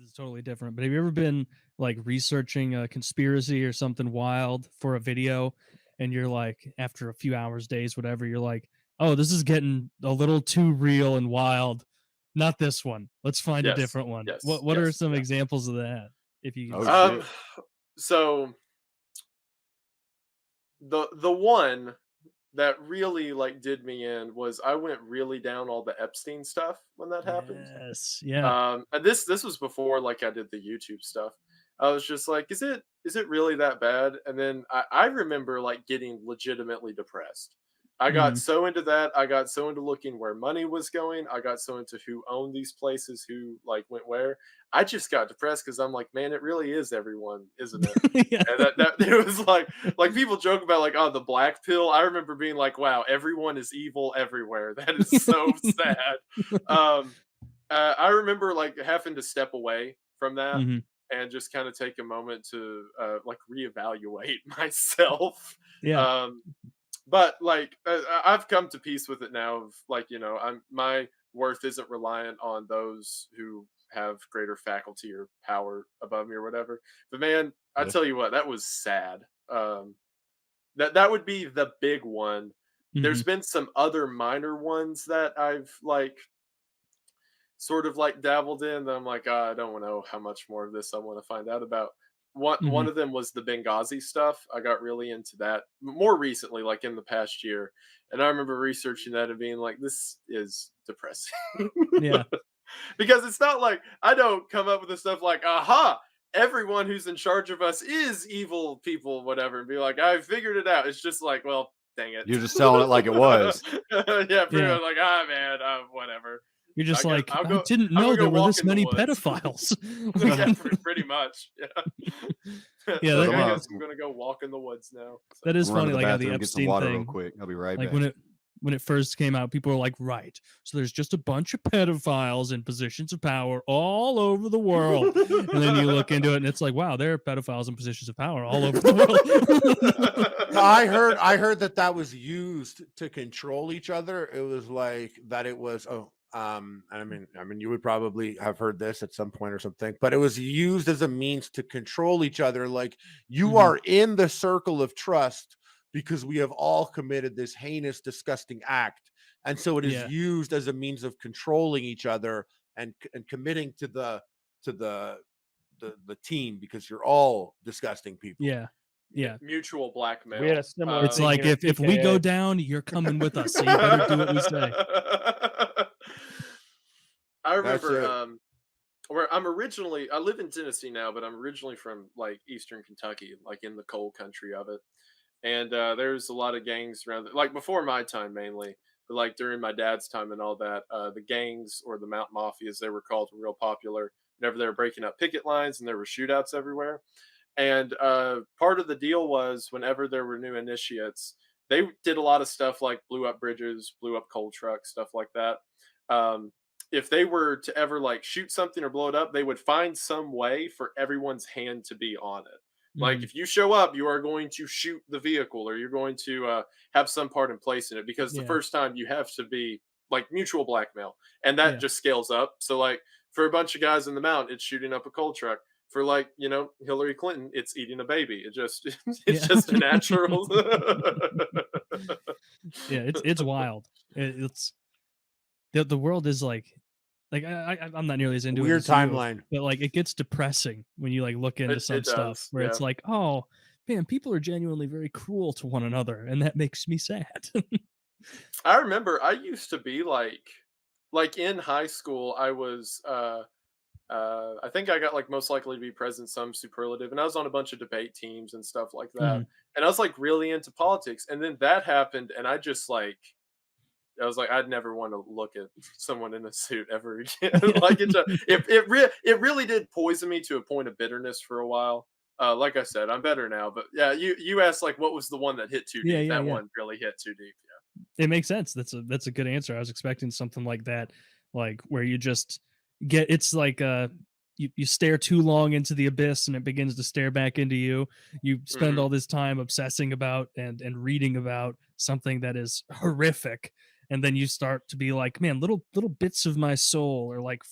is totally different. But have you ever been like researching a conspiracy or something wild for a video, and you're like, after a few hours, days, whatever, you're like, oh, this is getting a little too real and wild. Not this one. Let's find a Yes, different one. yes, What are yes, some yeah. examples of that? If you can Oh, say. shit. So the one that really like did me in was I went really down all the Epstein stuff when that happened. Yes. Yeah. And this was before like I did the YouTube stuff. I was just like, is it really that bad? And then I remember like getting legitimately depressed. I got Mhm. so into that. I got so into looking where money was going. I got so into who owned these places, who like went where. I just got depressed because I'm like, man, it really is everyone, isn't it? Yeah. And that it was like people joke about like, oh, the black pill. I remember being like, wow, everyone is evil everywhere. That is so sad. Um, I remember like having to step away from that Mhm. and just kind of take a moment to like reevaluate myself. Yeah. Um, but like I've come to peace with it now. Of like I'm my worth isn't reliant on those who have greater faculty or power above me or whatever. But man, I Yeah. tell you what, that was sad. That would be the big one. There's Mhm. been some other minor ones that I've like sort of like dabbled in that I'm like, "Ah, I don't know how much more of this I want to find out about." One Mhm. of them was the Benghazi stuff. I got really into that more recently, like in the past year. And I remember researching that and being like, this is depressing. Yeah. Because it's not like I don't come up with the stuff like, aha, everyone who's in charge of us is evil people, whatever, and be like, I figured it out. It's just like, well, dang it. You're just telling it like it was. Yeah, pretty Yeah. much like, man, whatever. You're I just guess like, I didn't I'm know gonna there go were walk this in the many woods. pedophiles. Yeah, pretty much. Yeah. Yeah, So Set like, 'em I up. guess I'm gonna go walk in the woods now. So. that is Run to funny. the Like how the bathroom, get some Epstein water real thing, quick. I'll be right like back. when it first came out, people were like, right, so there's just a bunch of pedophiles in positions of power all over the world. And then you look into it, and it's like, wow, there are pedophiles in positions of power all over the world. No, I heard that was used to control each other. It was like that. It was and I mean, you would probably have heard this at some point or something, but it was used as a means to control each other. Like you Mhm. are in the circle of trust because we have all committed this heinous, disgusting act, and so it is Yeah. used as a means of controlling each other and committing to the team because you're all disgusting people. Yeah. Yeah. Mutual blackmail. We had a similar It's thing like here at if we go PKA. down, you're coming with us. So you better do what we say. I That's remember it. where I live in Tennessee now, but I'm originally from like Eastern Kentucky, like in the coal country of it. And there's a lot of gangs around, like before my time mainly, but like during my dad's time and all that, the gangs or the Mountain Mafia, as they were called, were real popular. Whenever they were breaking up picket lines and there were shootouts everywhere. And part of the deal was whenever there were new initiates, they did a lot of stuff like blew up bridges, blew up coal trucks, stuff like that. If they were to ever like shoot something or blow it up, they would find some way for everyone's hand to be on it. Like Mhm. if you show up, you are going to shoot the vehicle or you're going to have some part in place in it because the Yeah. first time you have to be like mutual blackmail and that Yeah. just scales up. So like for a bunch of guys in the mountain, it's shooting up a coal truck. For like Hillary Clinton, it's eating a baby. It just it's Yeah. just a natural. Yeah. It's wild. It's the world is like I'm not nearly as into it Weird as you, timeline. but like it gets depressing when you like look into some It stuff does, where yeah. it's like, oh man, people are genuinely very cruel to one another, and that makes me sad. I remember I used to be like in high school. I was I think I got like most likely to be president, some superlative, and I was on a bunch of debate teams and stuff like that. Mhm. And I was like really into politics, and then that happened, and I just like I was like, I'd never want to look at someone in a suit ever again. Yeah. Like it really did poison me to a point of bitterness for a while. Like I said, I'm better now. But yeah, you asked like what was the one that hit too Yeah, deep? yeah, That yeah. one really hit too deep. Yeah. It makes sense. That's a good answer. I was expecting something like that, like where you just get it's like you stare too long into the abyss and it begins to stare back into you. You spend Hmm. all this time obsessing about and reading about something that is horrific, and then you start to be like, man, little bits of my soul are like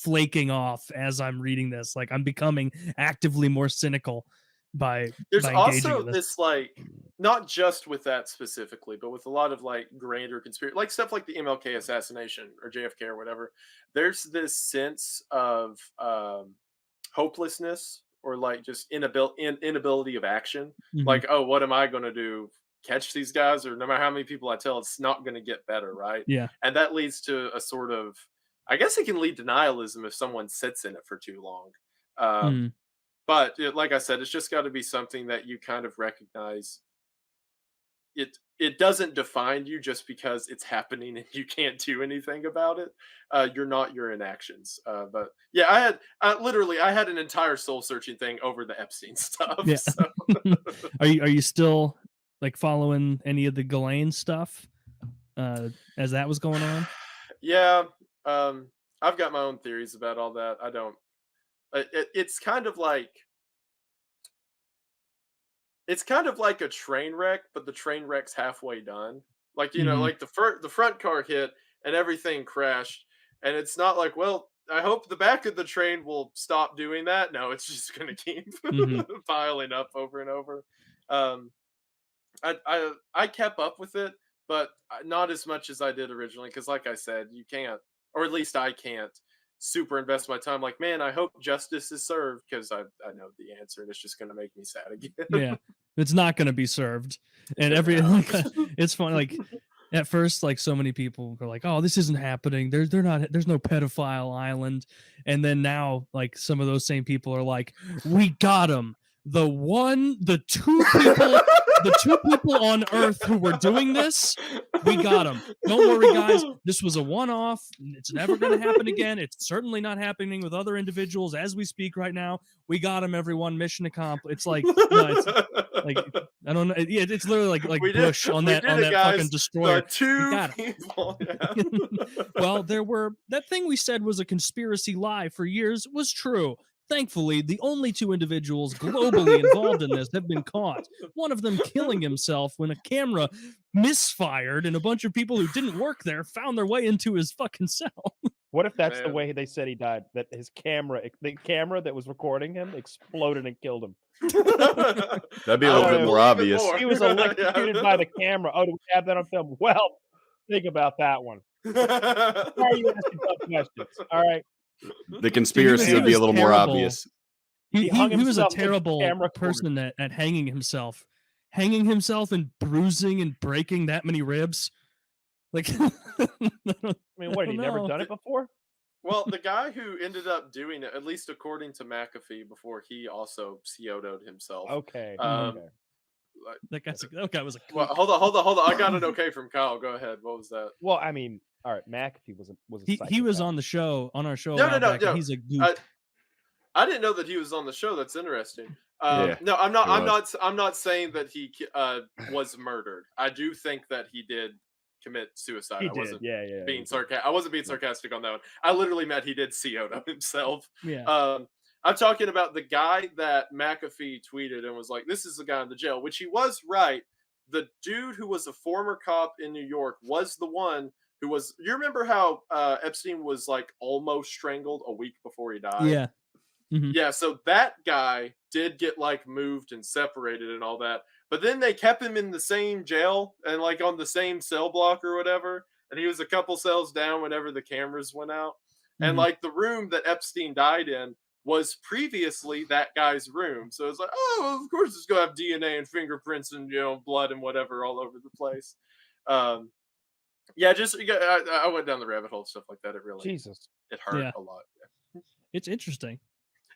flaking off as I'm reading this. Like I'm becoming actively more cynical by There's by engaging also in this. this like not just with that specifically, but with a lot of like grander conspiracy, like stuff like the MLK assassination or JFK or whatever. There's this sense of hopelessness or like just inability of action. Mhm. Like, oh, what am I going to do? Catch these guys, or no matter how many people I tell, it's not going to get better, right? Yeah. And that leads to a sort of, I guess it can lead to nihilism if someone sits in it for too long. Mhm. But like I said, it's just got to be something that you kind of recognize. It doesn't define you just because it's happening and you can't do anything about it. You're not your inactions. But yeah, I had an entire soul searching thing over the Epstein stuff. Yeah. So. Are you still like following any of the Ghislaine stuff as that was going on? Yeah, I've got my own theories about all that. I don't. It's kind of like a train wreck, but the train wreck's halfway done. Like Mhm. like the front car hit and everything crashed, and it's not like, well, I hope the back of the train will stop doing that. No, it's just going to keep Mhm. piling up over and over. Um, I kept up with it, but not as much as I did originally. Because, like I said, you can't, or at least I can't, super invest my time. Like, man, I hope justice is served because I know the answer, and it's just going to make me sad again. Yeah. It's not going to be served. And Get every out. like, it's funny. Like at first, like so many people were like, "Oh, this isn't happening. They're not. There's no pedophile island." And then now, like some of those same people are like, "We got him. The two people on Earth who were doing this, we got them. Don't worry, guys. This was a one-off. It's never going to happen again. It's certainly not happening with other individuals as we speak right now. We got them, everyone. Mission accomplished." It's like, no, it's like I don't know. Yeah, it's literally like We Bush did, on we that did on it, that guys. fucking destroyer. The two We got 'em. people. Yeah. Well, that thing we said was a conspiracy lie for years was true. Thankfully, the only two individuals globally involved in this have been caught. One of them killing himself when a camera misfired and a bunch of people who didn't work there found their way into his fucking cell. What if that's the Man. way they said he died? That the camera that was recording him exploded and killed him. That'd be a little bit more obvious. He was electrocuted by the camera. Oh, do we have that on film? Well, think about that one. Why are you asking tough questions? All right. The conspiracy would be a little more obvious. He hung was a himself with terrible camera person at hanging himself. Hanging himself and bruising and breaking that many ribs. Like, I mean, what, had he don't never know. done it before? Well, the guy who ended up doing it, at least according to McAfee, before he also CO'd himself. Okay. Um, okay. that guy was a Well, hold on. I got an okay from Kyle. Go ahead. What was that? Well, I mean, all right. McAfee was a he was psychopath. on the show on our show. No, a while back, and no. He's a goof. I didn't know that he was on the show. That's interesting. Yeah, no, I'm not. he was. I'm not saying that he was murdered. I do think that he did commit suicide. He I did. wasn't Yeah. being sarcastic. I wasn't being sarcastic on that one. I literally meant he did CO himself. Yeah. I'm talking about the guy that McAfee tweeted and was like, "This is the guy in the jail," which he was right. The dude who was a former cop in New York was the one who was. You remember how Epstein was like almost strangled a week before he died? Yeah. Mhm. Yeah, so that guy did get like moved and separated and all that. But then they kept him in the same jail and like on the same cell block or whatever. And he was a couple cells down whenever the cameras went out. And Mhm. like the room that Epstein died in was previously that guy's room. So it's like, oh, of course it's going to have DNA and fingerprints and, blood and whatever all over the place. Yeah, I went down the rabbit hole, stuff like that. It really, Jesus. it hurt Yeah. a lot. Yeah. It's interesting.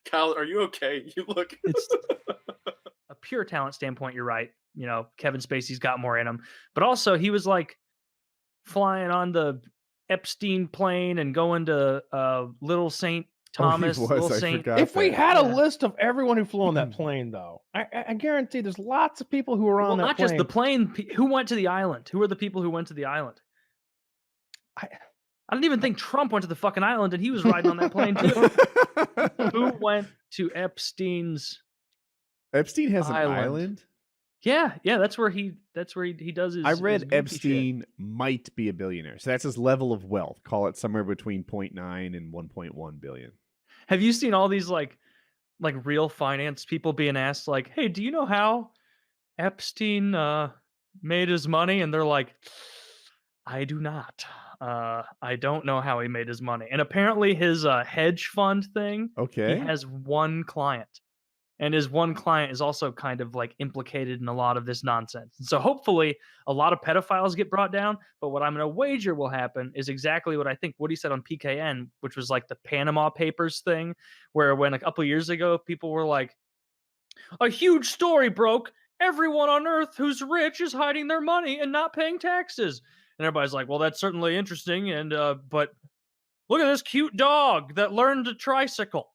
Kyle, are you okay? You look. It's A pure talent standpoint, you're right. Kevin Spacey's got more in him, but also he was like flying on the Epstein plane and going to Little Saint Thomas, Little Saint. If we had a Yeah. list of everyone who flew on that plane, though, I guarantee there's lots of people who were on Well, that not plane. just the plane. Who went to the island? Who are the people who went to the island? I don't even think Trump went to the fucking island, and he was riding on that plane too. Who went to Epstein's? Epstein has an Island. island. Yeah, that's where he does his. I his read goofy shit. Epstein might be a billionaire. So that's his level of wealth. Call it somewhere between 0.9 and 1.1 billion. Have you seen all these like real finance people being asked like, "Hey, do you know how Epstein made his money?" And they're like, "I do not. I don't know how he made his money." And apparently his hedge fund thing, he Okay. has one client. And his one client is also kind of like implicated in a lot of this nonsense. And so hopefully a lot of pedophiles get brought down. But what I'm going to wager will happen is exactly what I think Woody said on PKN, which was like the Panama Papers thing, where when a couple years ago people were like, a huge story broke. Everyone on earth who's rich is hiding their money and not paying taxes. And everybody's like, well, that's certainly interesting. And but look at this cute dog that learned to tricycle.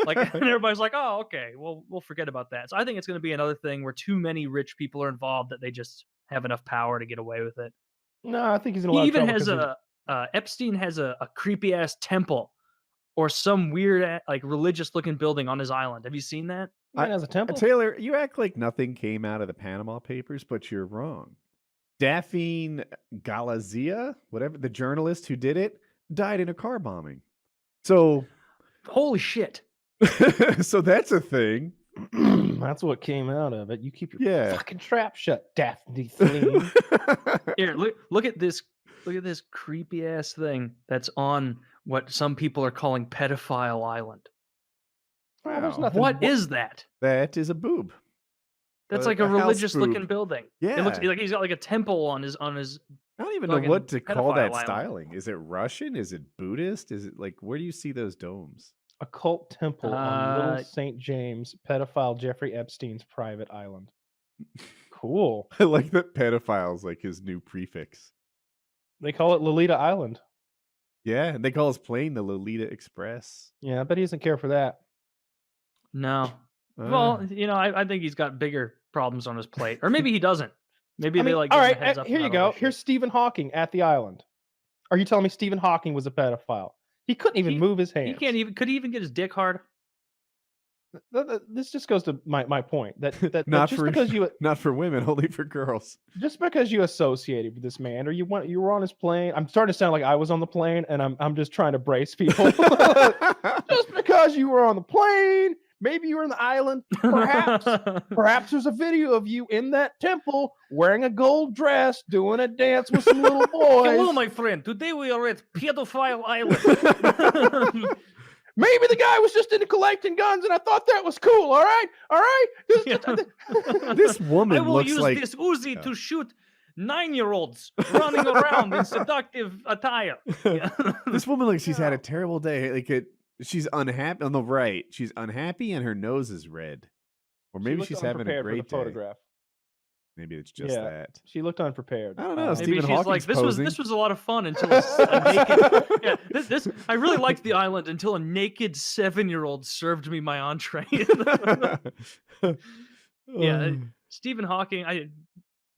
Like, and everybody's like, oh, okay, well, we'll forget about that. So I think it's going to be another thing where too many rich people are involved that they just have enough power to get away with it. No, I think he's in a He lot of even trouble. has Epstein has a creepy ass temple or some weird like religious looking building on his island. Have you seen that? Man has a temple. Taylor, you act like nothing came out of the Panama Papers, but you're wrong. Daphne Galazia, whatever, the journalist who did it, died in a car bombing. So, holy shit. So that's a thing. That's what came out of it. You keep your fucking trap shut, Daphne. Here, look at this. Look at this creepy ass thing that's on what some people are calling Pedophile Island. Wow. There's Wow. What is that? That is a boob. That's like a religious looking boob. building. Yeah. It looks like he's got like a temple on his. I don't even know what to call that island. styling. Is it Russian? Is it Buddhist? Is it like, where do you see those domes? A cult temple on Little St. James, pedophile Jeffrey Epstein's private island. Cool. I like that pedophile's like his new prefix. They call it Lolita Island. Yeah, and they call his plane the Lolita Express. Yeah, I bet he doesn't care for that. No. Well, you know, I think he's got bigger problems on his plate. Or maybe he doesn't. Maybe they like all give him a right, heads up here you about all go. this Here's shit. Stephen Hawking at the island. Are you telling me Stephen Hawking was a pedophile? He couldn't even move his hands. He can't even. Could he even get his dick hard? This just goes to my point that not just for because you not for women, only for girls. Just because you associated with this man, or you were on his plane. I'm starting to sound like I was on the plane, and I'm just trying to brace people. Just because you were on the plane, maybe you were on the island. Perhaps there's a video of you in that temple wearing a gold dress, doing a dance with some little boys. Hello, my friend. Today we are at Pedophile Island. Maybe the guy was just into collecting guns, and I thought that was cool. All right. This woman I will looks use like this Uzi to shoot 9-year-olds running around in seductive attire. This woman looks she's had a terrible day. Like she's unhappy on the right. She's unhappy, and her nose is red, or maybe she's having a great day. Photograph. Maybe it's just that. She looked unprepared. I don't know. Maybe she's Hawking's like, this posing. was a lot of fun until a naked. Yeah, this I really liked the island until a naked 7-year-old served me my entree. Yeah, Stephen Hawking.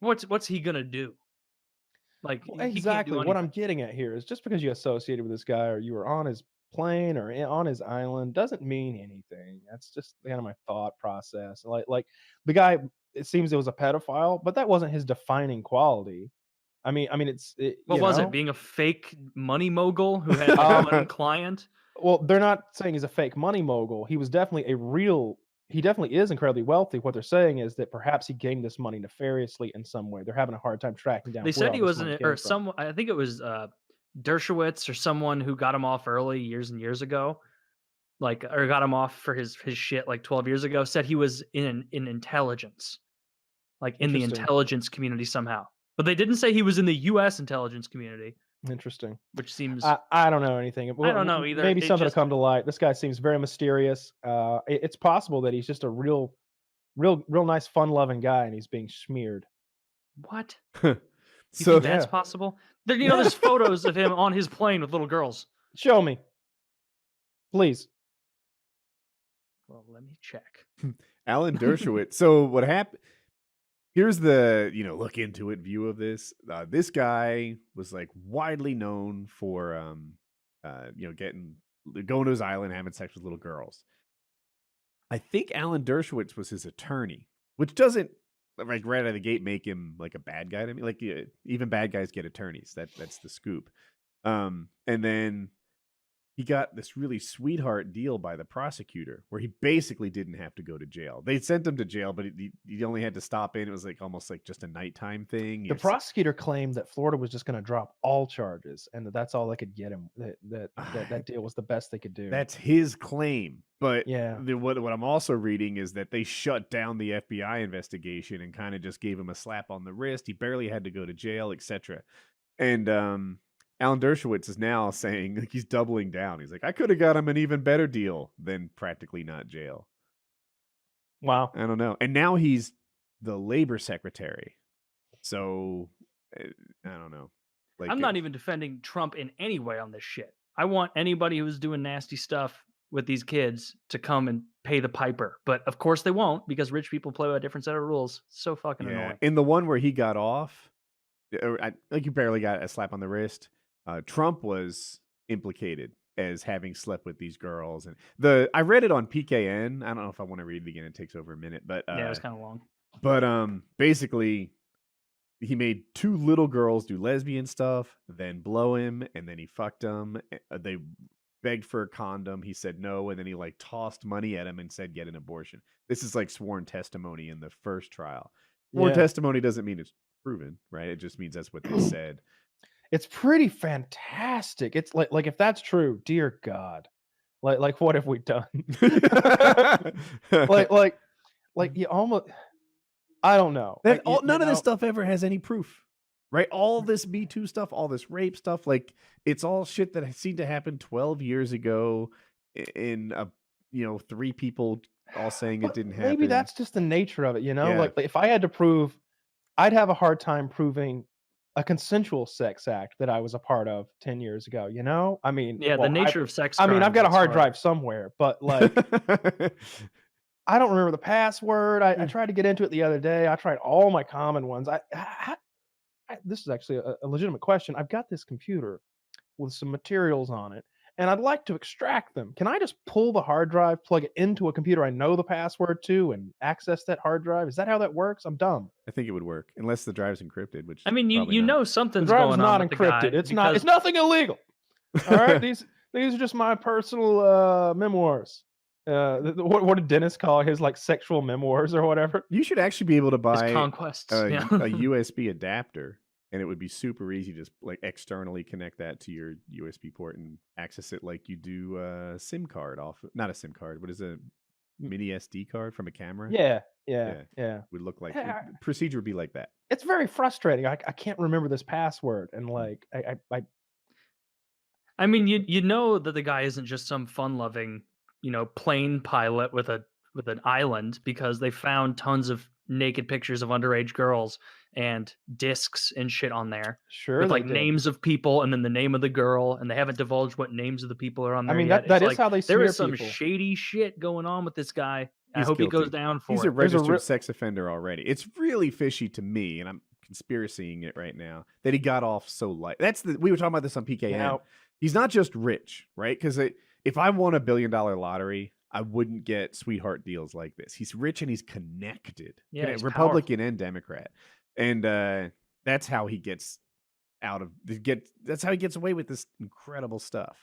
What's he gonna do? Like exactly what I'm getting at here is just because you associated with this guy or you were on his plane or on his island doesn't mean anything. That's just kind of my thought process. Like the guy. It seems it was a pedophile, but that wasn't his defining quality. I mean, what was it? Being a fake money mogul who had one client? Well, they're not saying he's a fake money mogul. He was definitely he definitely is incredibly wealthy. What they're saying is that perhaps he gained this money nefariously in some way. They're having a hard time tracking down. They said he wasn't, or someone. I think it was Dershowitz or someone who got him off early years and years ago. Or got him off for his shit like 12 years ago. Said he was in intelligence. Like in the intelligence community somehow. But they didn't say he was in the U.S. intelligence community. Interesting. Which seems... I don't know anything. I don't know either. Maybe something to come to light. This guy seems very mysterious. It's possible that he's just a real nice, fun-loving guy, and he's being smeared. What? So that's possible? There's photos of him on his plane with little girls. Show me. Please. Well, let me check. Alan Dershowitz. So what happened... Here's the, look into it view of this. This guy was like widely known for, going to his island, having sex with little girls. I think Alan Dershowitz was his attorney, which doesn't like right out of the gate make him like a bad guy to me. Like even bad guys get attorneys. That's the scoop. And then he got this really sweetheart deal by the prosecutor where he basically didn't have to go to jail. They sent him to jail, but he only had to stop in. It was like almost like just a nighttime thing. The prosecutor claimed that Florida was just going to drop all charges and that's all they could get him. That deal was the best they could do. That's his claim. But yeah, what I'm also reading is that they shut down the FBI investigation and kind of just gave him a slap on the wrist. He barely had to go to jail, etc. And Alan Dershowitz is now saying, like, he's doubling down. He's like, I could have got him an even better deal than practically not jail. Wow. I don't know. And now he's the labor secretary. So I don't know. Like, I'm not even defending Trump in any way on this shit. I want anybody who's doing nasty stuff with these kids to come and pay the piper. But of course they won't, because rich people play by a different set of rules. So fucking annoying. In the one where he got off, like, you barely got a slap on the wrist. Trump was implicated as having slept with these girls, and I read it on PKN. I don't know if I want to read it again. It takes over a minute, but yeah, it was kind of long. But basically, he made 2 little girls do lesbian stuff, then blow him, and then he fucked them. They begged for a condom. He said no, and then he like tossed money at him and said get an abortion. This is like sworn testimony in the first trial. Sworn testimony doesn't mean it's proven, right? It just means that's what they said. It's pretty fantastic. It's like if that's true, dear God, like what have we done? like you almost, I don't know. None of this stuff ever has any proof, right? All this Me Too stuff, all this rape stuff, like it's all shit that seemed to happen 12 years ago in 3 people all saying it didn't happen. Maybe that's just the nature of it, like if I had to prove, I'd have a hard time proving a consensual sex act that I was a part of 10 years ago, I mean, the nature of sex. I mean, I've got a hard drive somewhere, but like, I don't remember the password. I tried to get into it the other day. I tried all my common ones. This is actually a legitimate question. I've got this computer with some materials on it, and I'd like to extract them. Can I just pull the hard drive, plug it into a computer I know the password to, and access that hard drive? Is that how that works? I'm dumb. I think it would work unless the drive's encrypted. Which I mean, you know something's the drive's going on. Not encrypted. It's not. It's nothing illegal. All right, these are just my personal memoirs. What did Dennis call his like sexual memoirs or whatever? You should actually be able to buy conquests. a USB adapter. And it would be super easy to just like externally connect that to your USB port and access it like you do a SIM card not a SIM card. What is a mini SD card from a camera? Yeah. Would look like the procedure would be like that. It's very frustrating. I can't remember this password, and like I mean, you know that the guy isn't just some fun-loving, plane pilot with an island, because they found tons of naked pictures of underage girls and discs and shit on there. Sure, with like names of people and then the name of the girl, and they haven't divulged what names of the people are on there. I mean, yet. that is how they smear there is some people. Shady shit going on with this guy. I hope guilty. he goes down for it. He's a registered sex offender already. It's really fishy to me, and I'm conspiracying it right now, that he got off so light. We were talking about this on PKN. Now, he's not just rich, right? Because if I won $1 billion lottery, I wouldn't get sweetheart deals like this. He's rich and he's connected. Yeah, he's Republican powerful. And Democrat. And that's how he gets that's how he gets away with this incredible stuff.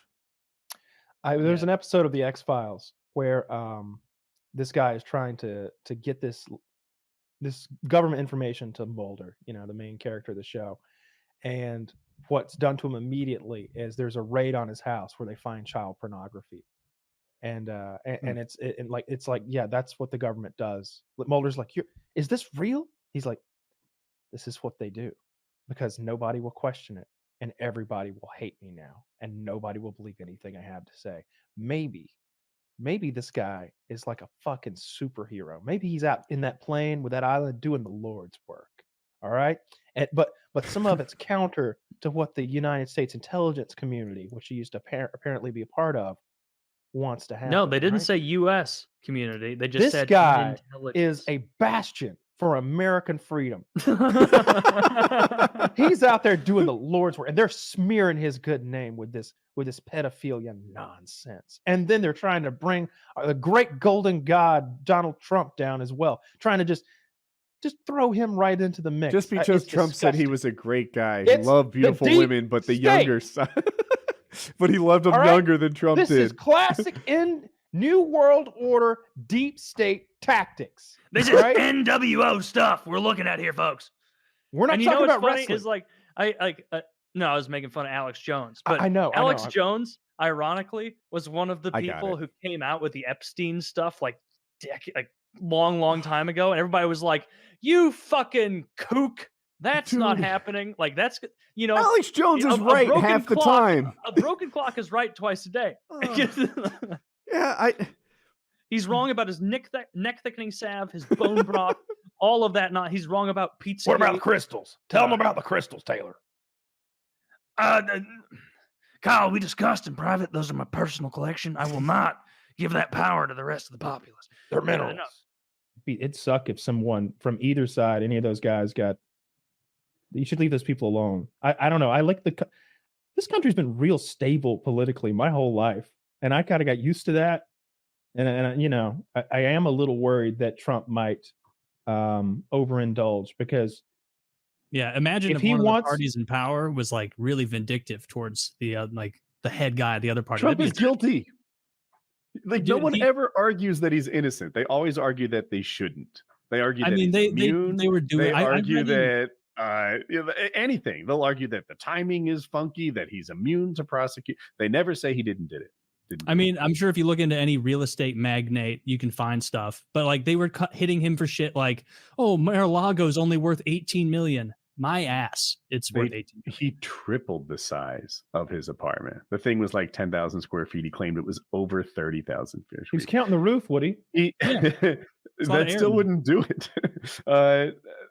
There's an episode of the X-Files where this guy is trying to get this government information to Mulder, the main character of the show. And what's done to him immediately is there's a raid on his house where they find child pornography. And it's like, yeah, that's what the government does. Mulder's like, is this real? He's like, this is what they do, because nobody will question it, and everybody will hate me now, and nobody will believe anything I have to say. Maybe this guy is like a fucking superhero. Maybe he's out in that plane with that island doing the Lord's work. All right, but some of it's counter to what the United States intelligence community, which he used to apparently be a part of, wants to happen. No, they didn't say U.S. community. They just said this guy intelligence. is a bastion for American freedom. He's out there doing the Lord's work, and they're smearing his good name with this pedophilia nonsense. And then they're trying to bring the great golden god Donald Trump down as well, trying to just just throw him right into the mix. Just because It's Trump said he disgusting. was a great guy. He It's loved the beautiful deep women, but the state. younger side. But he loved them All right? younger than Trump This is did. classic in New World Order deep state tactics. This is right? NWO stuff we're looking at here, folks. We're not And talking about funny wrestling. is like no, I was making fun of Alex Jones, but I know. Alex Jones, ironically, was one of the I got people it. who came out with the Epstein stuff like long time ago, and everybody was like, "You fucking kook! That's not Dude. happening." Like that's Alex Jones is right broken half the clock- time. A broken clock is right twice a day. Yeah, He's wrong about his neck thickening salve, his bone broth, all of that. He's wrong about pizza. What about the crystals? Tell them about the crystals, Taylor. Kyle, we discussed in private. Those are my personal collection. I will not give that power to the rest of the populace. They're minerals. It'd suck if someone from either side, any of those guys, got. You should leave those people alone. I don't know. I like this country's been real stable politically my whole life, and I kind of got used to that. And I am a little worried that Trump might overindulge because. Yeah, imagine if one of the parties in power was like really vindictive towards the the head guy of the other party. Trump is guilty. Like no one ever argues that he's innocent. They always argue that they shouldn't. They argue that he's immune. They were doing. They argue that anything. They'll argue that the timing is funky, that he's immune to prosecute. They never say he didn't did it. I mean, I'm sure if you look into any real estate magnate, you can find stuff. But like they were hitting him for shit like, oh, Mar-a-Lago's only worth 18 million. My ass, it's worth 18. He tripled the size of his apartment. The thing was like 10,000 square feet. He claimed it was over 30,000 square feet. He was counting the roof, Woody. That still wouldn't do it.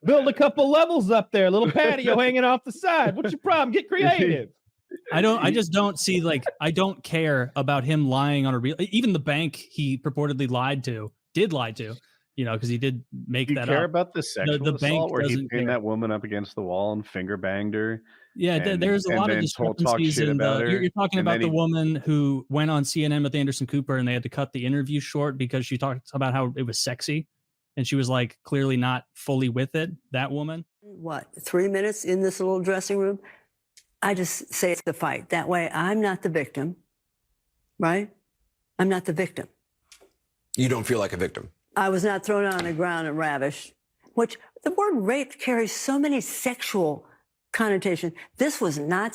Build a couple levels up there, little patio hanging off the side. What's your problem? Get creative. I just don't see I don't care about him lying on even the bank he purportedly did lie to. Because he did make that up. Do you care about the sexual assault where he pinned care. that woman up against the wall and finger banged her? Yeah, there's a lot of discrepancies in you're talking about the woman who went on CNN with Anderson Cooper and they had to cut the interview short because she talked about how it was sexy and she was like clearly not fully with it, that woman. What, 3 minutes in this little dressing room? I just say it's the fight. That way I'm not the victim, right? I'm not the victim. You don't feel like a victim? I was not thrown on the ground and ravished, which the word rape carries so many sexual connotations. This was not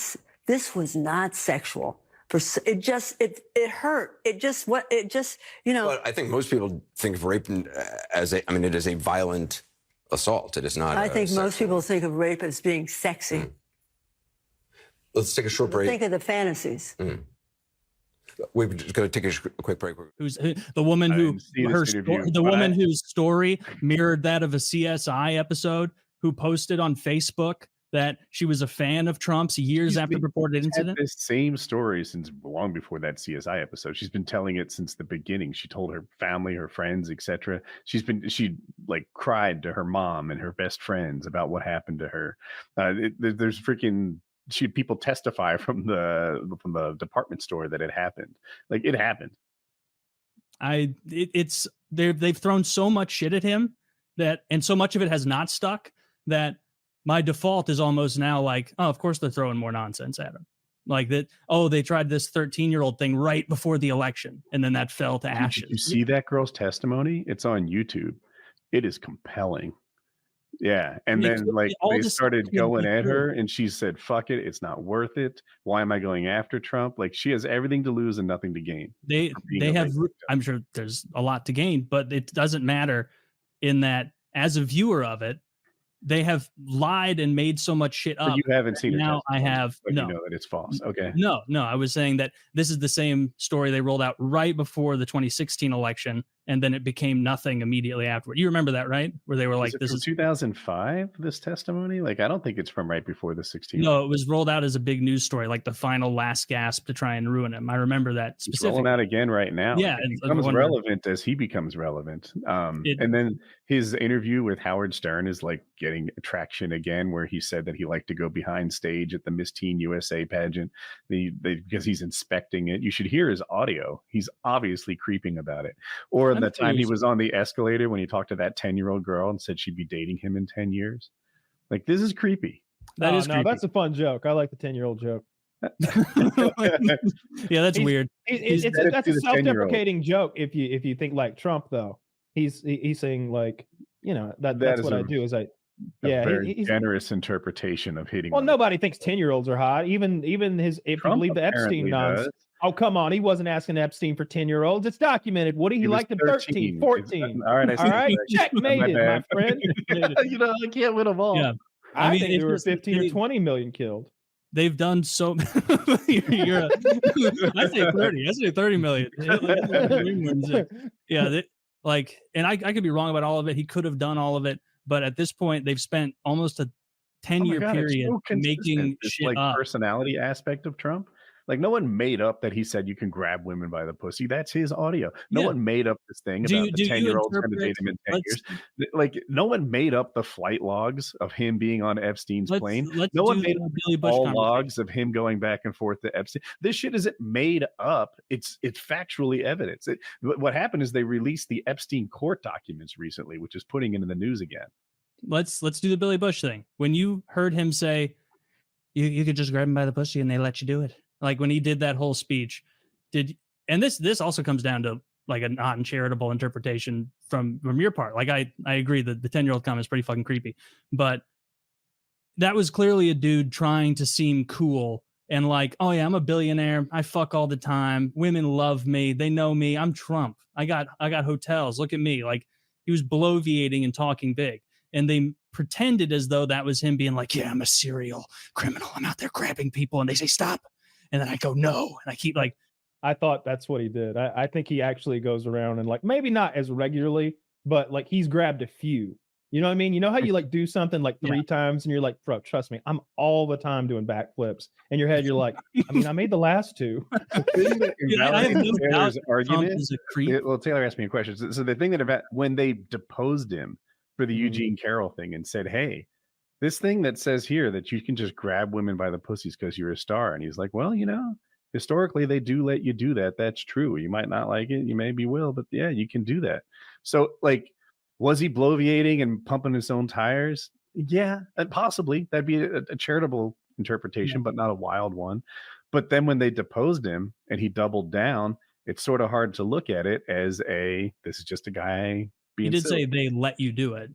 sexual. It hurt. Well, I think most people think of rape it is a violent assault. It is not. I think most people think of rape as being sexy. Mm. Let's take a short break. Think of the fantasies. Mm. We're just going to take a quick break. Who's the woman whose story mirrored that of a CSI episode, who posted on Facebook that she was a fan of Trump's years after the reported incident? This same story since long before that CSI episode. She's been telling it since the beginning. She told her family, her friends, etc. She cried to her mom and her best friends about what happened to her. There's freaking. She had people testify from the department store that it happened. Like it happened. They've thrown so much shit at him and so much of it has not stuck that my default is almost now like, oh, of course they're throwing more nonsense at him. Like that. Oh, they tried this 13-year-old thing right before the election, and then that fell to ashes. Did you see that girl's testimony? It's on YouTube. It is compelling. Yeah, and then they started going at her, and she said, "Fuck it, it's not worth it. Why am I going after Trump?" Like she has everything to lose and nothing to gain. They have. I'm sure there's a lot to gain, but it doesn't matter in that as a viewer of it, they have lied and made so much shit up. But you haven't seen it now. I have. But no, you know that it's false. Okay. No. I was saying that this is the same story they rolled out right before the 2016 election, and then it became nothing immediately afterward. You remember that, right? Where they were like, "This is 2005." This testimony, like I don't think it's from right before the 16. No, it was rolled out as a big news story, like the final last gasp to try and ruin him. I remember that specifically. It's rolling out again right now. Yeah, it becomes relevant as he becomes relevant. And then his interview with Howard Stern is like getting traction again, where he said that he liked to go behind stage at the Miss Teen USA pageant because he's inspecting it. You should hear his audio. He's obviously creeping about it. Or from I'm the time he curious. was on the escalator when he talked to that 10-year-old girl and said she'd be dating him in 10 years. Like, this is creepy. That is creepy. That's a fun joke. I like the 10-year-old joke. Yeah, that's weird. That's a self-deprecating joke. If you think like Trump, though, he's saying like, that's what I do. Is very generous interpretation of hitting. Well, nobody thinks 10-year-olds are hot. Even if you believe the Epstein nonsense. Oh, come on. He wasn't asking Epstein for 10-year-olds. It's documented. Woody, he liked him 13, 14. All right. Checkmated, my friend. I can't win them all. Yeah. I mean, think there were 15 or 20 million killed. They've done so. I say 30. I say 30 million. Yeah. And I could be wrong about all of it. He could have done all of it. But at this point, they've spent almost a 10-year period making this, shit up. Personality aspect of Trump. Like, no one made up that he said you can grab women by the pussy. That's his audio. No one made up this thing about the 10-year-old's going to date him in 10 years. Like, no one made up the flight logs of him being on Epstein's plane. No one made up all logs of him going back and forth to Epstein. This shit isn't made up. It's factually evidence. What happened is they released the Epstein court documents recently, which is putting it in the news again. Let's do the Billy Bush thing. When you heard him say, you could just grab him by the pussy and they let you do it. Like when he did that whole speech, and this also comes down to like a non-charitable interpretation from your part. Like I agree that the 10-year-old comment is pretty fucking creepy, but that was clearly a dude trying to seem cool and like, oh yeah, I'm a billionaire. I fuck all the time. Women love me. They know me. I'm Trump. I got hotels. Look at me. Like he was bloviating and talking big, and they pretended as though that was him being like, yeah, I'm a serial criminal. I'm out there grabbing people, and they say stop. And then I go, no. And I keep like, I thought that's what he did. I think he actually goes around and like, maybe not as regularly, but like he's grabbed a few. You know what I mean? You know how you like do something like 3 times and you're like, bro, trust me, I'm all the time doing backflips. In your head, you're like, I mean, I made the last 2. Taylor's argument. Well, Taylor asked me a question. So the thing that when they deposed him for the Eugene Carroll thing and said, hey, this thing that says here that you can just grab women by the pussies because you're a star. And he's like, well, historically, they do let you do that. That's true. You might not like it. You maybe will, but yeah, you can do that. So like, was he bloviating and pumping his own tires? Yeah, possibly. That'd be a charitable interpretation, but not a wild one. But then when they deposed him and he doubled down, it's sort of hard to look at it as this is just a guy being He did say they let you do it.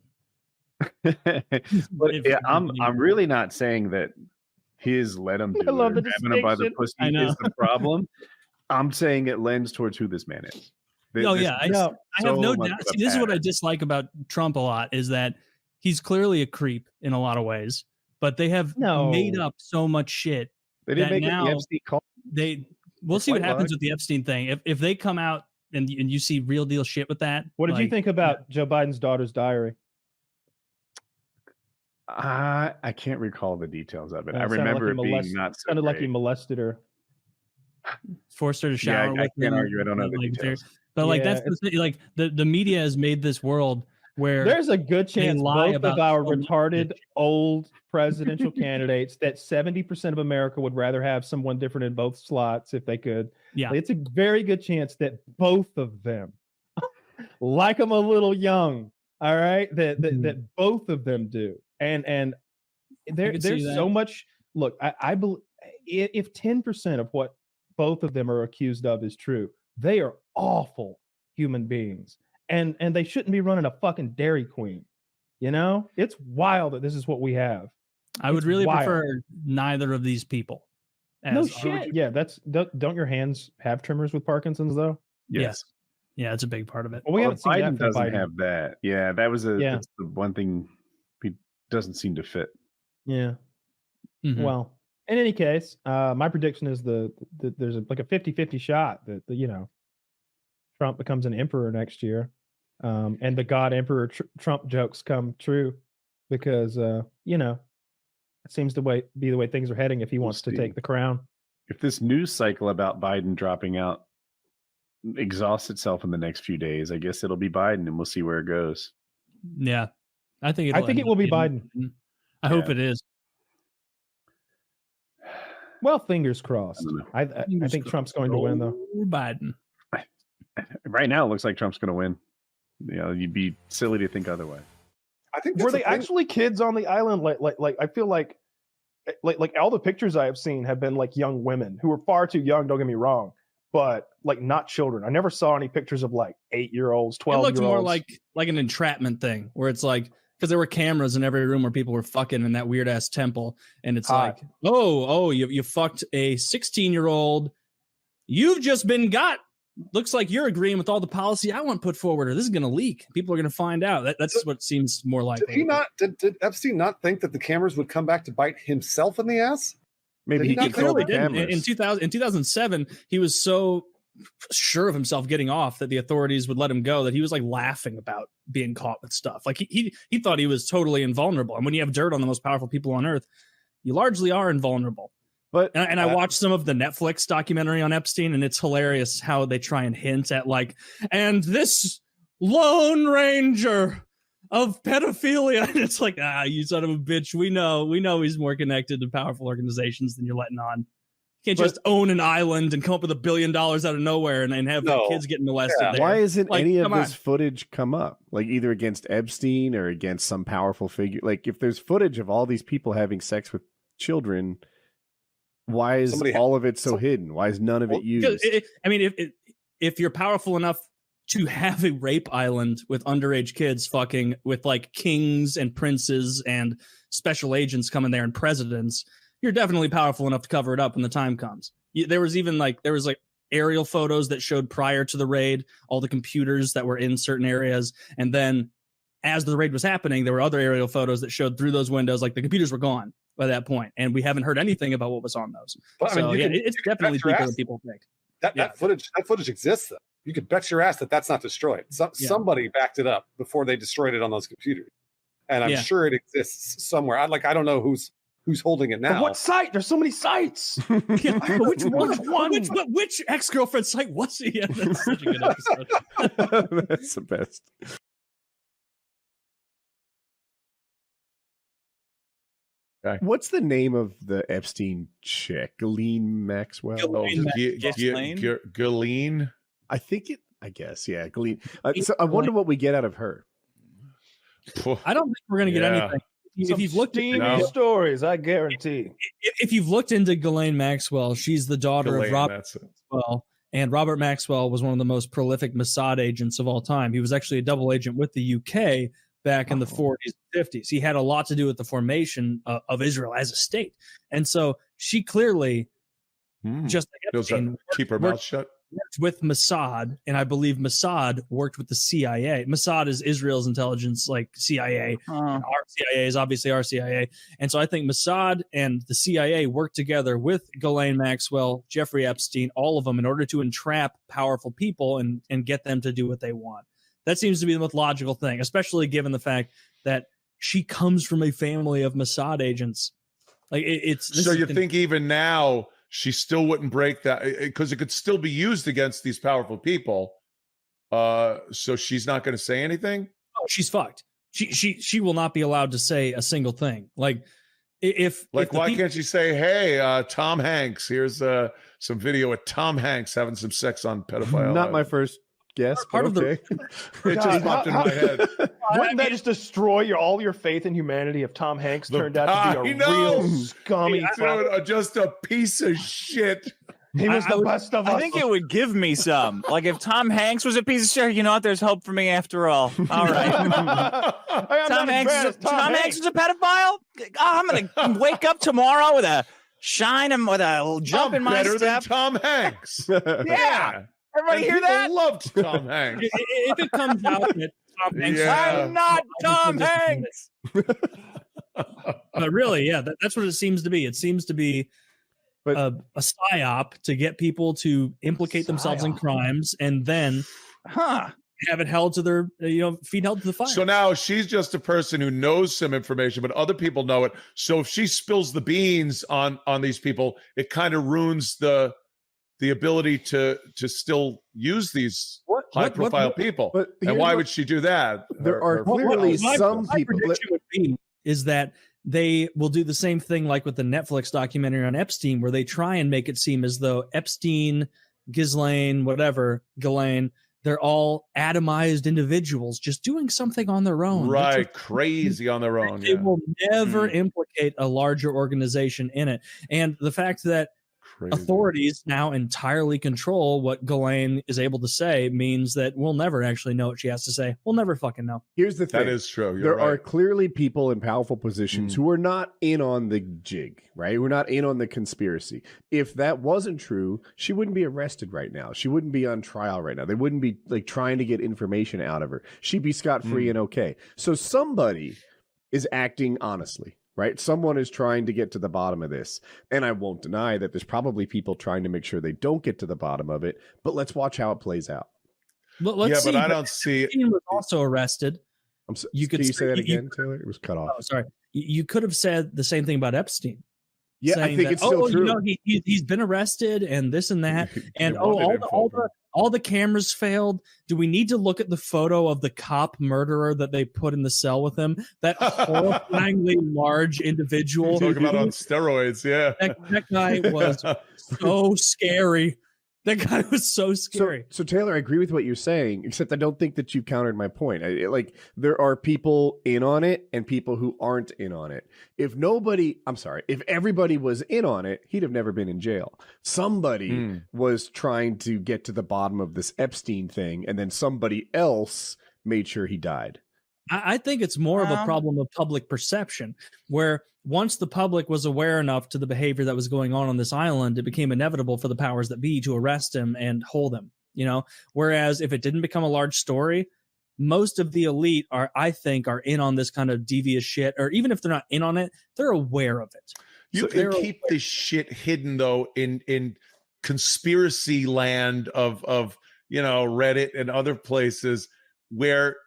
But yeah, I'm really not saying that his let him do it, grabbing him by the pussy is the problem. I'm saying it lends towards who this man is. I have no doubt. See, this is what I dislike about Trump a lot is that he's clearly a creep in a lot of ways, but they have made up so much shit. They didn't make now it the Epstein call. We'll see what happens with the Epstein thing. If they come out and you see real deal shit with that. What did you think about Joe Biden's daughter's diary? I can't recall the details of it. I remember it being not so sounded like he molested her, forced her to shower. I can't argue. I don't know the details. But like that's like the media has made this world where there's a good chance both of our retarded old presidential candidates that 70% of America would rather have someone different in both slots if they could. Yeah, it's a very good chance that both of them like them a little young. All right, that both of them do. And there's so much. Look, I believe if 10% of what both of them are accused of is true, they are awful human beings, and they shouldn't be running a fucking Dairy Queen. It's wild that this is what we have. I would really prefer neither of these people. No shit. Yeah, don't your hands have tremors with Parkinson's though? Yes. Yeah, it's a big part of it. Well, we haven't seen Biden that doesn't have that. Yeah, that was that's the one thing he doesn't seem to fit. Yeah. Mm-hmm. Well, in any case, my prediction is there's like a 50-50 shot that Trump becomes an emperor next year, and the God Emperor Trump jokes come true because it seems to be the way things are heading if he wants to take the crown. If this news cycle about Biden dropping out exhausts itself in the next few days, I guess it'll be Biden, and we'll see where it goes. Yeah, I think it will be Biden. I hope it is. Well, fingers crossed. I think Trump's going to win though. Biden. Right now, it looks like Trump's going to win. You know, you'd be silly to think otherwise. I think were they actually kids on the island? Like I feel like all the pictures I have seen have been like young women who were far too young. Don't get me wrong, but like not children. I never saw any pictures of like 8-year-olds, 12-year-olds. It looked more like an entrapment thing, where it's like, because there were cameras in every room where people were fucking in that weird ass temple, and it's like, you fucked a 16-year-old. You've just been got. Looks like you're agreeing with all the policy I want put forward, or this is going to leak. People are going to find out. That's what seems more likely. Did Epstein not think that the cameras would come back to bite himself in the ass? Maybe he clearly didn't. In 2007, he was so sure of himself getting off that the authorities would let him go that he was like laughing about being caught with stuff. Like he thought he was totally invulnerable. And when you have dirt on the most powerful people on earth, you largely are invulnerable. But and I watched some of the Netflix documentary on Epstein, and it's hilarious how they try and hint at like, and this Lone Ranger of pedophilia. And it's like, you son of a bitch. We know he's more connected to powerful organizations than you're letting on. You can't just own an island and come up with $1 billion out of nowhere and have the kids getting molested. Yeah. There. Why isn't like, any of this footage come up? Like either against Epstein or against some powerful figure? Like if there's footage of all these people having sex with children, why is all of it so hidden? Why is none of it used? If you're powerful enough to have a rape island with underage kids fucking with like kings and princes and special agents coming there and presidents, you're definitely powerful enough to cover it up when the time comes. There was aerial photos that showed prior to the raid all the computers that were in certain areas, and then as the raid was happening, there were other aerial photos that showed through those windows, like the computers were gone by that point, and we haven't heard anything about what was on those. But, so it's definitely deeper than people think. That footage exists, though. You could bet your ass that's not destroyed. Somebody backed it up before they destroyed it on those computers, and I'm sure it exists somewhere. I don't know who's holding it now. But what site? There's so many sites. Which one? Which ex-girlfriend site was it? Yeah, that's such a good episode. That's the best. Okay. What's the name of the Epstein chick? Ghislaine Maxwell? Ghislaine? I guess, yeah. Ghislaine. So I wonder what we get out of her. I don't think we're going to get anything. If you've looked into stories, I guarantee. If you've looked into Ghislaine Maxwell, she's the daughter of Robert Maxwell. And Robert Maxwell was one of the most prolific Mossad agents of all time. He was actually a double agent with the UK back in the 40s and 50s. He had a lot to do with the formation of Israel as a state. And so she clearly just keep her mouth shut. Worked with Mossad, and I believe Mossad worked with the CIA. Mossad is Israel's intelligence, like CIA. Our CIA is obviously our CIA. And so I think Mossad and the CIA worked together with Ghislaine Maxwell, Jeffrey Epstein, all of them in order to entrap powerful people and get them to do what they want. That seems to be the most logical thing, especially given the fact that she comes from a family of Mossad agents. Like so you think even now she still wouldn't break that because it could still be used against these powerful people. So she's not going to say anything. Oh, she's fucked. She will not be allowed to say a single thing. Like why can't she say, "Hey, Tom Hanks, here's some video of Tom Hanks having some sex on pedophile"? Not my first guess. Part of it just popped in my head. Wouldn't that just destroy all your faith in humanity if Tom Hanks turned out to be a real scummy, just a piece of shit? He was the best of us. I think it would give me some. Like if Tom Hanks was a piece of shit, you know what? There's hope for me after all. All right. Tom Hanks is a pedophile? I'm going to wake up tomorrow with a shine and with a jump in my step. Better than Tom Hanks. Yeah. Everybody hear that? Loved Tom Hanks. If it comes out that Tom Hanks, I'm not Tom Hanks. But really, yeah, that's what it seems to be. It seems to be a psyop to get people to implicate themselves in crimes and then have it held to their feet held to the fire. So now she's just a person who knows some information, but other people know it. So if she spills the beans on these people, it kind of ruins the ability to still use these high-profile people. And why would she do that? There are clearly some people. My prediction would be is that they will do the same thing like with the Netflix documentary on Epstein, where they try and make it seem as though Epstein Ghislaine, whatever, Ghislaine, they're all atomized individuals just doing something on their own. Right, crazy on their own. They will never implicate a larger organization in it. And the fact that authorities now entirely control what Ghislaine is able to say means that we'll never actually know what she has to say. We'll never fucking know. Here's the thing. That is true. There are clearly people in powerful positions who are not in on the jig, right? We're not in on the conspiracy. If that wasn't true, she wouldn't be arrested right now. She wouldn't be on trial right now. They wouldn't be like trying to get information out of her. She'd be scot-free and okay. So somebody is acting honestly. Right? Someone is trying to get to the bottom of this. And I won't deny that there's probably people trying to make sure they don't get to the bottom of it, but let's watch how it plays out. But let's see. But I don't see it. Epstein was also arrested. Can you say that again, Taylor? It was cut off. Oh, sorry. You could have said the same thing about Epstein. Yeah, I think it's still true. He's been arrested and this and that. And all the cameras failed. Do we need to look at the photo of the cop murderer that they put in the cell with him? That horrifyingly large individual. Talk about on steroids, yeah. That guy was so scary. That guy was so scary. So Taylor, I agree with what you're saying, except I don't think that you countered my point. Like there are people in on it and people who aren't in on it. If everybody was in on it, he'd have never been in jail. Somebody was trying to get to the bottom of this Epstein thing, and then somebody else made sure he died. I think it's more of a problem of public perception, where once the public was aware enough to the behavior that was going on this island, it became inevitable for the powers that be to arrest him and hold him, whereas if it didn't become a large story, most of the elite are in on this kind of devious shit, or even if they're not in on it, they're aware of it. You can keep this shit hidden though in conspiracy land of Reddit and other places where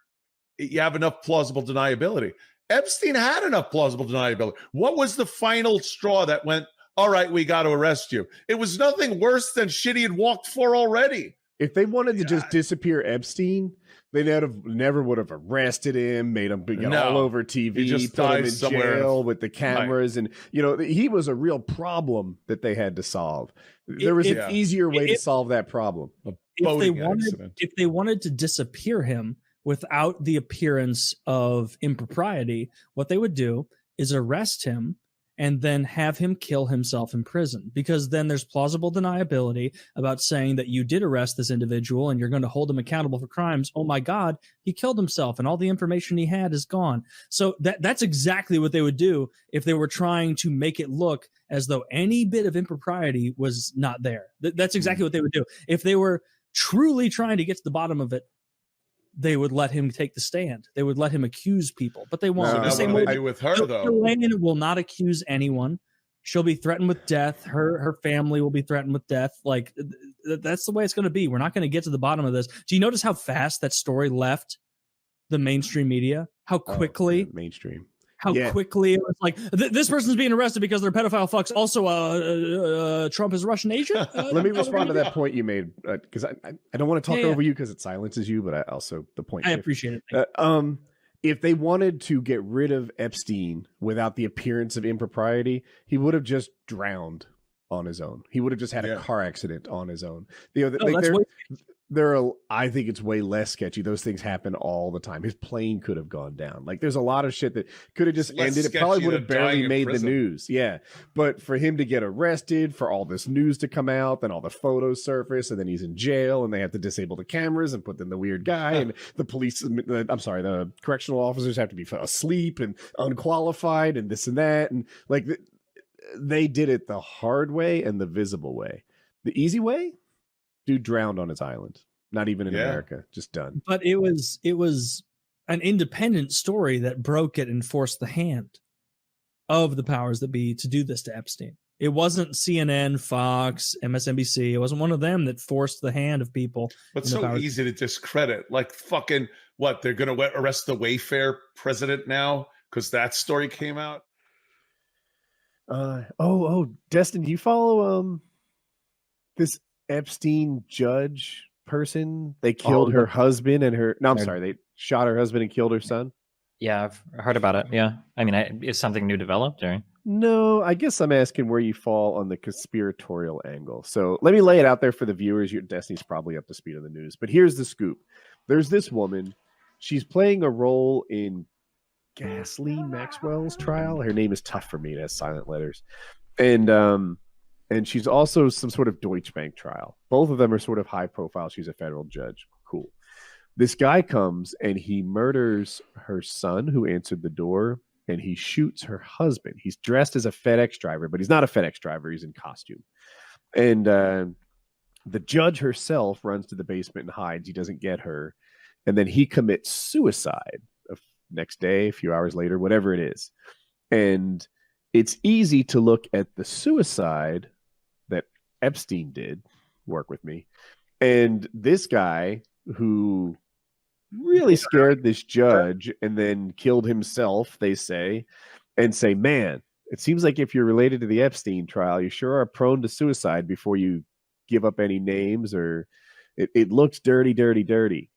you have enough plausible deniability. Epstein had enough plausible deniability. What was the final straw that went, all right, we got to arrest you? It was nothing worse than shit he had walked for already. If they wanted to just disappear Epstein, they never would have arrested him, made him get all over TV, he just put him in somewhere jail with the cameras. Right. And, he was a real problem that they had to solve. There was an easier way to solve that problem. If they wanted to disappear him, without the appearance of impropriety, what they would do is arrest him and then have him kill himself in prison, because then there's plausible deniability about saying that you did arrest this individual and you're going to hold him accountable for crimes. Oh my God, he killed himself and all the information he had is gone. So that's exactly what they would do if they were trying to make it look as though any bit of impropriety was not there. That's exactly what they would do. If they were truly trying to get to the bottom of it, they would let him take the stand. They would let him accuse people, but they won't. No, same way with her, though. Ghislaine will not accuse anyone. She'll be threatened with death. Her family will be threatened with death. Like, that's the way it's going to be. We're not going to get to the bottom of this. Do you notice how fast that story left the mainstream media? How quickly? Mainstream. How quickly it was like, this person's being arrested because they're pedophile fucks. Also, Trump is Russian Asian. Let me respond to that point you made, because I don't want to talk over you because it silences you, but the point. I appreciate it. If they wanted to get rid of Epstein without the appearance of impropriety, he would have just drowned on his own. He would have just had a car accident on his own. I think it's way less sketchy. Those things happen all the time. His plane could have gone down. Like, there's a lot of shit that could have just ended. It probably would have barely made the news. Yeah. But for him to get arrested, for all this news to come out, then all the photos surface, and then he's in jail, and they have to disable the cameras and put in the weird guy, and the correctional officers have to be asleep and unqualified and this and that. And like, they did it the hard way and the visible way. The easy way? Dude drowned on his island. Not even in America. Just done. But it was an independent story that broke it and forced the hand of the powers that be to do this to Epstein. It wasn't CNN, Fox, MSNBC. It wasn't one of them that forced the hand of people. But so easy to discredit. Like, fucking what? They're going to arrest the Wayfair president now because that story came out? Destin, do you follow this Epstein judge person? They killed her husband and they shot her husband and killed her son. Yeah, I've heard about it. Yeah, I mean, is something new developed or? No, I guess I'm asking where you fall on the conspiratorial angle. So let me lay it out there for the viewers. Your Destiny's probably up to speed on the news, but here's the scoop. There's this woman. She's playing a role in Ghislaine Maxwell's trial. Her name is tough for me. It has silent letters. And she's also some sort of Deutsche Bank trial. Both of them are sort of high profile. She's a federal judge. Cool. This guy comes and he murders her son who answered the door, and he shoots her husband. He's dressed as a FedEx driver, but he's not a FedEx driver. He's in costume. And the judge herself runs to the basement and hides. He doesn't get her. And then he commits suicide next day, a few hours later, whatever it is. And it's easy to look at the suicide that Epstein did, work with me, and this guy who really scared this judge and then killed himself, they say, and say, man, it seems like if you're related to the Epstein trial, you sure are prone to suicide before you give up any names, or it looks dirty, dirty, dirty.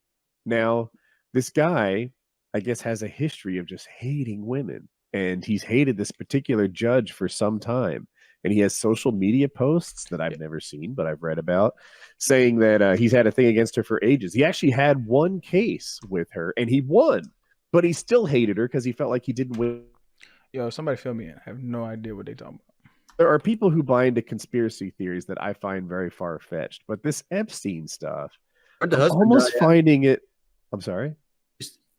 Now, this guy, I guess, has a history of just hating women, and he's hated this particular judge for some time. And he has social media posts that I've never seen, but I've read about, saying that he's had a thing against her for ages. He actually had one case with her, and he won, but he still hated her because he felt like he didn't win. Yo, somebody fill me in. I have no idea what they're talking about. There are people who buy into conspiracy theories that I find very far-fetched, but this Epstein stuff, I'm almost finding it. I'm sorry?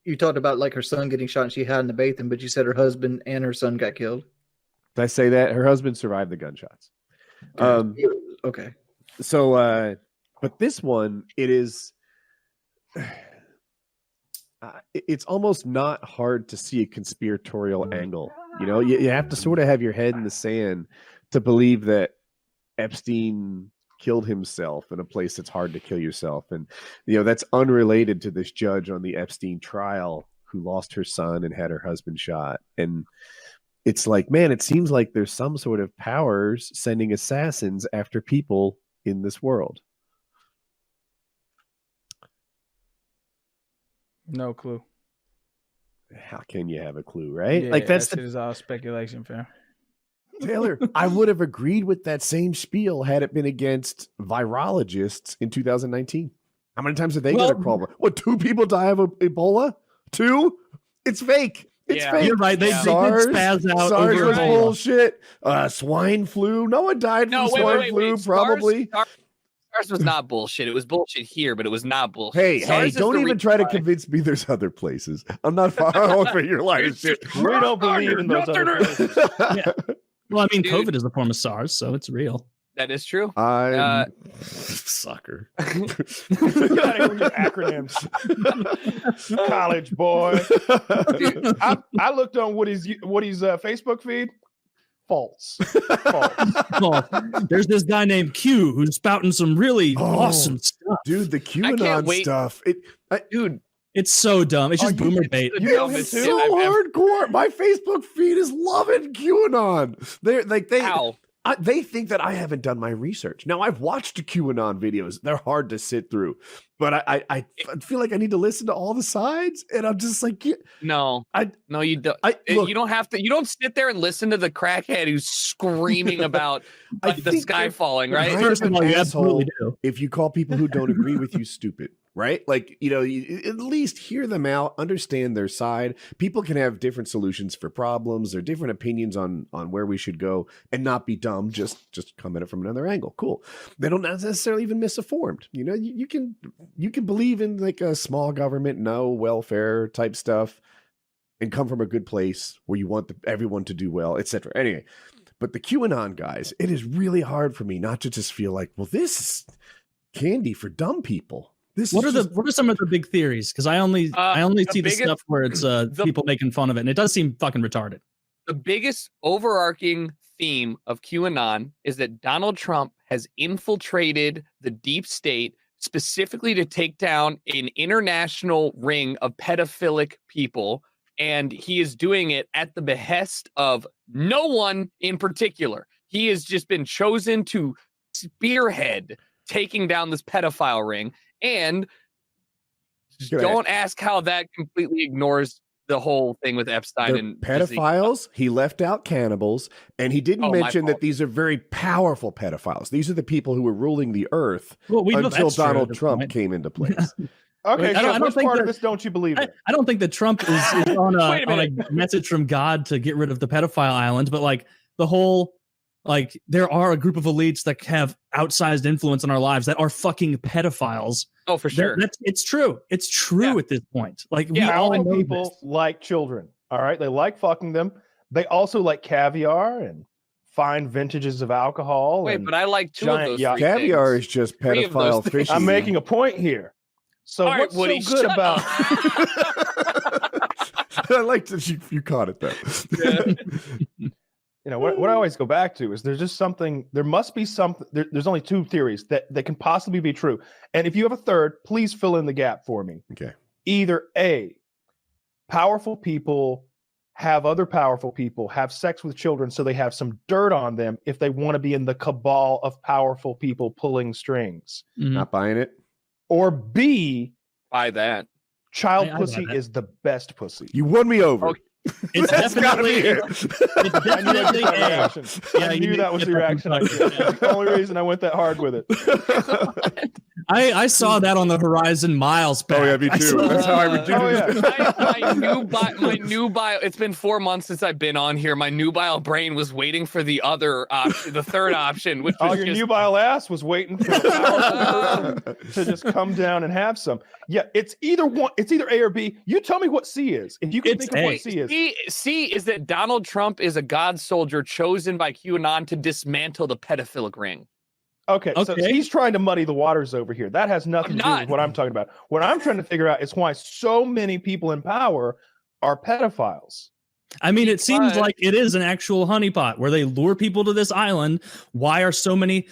You talked about like her son getting shot and she had in the bathing, but you said her husband and her son got killed. Did I say that? Her husband survived the gunshots. Okay. So, but this one, it is, it's almost not hard to see a conspiratorial angle. You know, you have to sort of have your head in the sand to believe that Epstein killed himself in a place that's hard to kill yourself. And, you know, that's unrelated to this judge on the Epstein trial who lost her son and had her husband shot. And it's like, man, it seems like there's some sort of powers sending assassins after people in this world. No clue. How can you have a clue, right? Yeah, like that's is all speculation, fam. Taylor, I would have agreed with that same spiel had it been against virologists in 2019. How many times did they get a problem? What, 2 people die of Ebola? 2? It's fake. It's fake. You're right. They did spaz out SARS over was Ebola. bullshit. Swine flu. No one died from swine flu, probably. SARS was not bullshit. It was bullshit here, but it was not bullshit. Hey, don't even try to convince me there's other places. I'm not far off of your line of shit. We don't believe in those other places. Yeah. Well, I mean, COVID is a form of SARS, so it's real. That is true. I'm sucker. You gotta go with your acronyms. College boy. Dude, I looked on Woody's Facebook feed. False. False. There's this guy named Q who's spouting some really awesome stuff. Dude, the QAnon stuff. Dude, it's so dumb. It's just boomer bait. You know him too? So hardcore. My Facebook feed is loving QAnon. They're like they think that I haven't done my research. Now, I've watched the QAnon videos. They're hard to sit through, but I feel like I need to listen to all the sides, and I'm just like, no, you don't. You don't have to. You don't sit there and listen to the crackhead who's screaming about the sky falling, right? First of all, you absolutely do. If you call people who don't agree with you stupid. Right? Like, you know, you at least hear them out, understand their side. People can have different solutions for problems or different opinions on where we should go and not be dumb. Just come at it from another angle. Cool. They don't necessarily even misinformed. You know, you can believe in like a small government, no welfare type stuff and come from a good place where you want everyone to do well, etc. Anyway, but the QAnon guys, it is really hard for me not to just feel like, well, this is candy for dumb people. What are some of the big theories? Because I only see the stuff where it's people making fun of it, and it does seem fucking retarded. The biggest overarching theme of QAnon is that Donald Trump has infiltrated the deep state specifically to take down an international ring of pedophilic people, and he is doing it at the behest of no one in particular. He has just been chosen to spearhead taking down this pedophile ring. And don't ask how that completely ignores the whole thing with Epstein They're and pedophiles. He left out cannibals, and he didn't Oh, my mention that fault. these are very powerful pedophiles. These are the people who were ruling the earth Well, we know until that's true at Donald this Trump point. came into place. Okay, I so don't which think part of that- this don't you believe in? I don't think that Trump is on Wait a a minute. message from God to get rid of the pedophile island, but like the whole, like there are a group of elites that have outsized influence in our lives that are fucking pedophiles. Oh, for sure. It's true. It's true at this point. Like we Yeah, all Powerful know people this. like children. All right, they like fucking them. They also like caviar and fine vintages of alcohol. Wait, and but I like two of giant those. yachts. Three Caviar things. is just Three of those pedophile things. fishing. I'm making a point here. So All right, what's Woody, so good shut about? I like that you caught it though. You know what I always go back to is there's just something. There must be something. There's only two theories that can possibly be true. And if you have a third, please fill in the gap for me. Okay. Either A, powerful people have other powerful people have sex with children, so they have some dirt on them if they want to be in the cabal of powerful people pulling strings. Not buying it. Or B, Buy that. child I buy pussy that. is the best pussy. You won me over. Okay. It's That's gotta be definitely it. it's definitely that A. reaction. Yeah, I you knew need that to was get the that reaction I from did. That's the only reason I went that hard with it. I saw that on the horizon miles back. Oh yeah, me I too. saw That's how I would do Oh, yeah. My new bio. It's been 4 months since I've been on here. My nubile brain was waiting for the other option, the third option, which was Oh, your just nubile ass was waiting for the powerful person to just come down and have some. Yeah, it's either one. It's either A or B. You tell me what C is. If you can It's think of A. what C is. C is that Donald Trump is a God soldier chosen by QAnon to dismantle the pedophilic ring. Okay, so Okay. he's trying to muddy the waters over here. That has nothing to do with what I'm talking about. What I'm trying to figure out is why so many people in power are pedophiles. I mean, it seems But- like it is an actual honeypot where they lure people to this island. Why are so many?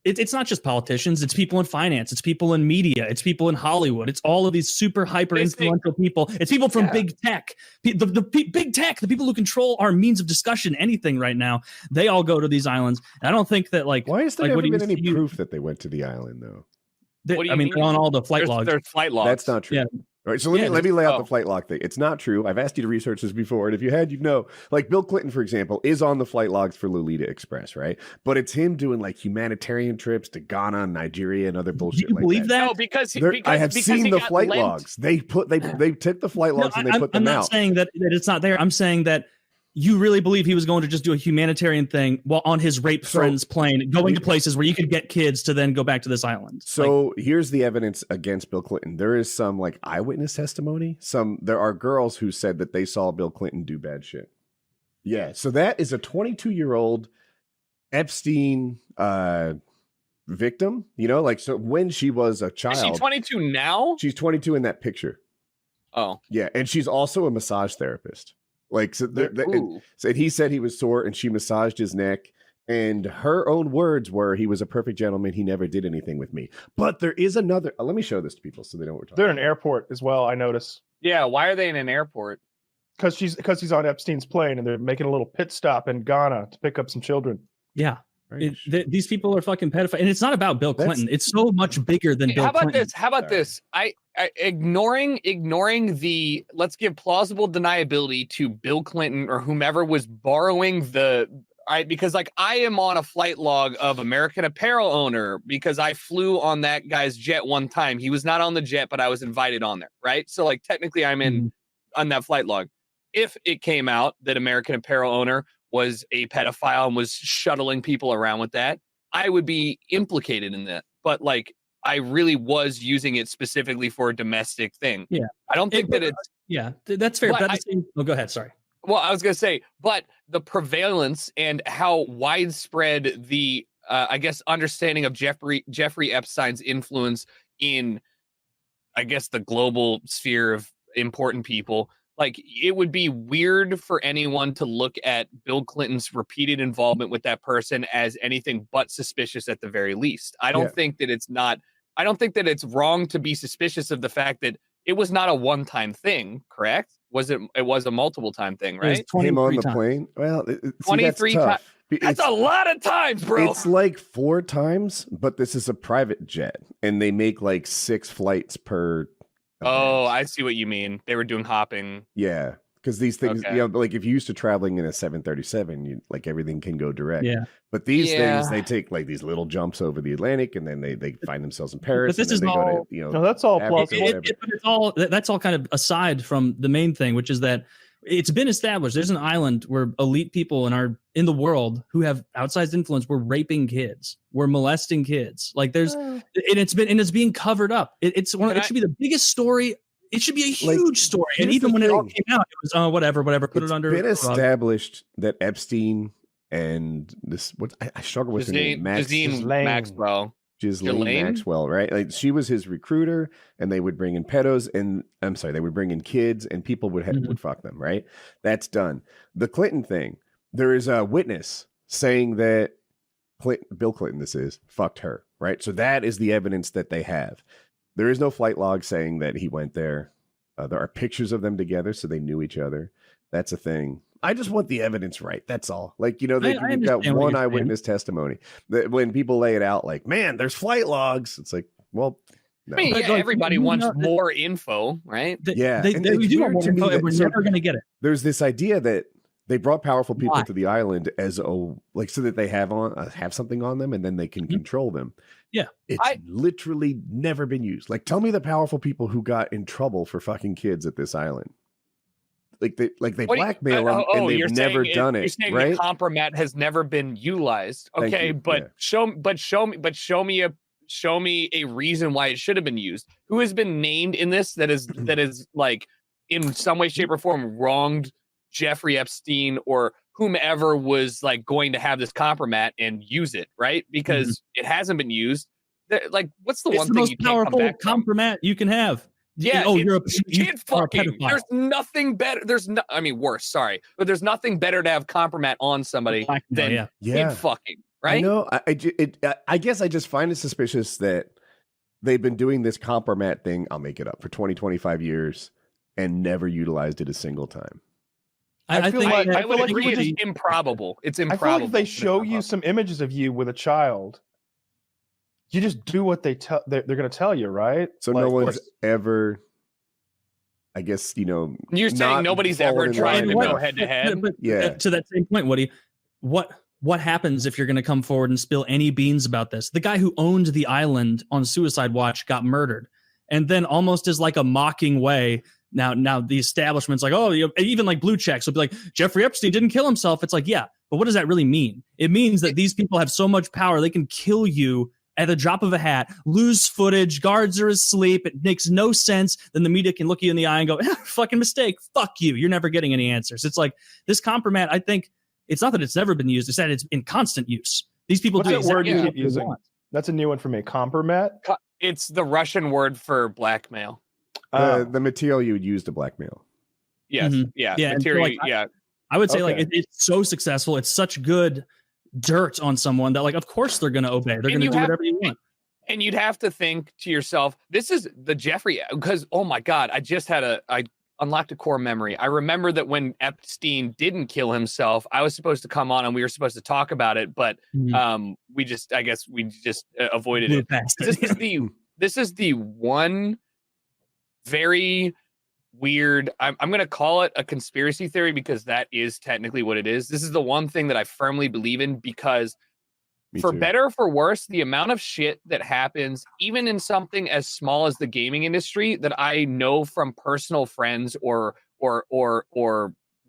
It's not just politicians. It's people in finance. It's people in media. It's people in Hollywood. It's all of these super hyper influential people. It's people from big tech. Big tech, the people who control our means of discussion, anything right now. They all go to these islands. And I don't think that like. Why has there like, never what do you been any see- proof that they went to the island though? What do you I mean, mean? they're on all the flight logs. There's flight logs. That's not true. Yeah. All right, so let Yeah, me lay out oh. the flight log thing. It's not true. I've asked you to research this before, and if you had, you'd know. Like Bill Clinton, for example, is on the flight logs for Lolita Express, right? But it's him doing like humanitarian trips to Ghana, Nigeria, and other bullshit. you like believe that? No, because I have because seen he the got flight lent. logs. They took the flight logs and they put I'm them not out. saying that it's not there. I'm saying that you really believe he was going to just do a humanitarian thing while on his rape friend's plane, going to places where you could get kids to then go back to this island. So here's the evidence against Bill Clinton. There is some like eyewitness testimony. There are girls who said that they saw Bill Clinton do bad shit. Yeah. So that is a 22-year-old Epstein victim, like, so when she was a child. Is she 22 now? She's 22 in that picture. Oh. Yeah. And she's also a massage therapist. Like, so, and he said he was sore and she massaged his neck. And her own words were, he was a perfect gentleman. He never did anything with me. But there is another. Let me show this to people so they know what we're talking They're in an airport as well, I notice. Yeah, why are they in an airport? Because he's on Epstein's plane and they're making a little pit stop in Ghana to pick up some children. Yeah. These people are fucking pedophiles. And it's not about Bill Clinton. It's so much bigger than Bill Clinton. How about this? I ignoring the let's give plausible deniability to Bill Clinton or whomever was borrowing because like I am on a flight log of American Apparel owner because I flew on that guy's jet one time. He was not on the jet, but I was invited on there, right? So like technically I'm in on that flight log. If it came out that American Apparel owner was a pedophile and was shuttling people around with that, I would be implicated in that. But like, I really was using it specifically for a domestic thing. Yeah. I don't think that it's... Yeah, that's fair. But go ahead. Sorry. Well, I was going to say, but the prevalence and how widespread the, I guess, understanding of Jeffrey Epstein's influence in, I guess, the global sphere of important people, like it would be weird for anyone to look at Bill Clinton's repeated involvement with that person as anything but suspicious at the very least. I don't think that it's wrong to be suspicious of the fact that it was not a one-time thing, correct? It was a multiple time thing, right? Him on the plane. Well, 23 times. That's a lot of times, bro. It's like 4 times, but this is a private jet and they make like 6 flights per Oh, I see what you mean. They were doing hopping. Yeah, because these things, like if you used to traveling in a 737, like everything can go direct. Yeah. But these things, they take like these little jumps over the Atlantic, and then they find themselves in Paris. But this and then is they all. go to, No, that's all Africa, plausible. But it's all that's all kind of aside from the main thing, which is that it's been established. There's an island where elite people in the world who have outsized influence were raping kids, were molesting kids. Like there's, and it's being covered up. It should be the biggest story. It should be a huge story. And even when it all came out, it was whatever. Put it under. It's been established that Epstein and this I struggle with the name. Ghislaine Maxwell. Ghislaine Maxwell, right? Like she was his recruiter, and they would bring in pedos, and they would bring in kids, and people would fuck them, right? That's done. The Clinton thing, there is a witness saying that Bill Clinton, fucked her, right? So that is the evidence that they have. There is no flight log saying that he went there. There are pictures of them together, so they knew each other. That's a thing. I just want the evidence right. That's all. Like, you've got one eyewitness testimony. That when people lay it out like, man, there's flight logs. It's like, well, no. I mean, everybody wants more info, right? We do want more info, and we're never going to get it. There's this idea that they brought powerful people to the island as so that they have something on them, and then they can control them. Yeah, it's literally never been used. Like, tell me the powerful people who got in trouble for fucking kids at this island. They blackmail them, and they've never done it. You're saying right? the compromat has never been utilized. Okay, but show me a reason why it should have been used. Who has been named in this that is like in some way, shape, or form wronged Jeffrey Epstein or whomever was like going to have this compromat and use it, right? Because it hasn't been used. Like, what's the one thing most you can't come powerful back from? compromat you can have? Yeah. Oh, you're a pedophile. fucking. There's nothing better. I mean, worse. Sorry, but there's nothing better to have compromat on somebody than kid fucking. Right? No, I guess I just find it suspicious that they've been doing this compromat thing. I'll make it up for 20, 25 years and never utilized it a single time. I feel like it's improbable. It's improbable. I feel like if they show you some images of you with a child, you just do what they're going to tell you, right? So no one's ever, I guess, you're saying nobody's ever trying to go head to head. But to that same point, Woody, what happens if you're going to come forward and spill any beans about this? The guy who owned the island on suicide watch got murdered, and then almost as like a mocking way. Now the establishment's like, oh, even like blue checks will be like, Jeffrey Epstein didn't kill himself. It's like, yeah, but what does that really mean? It means that these people have so much power they can kill you at the drop of a hat, lose footage, guards are asleep, it makes no sense. Then the media can look you in the eye and go, fucking mistake, fuck you, you're never getting any answers. It's like this compromat, I think, it's not that it's never been used, it's that it's in constant use. These people What's do that word you exactly keep using? That's a new one for me. Compromat? It's the Russian word for blackmail. The material you would use to blackmail. Yes. Yeah. Material. Like, I would say it's so successful. It's such good dirt on someone that, like, of course they're going to obey. They're going to do whatever you want. And you'd have to think to yourself, this is the Jeffrey, because, oh my God, I unlocked a core memory. I remember that when Epstein didn't kill himself, I was supposed to come on and we were supposed to talk about it, but we just avoided it. This is the one very weird, I'm going to call it a conspiracy theory because that is technically what it is. This is the one thing that I firmly believe in because better or for worse, the amount of shit that happens, even in something as small as the gaming industry that I know from personal friends or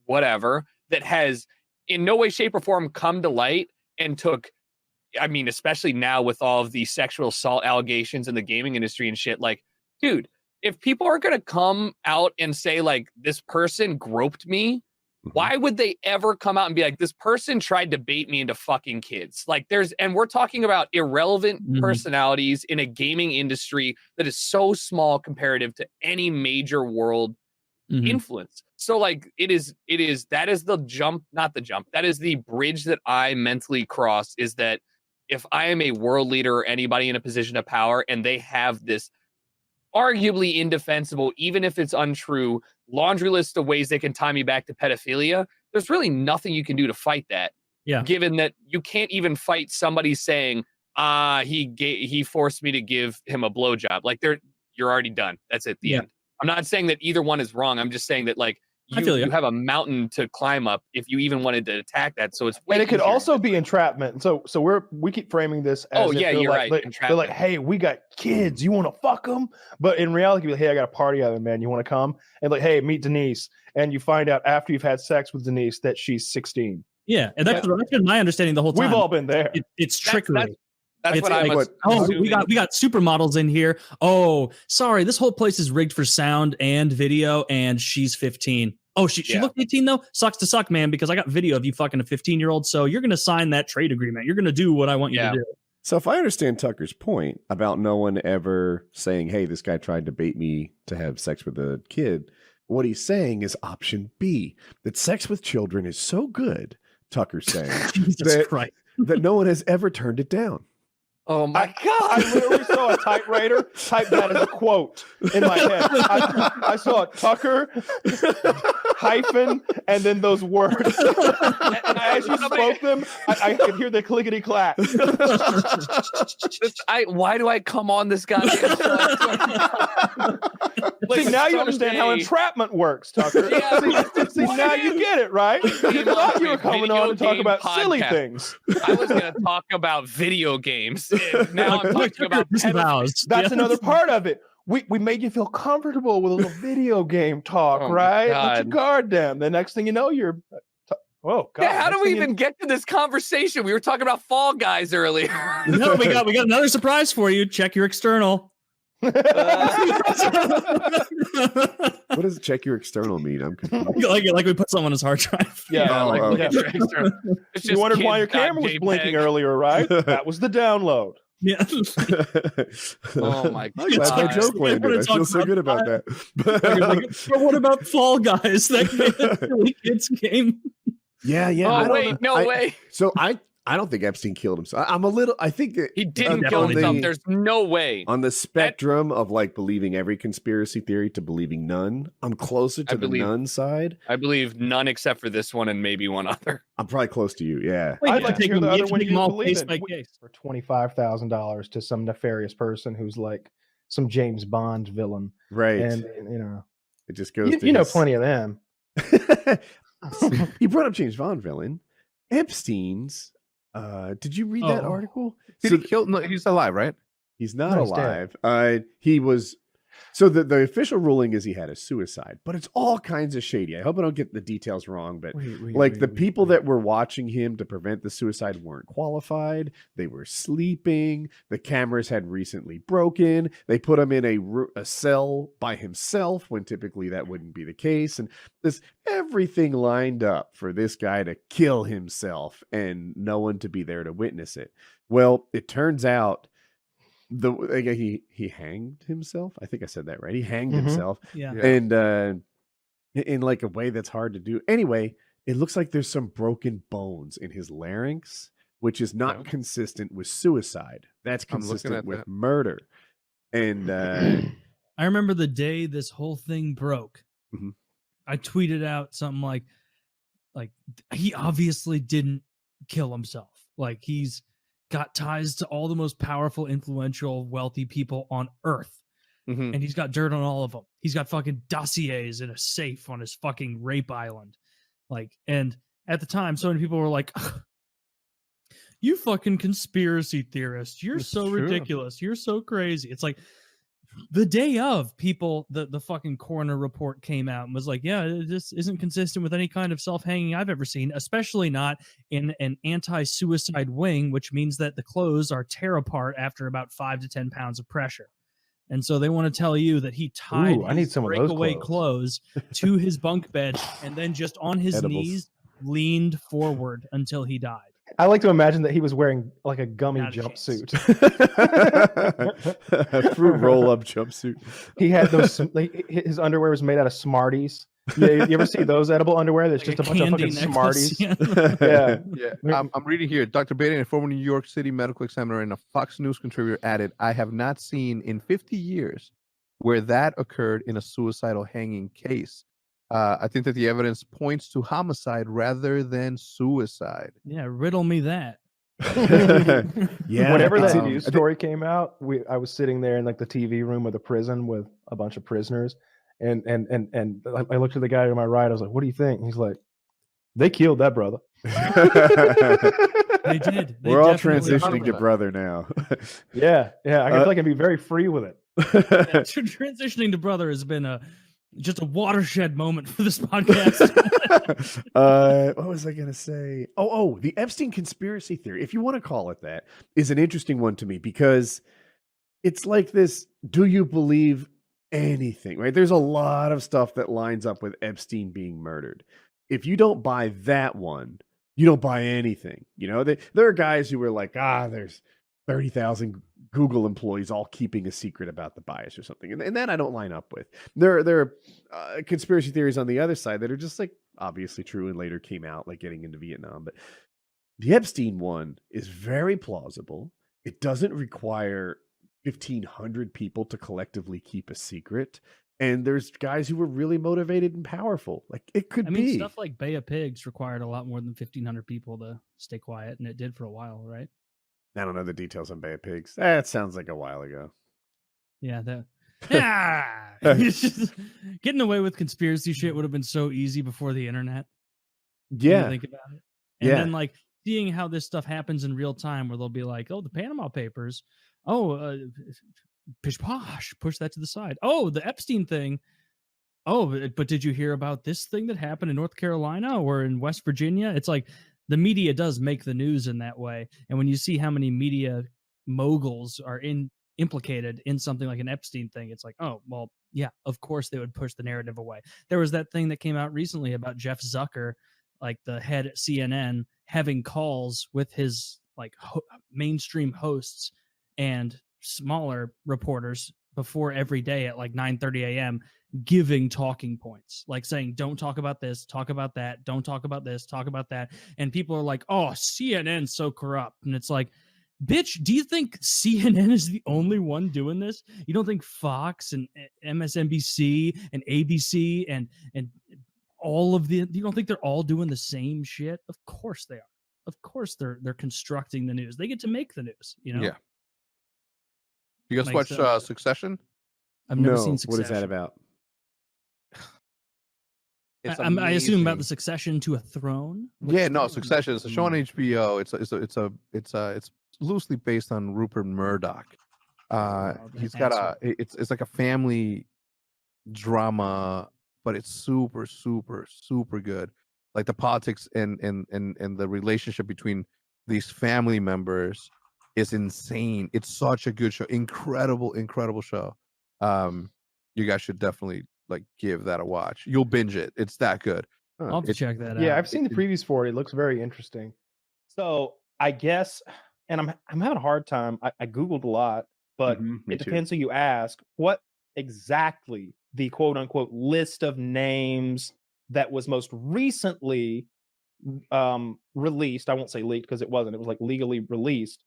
whatever, that has in no way, shape or form come to light and took, I mean, especially now with all of the sexual assault allegations in the gaming industry and shit, like, dude, if people are going to come out and say, like, this person groped me, why would they ever come out and be like, this person tried to bait me into fucking kids? Like, and we're talking about irrelevant personalities in a gaming industry that is so small comparative to any major world influence. So, like, that is the jump, not the jump. That is the bridge that I mentally cross, is that if I am a world leader or anybody in a position of power and they have this arguably indefensible, even if it's untrue, laundry list of ways they can tie me back to pedophilia, there's really nothing you can do to fight that. Yeah. Given that you can't even fight somebody saying, he forced me to give him a blowjob. Like, you're already done. That's it. The end. I'm not saying that either one is wrong. I'm just saying that like you have a mountain to climb up if you even wanted to attack that. So it's and it could also be entrapment. So we keep framing this as you're right. They're like, hey, we got kids. You want to fuck them? But in reality, like, hey, I got a party out of man. You want to come? And like, hey, meet Denise. And you find out after you've had sex with Denise that she's 16. Yeah, and that's been my understanding the whole time. We've all been there. It's trickery. That's what I was. We got supermodels in here. Oh, sorry, this whole place is rigged for sound and video, and she's 15. Oh, she looked 18 though. Sucks to suck, man, because I got video of you fucking a 15-year-old. So you're gonna sign that trade agreement. You're gonna do what I want you to do. So if I understand Tucker's point about no one ever saying, "Hey, this guy tried to bait me to have sex with a kid," what he's saying is option B, that sex with children is so good. Tucker's saying that no one has ever turned it down. Oh my God. I literally saw a typewriter type that as a quote in my head. I saw Tucker hyphen and then those words. And as you spoke them, I could hear the clickety clack. Why do I come on this guy? See, now you understand how entrapment works, Tucker. See, now you get it, right? You thought you were coming on to talk about silly things. I was going to talk about video games. Now I'm talking about vows. That's another part of it. We made you feel comfortable with a little video game talk, right? Let your guard down. The next thing you know, you're oh God. Yeah, how do we even get to this conversation? We were talking about Fall Guys earlier. No, we got another surprise for you. Check your external. What does check your external mean? I'm confused. like we put someone on his hard drive. You wondered why your camera was blinking earlier, right? That was the download. Yeah. Oh my God. I'm glad my joke landed. I feel so good about that. But what about Fall Guys? That silly kids game. Yeah. Oh wait, no way. So I don't think Epstein killed himself. I think that he didn't kill himself. There's no way. On the spectrum of like believing every conspiracy theory to believing none, I'm closer to the none side. I believe none except for this one and maybe one other. I'm probably close to you. Yeah. I'd like to hear the other one you believe in for $25,000 to some nefarious person who's like some James Bond villain. Right. And it just goes to you know plenty of them. You brought up James Bond villain. Epstein's did you read that article? Did he kill? No, he's alive, right? He's not alive. He was. So the official ruling is he had a suicide, but it's all kinds of shady. I hope I don't get the details wrong, but the people that were watching him to prevent the suicide weren't qualified. They were sleeping. The cameras had recently broken. They put him in a cell by himself when typically that wouldn't be the case. And everything lined up for this guy to kill himself and no one to be there to witness it. Well, it turns out he hanged himself. I think I said that right. He hanged himself. Yeah. And in like a way that's hard to do. Anyway, it looks like there's some broken bones in his larynx, which is not consistent with suicide. That's consistent with murder. And I remember the day this whole thing broke. Mm-hmm. I tweeted out something like he obviously didn't kill himself. Like he's got ties to all the most powerful, influential, wealthy people on earth. Mm-hmm. And he's got dirt on all of them. He's got fucking dossiers in a safe on his fucking rape island. And at the time, so many people were like, you fucking conspiracy theorist. You're so ridiculous. You're so crazy. It's like the day of people, the fucking coroner report came out and was like, yeah, this isn't consistent with any kind of self-hanging I've ever seen, especially not in an anti-suicide wing, which means that the clothes are tear apart after about 5 to 10 pounds of pressure. And so they want to tell you that he tied his breakaway clothes to his bunk bed and then just on his knees leaned forward until he died. I like to imagine that he was wearing like a gummy jumpsuit. A fruit roll-up jumpsuit. He had those, his underwear was made out of Smarties. You ever see those edible underwear? There's just a bunch of fucking Smarties. Yeah. I'm reading here. Dr. Baden, a former New York City medical examiner and a Fox News contributor, added, I have not seen in 50 years where that occurred in a suicidal hanging case. I think that the evidence points to homicide rather than suicide. Yeah, riddle me that. Yeah. Whenever that news story came out, I was sitting there in like the TV room of the prison with a bunch of prisoners, And I looked at the guy to my right. I was like, "What do you think?" And he's like, "They killed that brother." They did. We're all transitioning to brother now. yeah. I feel like I can be very free with it. Transitioning to brother has been just a watershed moment for this podcast. What was I going to say? Oh, the Epstein conspiracy theory, if you want to call it that, is an interesting one to me because it's like this, do you believe anything, right? There's a lot of stuff that lines up with Epstein being murdered. If you don't buy that one, you don't buy anything. You know, there are guys who were like, there's 30,000 Google employees all keeping a secret about the bias or something. And that I don't line up with. There are conspiracy theories on the other side that are just like obviously true and later came out, like getting into Vietnam. But the Epstein one is very plausible. It doesn't require 1,500 people to collectively keep a secret. And there's guys who were really motivated and powerful. Like it could be. Stuff like Bay of Pigs required a lot more than 1,500 people to stay quiet. And it did for a while, right? I don't know the details on Bay of Pigs. That sounds like a while ago. Yeah, it's just getting away with conspiracy shit would have been so easy before the internet. Yeah, think about it. And then like seeing how this stuff happens in real time, where they'll be like, "Oh, the Panama Papers. Oh, pish posh, push that to the side. Oh, the Epstein thing. Oh, but did you hear about this thing that happened in North Carolina or in West Virginia?" It's like the media does make the news in that way. And when you see how many media moguls are implicated in something like an Epstein thing, it's like, oh, well, yeah, of course they would push the narrative away. There was that thing that came out recently about Jeff Zucker, like the head at CNN, having calls with his like mainstream hosts and smaller reporters before every day at like 9:30 a.m. giving talking points, like saying, don't talk about this, talk about that, don't talk about this, talk about that. And people are like, oh, CNN's so corrupt. And it's like, bitch, do you think CNN is the only one doing this? You don't think Fox and MSNBC and ABC and all of you don't think they're all doing the same shit? Of course they are. Of course they're constructing the news. They get to make the news, you know? Yeah. You guys watch Succession? I've never seen Succession. What is that about? I assume about the succession to a throne. Succession. It's a show on HBO. It's loosely based on Rupert Murdoch. He's got it's like a family drama, but it's super, super, super good. Like the politics and the relationship between these family members is insane. It's such a good show. Incredible show. You guys should definitely give that a watch. You'll binge it. It's that good. I'll have to check that out. Yeah, I've seen the previews for it. It looks very interesting. So I guess, and I'm having a hard time. I Googled a lot, but it depends who you ask. What exactly the quote unquote list of names that was most recently released? I won't say leaked because it wasn't. It was like legally released.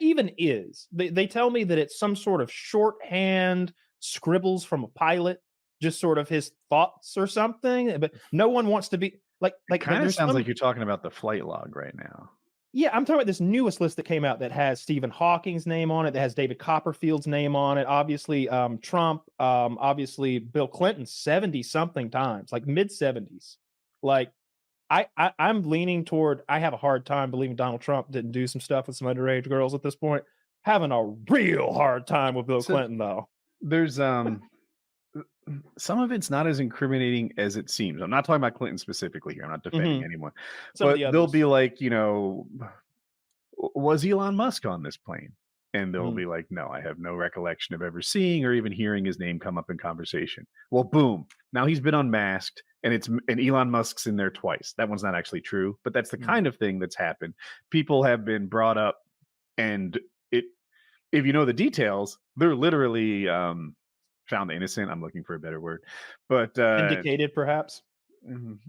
Even is. They tell me that it's some sort of shorthand scribbles from a pilot, just sort of his thoughts or something. But no one wants to be like. Kind of sounds like you're talking about the flight log right now. Yeah, I'm talking about this newest list that came out that has Stephen Hawking's name on it, that has David Copperfield's name on it. Obviously, Trump. Obviously, Bill Clinton 70-something times, like mid-70s. Like, I'm leaning toward. I have a hard time believing Donald Trump didn't do some stuff with some underage girls at this point. Having a real hard time with Bill Clinton, though. There's some of it's not as incriminating as it seems. I'm not talking about Clinton specifically here. I'm not defending anyone. But they'll be like, was Elon Musk on this plane? And they'll be like, no, I have no recollection of ever seeing or even hearing his name come up in conversation. Well, boom. Now he's been unmasked and Elon Musk's in there twice. That one's not actually true, but that's the kind of thing that's happened. People have been brought up and if you know the details, they're literally found innocent. I'm looking for a better word, but indicated perhaps.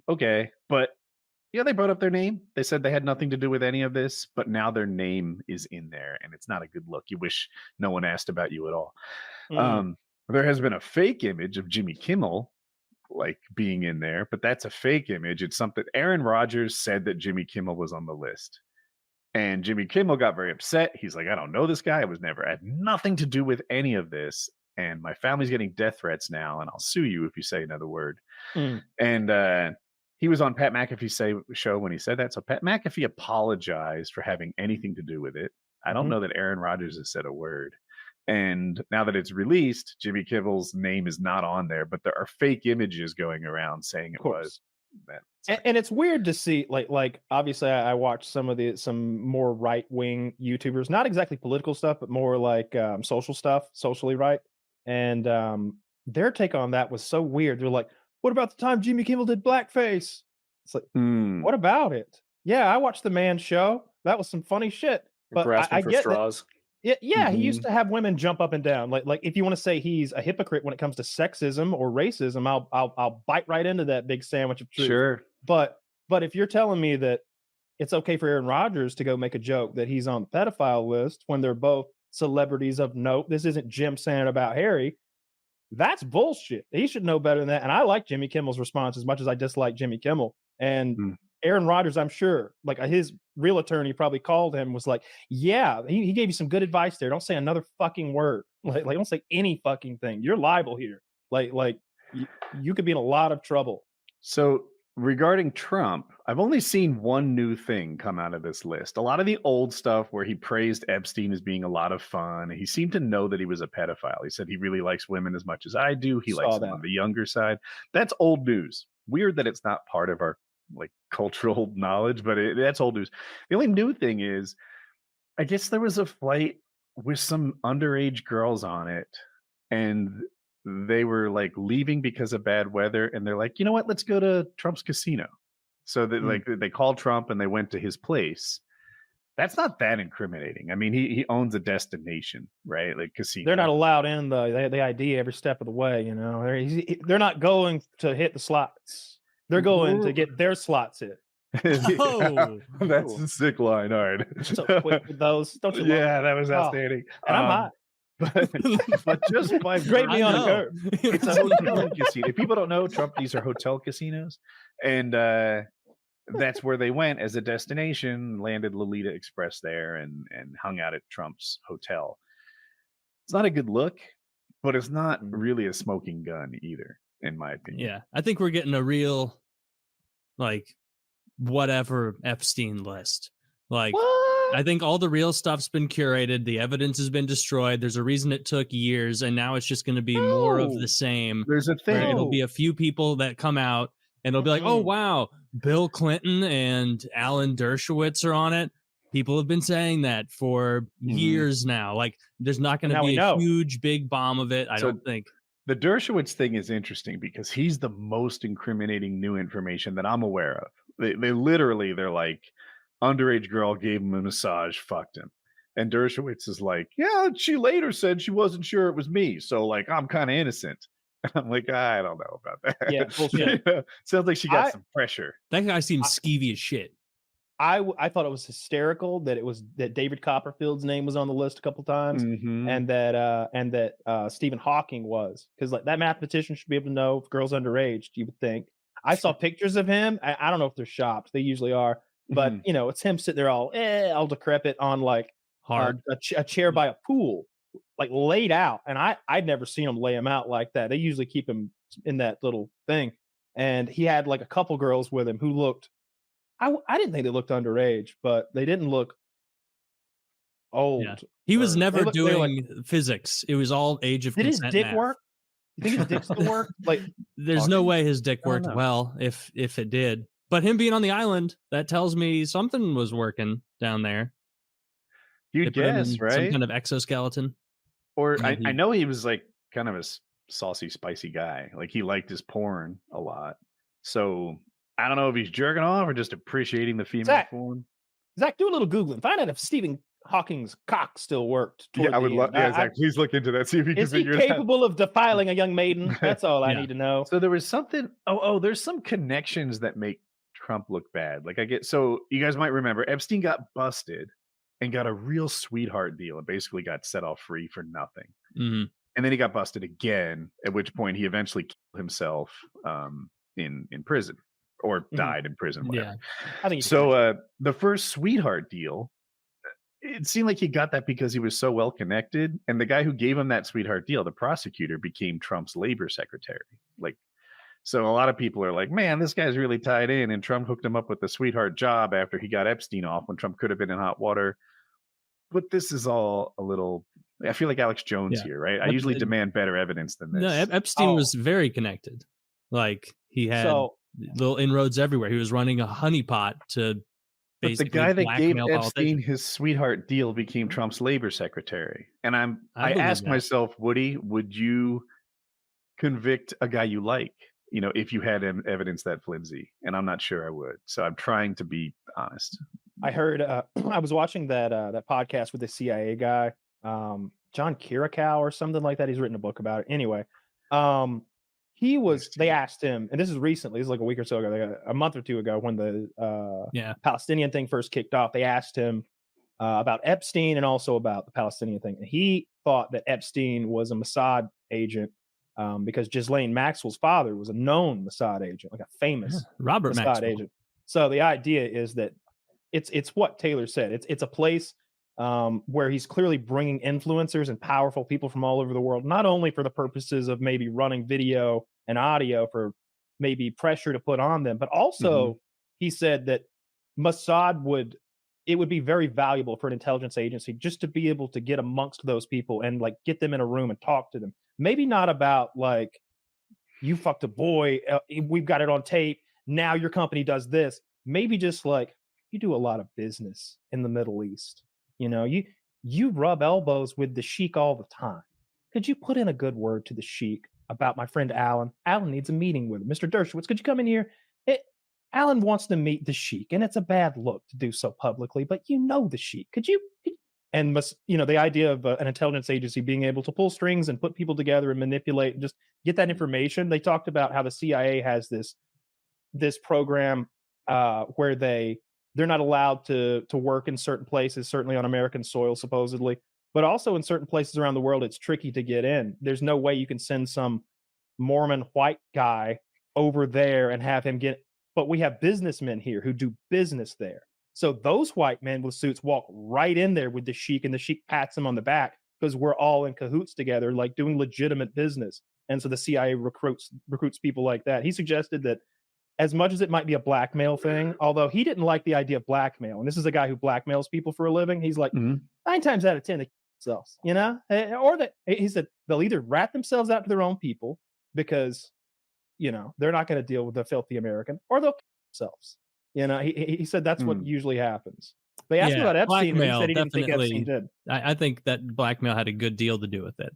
Okay, but they brought up their name. They said they had nothing to do with any of this, but now their name is in there, and it's not a good look. You wish no one asked about you at all. There has been a fake image of Jimmy Kimmel being in there, but that's a fake image. It's something Aaron Rodgers said that Jimmy Kimmel was on the list. And Jimmy Kimmel got very upset. He's like, I don't know this guy. I had nothing to do with any of this. and my family's getting death threats now, and I'll sue you if you say another word. Mm. And he was on Pat McAfee's show when he said that. So Pat McAfee apologized for having anything to do with it. I don't know that Aaron Rodgers has said a word. And now that it's released, Jimmy Kimmel's name is not on there, but there are fake images going around saying it was. And it's weird to see, like obviously I watch some more right wing YouTubers, not exactly political stuff, but more like social stuff, socially right. And their take on that was so weird. They're like, "What about the time Jimmy Kimmel did blackface?" It's like, what about it? Yeah, I watched the man show. That was some funny shit. But I for get straws. Yeah, he used to have women jump up and down. Like if you want to say he's a hypocrite when it comes to sexism or racism, I'll bite right into that big sandwich of truth. Sure. But if you're telling me that it's okay for Aaron Rodgers to go make a joke that he's on the pedophile list when they're both celebrities of note, this isn't Jim saying about Harry. That's bullshit. He should know better than that. And I like Jimmy Kimmel's response as much as I dislike Jimmy Kimmel. And Aaron Rodgers, I'm sure, like his real attorney probably called him, was like, yeah, he gave you some good advice there. Don't say another fucking word. Like don't say any fucking thing. You're liable here. Like you could be in a lot of trouble. So regarding Trump, I've only seen one new thing come out of this list. A lot of the old stuff where he praised Epstein as being a lot of fun. He seemed to know that he was a pedophile. He said he really likes women as much as I do. He likes them on the younger side. That's old news. Weird that it's not part of our like cultural knowledge, but that's old news. The only new thing is, I guess there was a flight with some underage girls on it, and they were like leaving because of bad weather, and they're like, you know what, let's go to Trump's casino. So that like they called Trump and they went to his place. That's not that incriminating. I mean, he owns a destination, right? Like casino. They're not allowed in the ID every step of the way. You know, they're not going to hit the slots. They're going to get their slots hit. Oh, that's a sick line. All right. So quick with those. Don't you yeah, that was outstanding. And I'm hot. But just by grade me on a curve. It's a hotel casino. If people don't know, Trump, these are hotel casinos. And that's where they went as a destination, landed Lolita Express there and hung out at Trump's hotel. It's not a good look, but it's not really a smoking gun either, in my opinion. Yeah, I think we're getting a real, like, whatever Epstein list. Like, I think all the real stuff's been curated. The evidence has been destroyed. There's a reason it took years, and now it's just going to be more of the same. There's a thing. It'll be a few people that come out, and they'll be like, oh, wow, Bill Clinton and Alan Dershowitz are on it. People have been saying that for years now. Like, there's not going to be a huge, big bomb of it, I don't think. The Dershowitz thing is interesting because he's the most incriminating new information that I'm aware of. They literally, they're like, underage girl gave him a massage, fucked him. And Dershowitz is like, yeah, she later said she wasn't sure it was me. So, like, I'm kind of innocent. I'm like, I don't know about that. Yeah, bullshit. Sounds like she got some pressure. That guy seems skeevy as shit. I thought it was hysterical that David Copperfield's name was on the list a couple times, and that Stephen Hawking was, because like that mathematician should be able to know if girls underage. You would think. I saw pictures of him. I don't know if they're shopped. They usually are, but you know, it's him sitting there all decrepit on like a chair by a pool, like laid out. And I'd never seen him lay him out like that. They usually keep him in that little thing, and he had like a couple girls with him who looked. I didn't think they looked underage, but they didn't look old. Yeah. He was never doing physics. It was all age of consent. Did his dick math. work? You think his dick still work? Like, there's no way his dick worked well if it did. But him being on the island, that tells me something was working down there. You guess, right? Some kind of exoskeleton. Or I know he was like kind of a saucy, spicy guy. Like he liked his porn a lot. So I don't know if he's jerking off or just appreciating the female form. Zach, do a little Googling. Find out if Stephen Hawking's cock still worked. Yeah, I would love. Yeah, Zach, please look into that. See if you can figure it out. Is he capable of defiling a young maiden? That's all I need to know. So there was something. There's some connections that make Trump look bad. Like so you guys might remember Epstein got busted and got a real sweetheart deal and basically got set off free for nothing. Mm-hmm. And then he got busted again, at which point he eventually killed himself in prison. Or died in prison, whatever. Yeah, I think so. The first sweetheart deal, it seemed like he got that because he was so well connected, and the guy who gave him that sweetheart deal, the prosecutor, became Trump's labor secretary. Like, so a lot of people are like, man, this guy's really tied in, and Trump hooked him up with the sweetheart job after he got Epstein off when Trump could have been in hot water. But this is all a little, I feel like Alex Jones here, right? I usually demand better evidence than this. No, Epstein was very connected. Like, he had little inroads everywhere. He was running a honeypot to but the guy that gave Epstein his sweetheart deal became Trump's labor secretary. And I asked myself, Woody, would you convict a guy you like, you know, if you had evidence that flimsy? And I'm not sure I would. So I'm trying to be honest. I heard I was watching that podcast with the CIA guy, John Kirikow or something like that. He's written a book about it. Anyway, they asked him, and this is recently, this is like a week or so ago, like a month or two ago, when the Palestinian thing first kicked off. They asked him about Epstein and also about the Palestinian thing. And he thought that Epstein was a Mossad agent because Ghislaine, Maxwell's father, was a known Mossad agent, like a famous Robert Mossad Maxwell agent. So the idea is that it's what Taylor said. It's a place where he's clearly bringing influencers and powerful people from all over the world, not only for the purposes of maybe running video and audio for maybe pressure to put on them, but also he said that Mossad would be very valuable for an intelligence agency just to be able to get amongst those people and like get them in a room and talk to them. Maybe not about like, you fucked a boy, we've got it on tape, now your company does this. Maybe just like, you do a lot of business in the Middle East. You know, you rub elbows with the sheik all the time. Could you put in a good word to the sheik about my friend Alan? Alan needs a meeting with him. Mr. Dershowitz, could you come in here? Alan wants to meet the sheik, and it's a bad look to do so publicly, but you know the sheik. And the idea of an intelligence agency being able to pull strings and put people together and manipulate and just get that information. They talked about how the CIA has this program where they're not allowed to work in certain places, certainly on American soil, supposedly, but also in certain places around the world, it's tricky to get in. There's no way you can send some Mormon white guy over there and have him get, but we have businessmen here who do business there. So those white men with suits walk right in there with the sheik, and the sheik pats him on the back because we're all in cahoots together, like doing legitimate business. And so the CIA recruits people like that. He suggested that as much as it might be a blackmail thing, although he didn't like the idea of blackmail, and this is a guy who blackmails people for a living, he's like, 9 times out of 10, they kill themselves, you know? Or he said they'll either rat themselves out to their own people because, you know, they're not going to deal with the filthy American, or they'll kill themselves. You know, he said that's what usually happens. They asked him about Epstein, and he said he didn't think Epstein did. I think that blackmail had a good deal to do with it.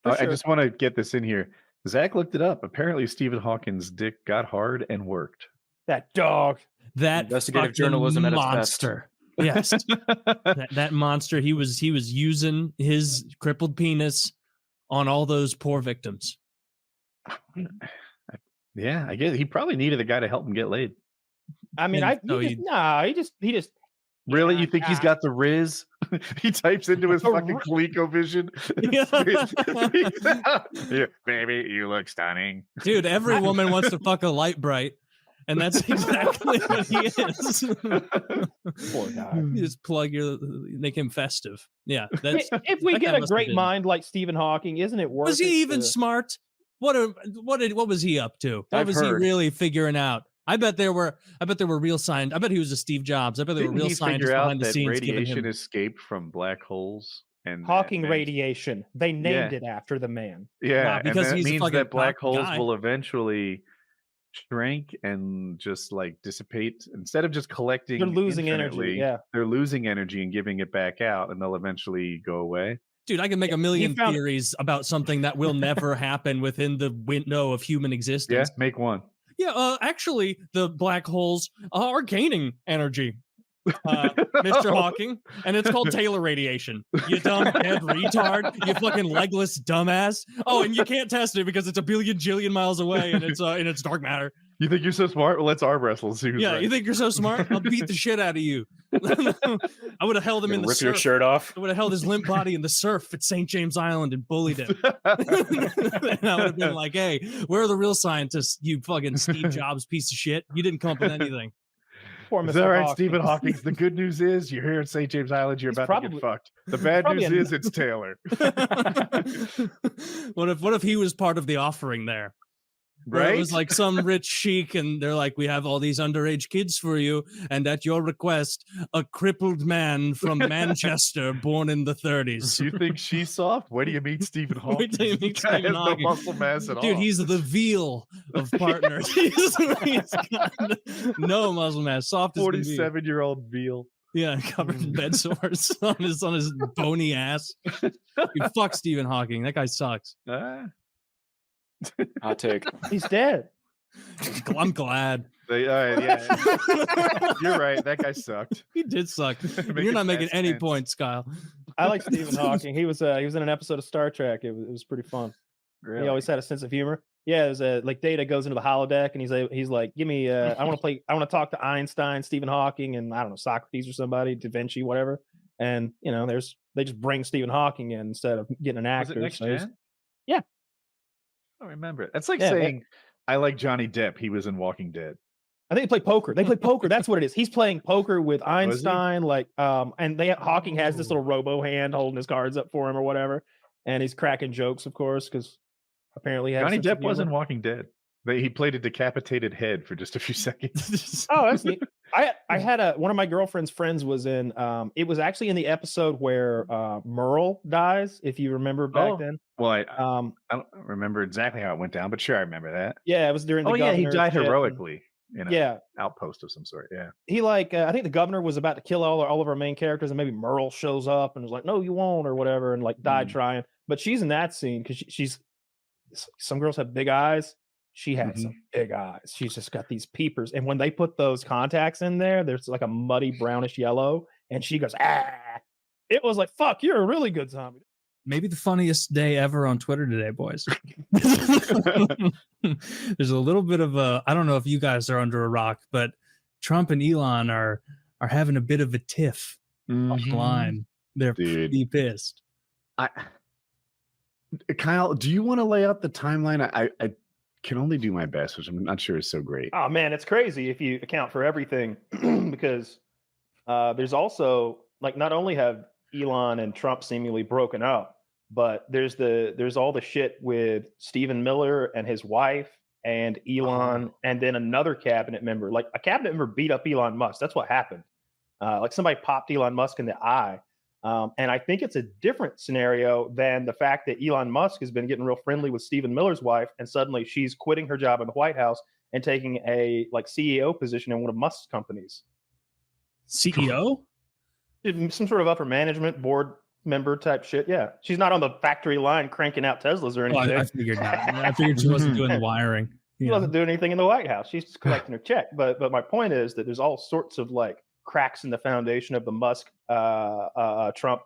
I just want to get this in here. Zach looked it up. Apparently, Stephen Hawking's dick got hard and worked. That dog. That investigative journalism at its monster. Yes. that monster. He was using his crippled penis on all those poor victims. Yeah, I guess he probably needed a guy to help him get laid. I mean, he just. Really? You think he's got the Riz? He types into his fucking ColecoVision. Yeah, baby, you look stunning. Dude, every woman wants to fuck a light bright, and that's exactly what he is. Poor guy. You just make him festive. Yeah. If we get a great mind like Stephen Hawking, isn't it worth it? Was he even smart? What was he up to? What was he really figuring out? I bet there were real signs. I bet he was a Steve Jobs. I bet there were real scientists behind the scenes. Radiation escaped from black holes and Hawking radiation. They named it after the man. Yeah, because and that he's means that black holes guy. will eventually shrink and just like dissipate instead of just collecting. They're losing energy. Yeah, they're losing energy and giving it back out, and they'll eventually go away. Dude, I can make a million theories about something that will never happen within the window of human existence. Yeah, make one. Yeah, actually, the black holes are gaining energy, Mr. Hawking, and it's called Taylor radiation. You dumb head retard, you fucking legless dumbass. Oh, and you can't test it because it's a billion jillion miles away, and it's dark matter. You think you're so smart? Well, let's arm wrestle. See who's right. You think you're so smart? I'll beat the shit out of you. I would have held him in the surf. Rip your shirt off. I would have held his limp body in the surf at St. James Island and bullied him. And I would have been like, hey, where are the real scientists, you fucking Steve Jobs piece of shit? You didn't come up with anything. Poor Is Mr. that right, Hawking. Stephen Hawking? The good news is you're here at St. James Island. You're about to get fucked. The bad probably news is it's Taylor. What if he was part of the offering there? Where it was Right? like some rich sheik, and they're like, "We have all these underage kids for you, and at your request, a crippled man from Manchester, born in the 30s." You think she's soft? Where do you meet Stephen Hawking? Wait till you meet This guy Stephen has Hawking. no muscle mass at all. Dude, he's the veal of partners. he's got no muscle mass, soft as can be. 47-year-old veal. Yeah, covered in bed sores on his bony ass. Dude, fuck Stephen Hawking. That guy sucks. Hot take. He's dead. I'm glad. All right, yeah. You're right. That guy sucked. He did suck. Make You're it not making past any tense. points, Kyle. I like Stephen Hawking. He was in an episode of Star Trek. It was pretty fun. Really? He always had a sense of humor. Yeah, it was like Data goes into the holodeck and he's like, give me I want to talk to Einstein, Stephen Hawking, and I don't know, Socrates or somebody, Da Vinci, whatever. And they just bring Stephen Hawking in instead of getting an Was actor. it next So it was- gen? yeah. I don't remember it. That's like Yeah, saying I like Johnny Depp. He was in Walking Dead. I think they play poker. They play poker. That's what it is. He's playing poker with Einstein, and Hawking has this little robo hand holding his cards up for him or whatever, and he's cracking jokes, of course, because apparently he has Johnny a sense of Depp was in humor. Walking Dead. He played a decapitated head for just a few seconds. Oh, that's neat. I had one of my girlfriend's friends was in. It was actually in the episode where Merle dies, if you remember back then. Well, I don't remember exactly how it went down, but sure, I remember that. Yeah, it was during the. Oh yeah, he governor's died shit. heroically in a Yeah. outpost of some sort. Yeah. He I think the governor was about to kill all of our main characters, and maybe Merle shows up and was like, "No, you won't," or whatever, and died trying. But she's in that scene because she's. Some girls have big eyes. She had some big eyes. She's just got these peepers, and when they put those contacts in there, there's like a muddy brownish yellow, and she goes, "Ah!" It was like, "Fuck, you're a really good zombie." Maybe the funniest day ever on Twitter today, boys. There's a little bit of I don't know if you guys are under a rock, but Trump and Elon are having a bit of a tiff online. They're pretty pissed. Kyle, do you want to lay out the timeline? I can only do my best, which I'm not sure is so great. Oh man, it's crazy if you account for everything, because there's also not only have Elon and Trump seemingly broken up, but there's all the shit with Stephen Miller and his wife and Elon, and then another cabinet member. Like a cabinet member beat up Elon Musk. That's what happened. Somebody popped Elon Musk in the eye. And I think it's a different scenario than the fact that Elon Musk has been getting real friendly with Stephen Miller's wife, and suddenly she's quitting her job in the White House and taking a CEO position in one of Musk's companies. CEO? Some sort of upper management board member type shit. Yeah, she's not on the factory line cranking out Teslas or anything. I figured not. I figured she wasn't doing the wiring. She wasn't doing anything in the White House. She's just collecting her check. But my point is that there's all sorts of cracks in the foundation of the Musk Trump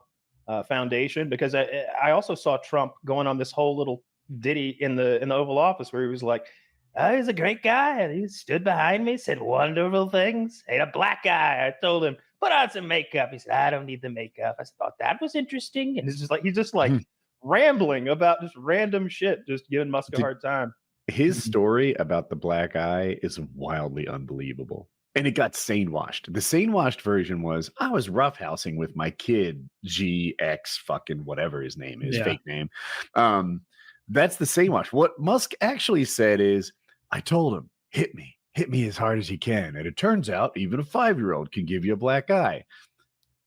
foundation, because I also saw Trump going on this whole little ditty in the Oval Office where he was like, "Oh, he's a great guy, and he stood behind me, said wonderful things. Ain't a black guy. I told him, put on some makeup. He said, I don't need the makeup. I thought that was interesting." And it's just he's just rambling about just random shit, just giving Musk a hard time. His story about the black eye is wildly unbelievable. And it got sane washed. The sane washed version was, I was roughhousing with my kid, GX fucking whatever his name is, fake name. That's the sane wash. What Musk actually said is, I told him, hit me as hard as you can. And it turns out even a 5-year-old can give you a black eye.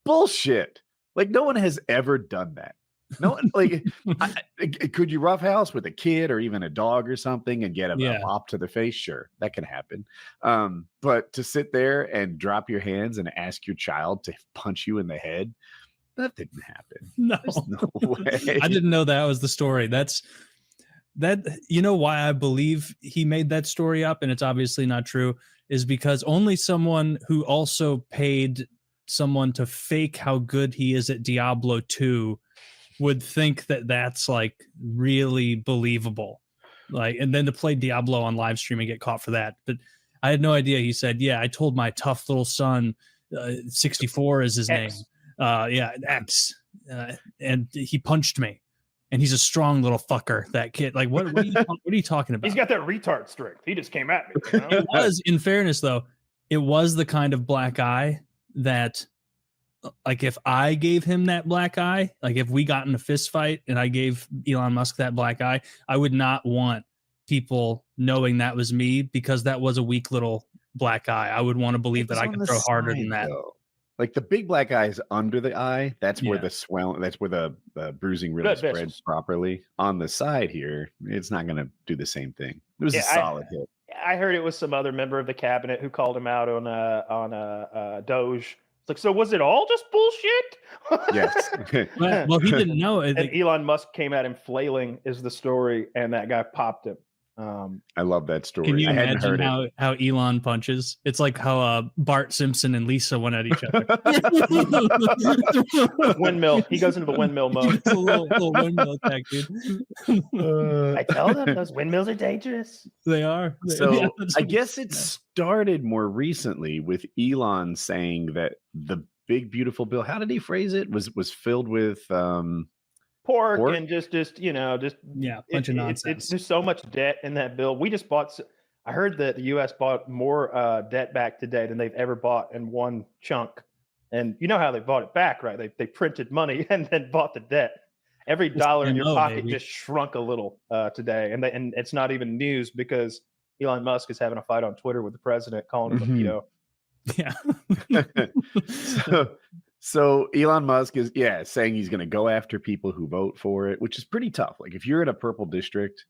Bullshit. No one has ever done that. No, could you roughhouse with a kid or even a dog or something and get a mop to the face? Sure, that can happen. But to sit there and drop your hands and ask your child to punch you in the head, that didn't happen. No, there's no way. I didn't know that was the story. You know why I believe he made that story up, and it's obviously not true, is because only someone who also paid someone to fake how good he is at Diablo 2 would think that that's really believable, and then to play Diablo on live stream and get caught for that. But I had no idea. He said, "Yeah, I told my tough little son, 64 is his X. name, X, and he punched me, and he's a strong little fucker. That kid, what are you talking about? He's got that retard strength. He just came at me. It was, in fairness though, it was the kind of black eye that, like, if I gave him that black eye, like if we got in a fist fight and I gave Elon Musk that black eye, I would not want people knowing that was me, because that was a weak little black eye. I would want to believe that I could throw harder than that. Like the big black eye is under the eye. That's where the swell. That's where the bruising really spreads properly. On the side here, it's not going to do the same thing. It was a solid hit. I heard it was some other member of the cabinet who called him out on Doge. It's like, so was it all just bullshit? Yes. Well, he didn't know. And Elon Musk came at him flailing is the story, and that guy popped him. I love that story. Can you I hadn't imagine heard how Elon punches? It's like how Bart Simpson and Lisa went at each other. Windmill. He goes into the windmill mode. It's a little windmill attack, dude. I tell them those windmills are dangerous. They are. So I guess it started more recently with Elon saying that the big beautiful bill, how did he phrase it, was filled with pork and just bunch of nonsense. There's so much debt in that bill. We just bought. I heard that the U.S. bought more debt back today than they've ever bought in one chunk. And you know how they bought it back, right? They printed money and then bought the debt. Every dollar in your pocket just shrunk a little today, and it's not even news because Elon Musk is having a fight on Twitter with the president, calling him a pedo. Yeah. So Elon Musk is saying he's going to go after people who vote for it, which is pretty tough. Like if you're in a purple district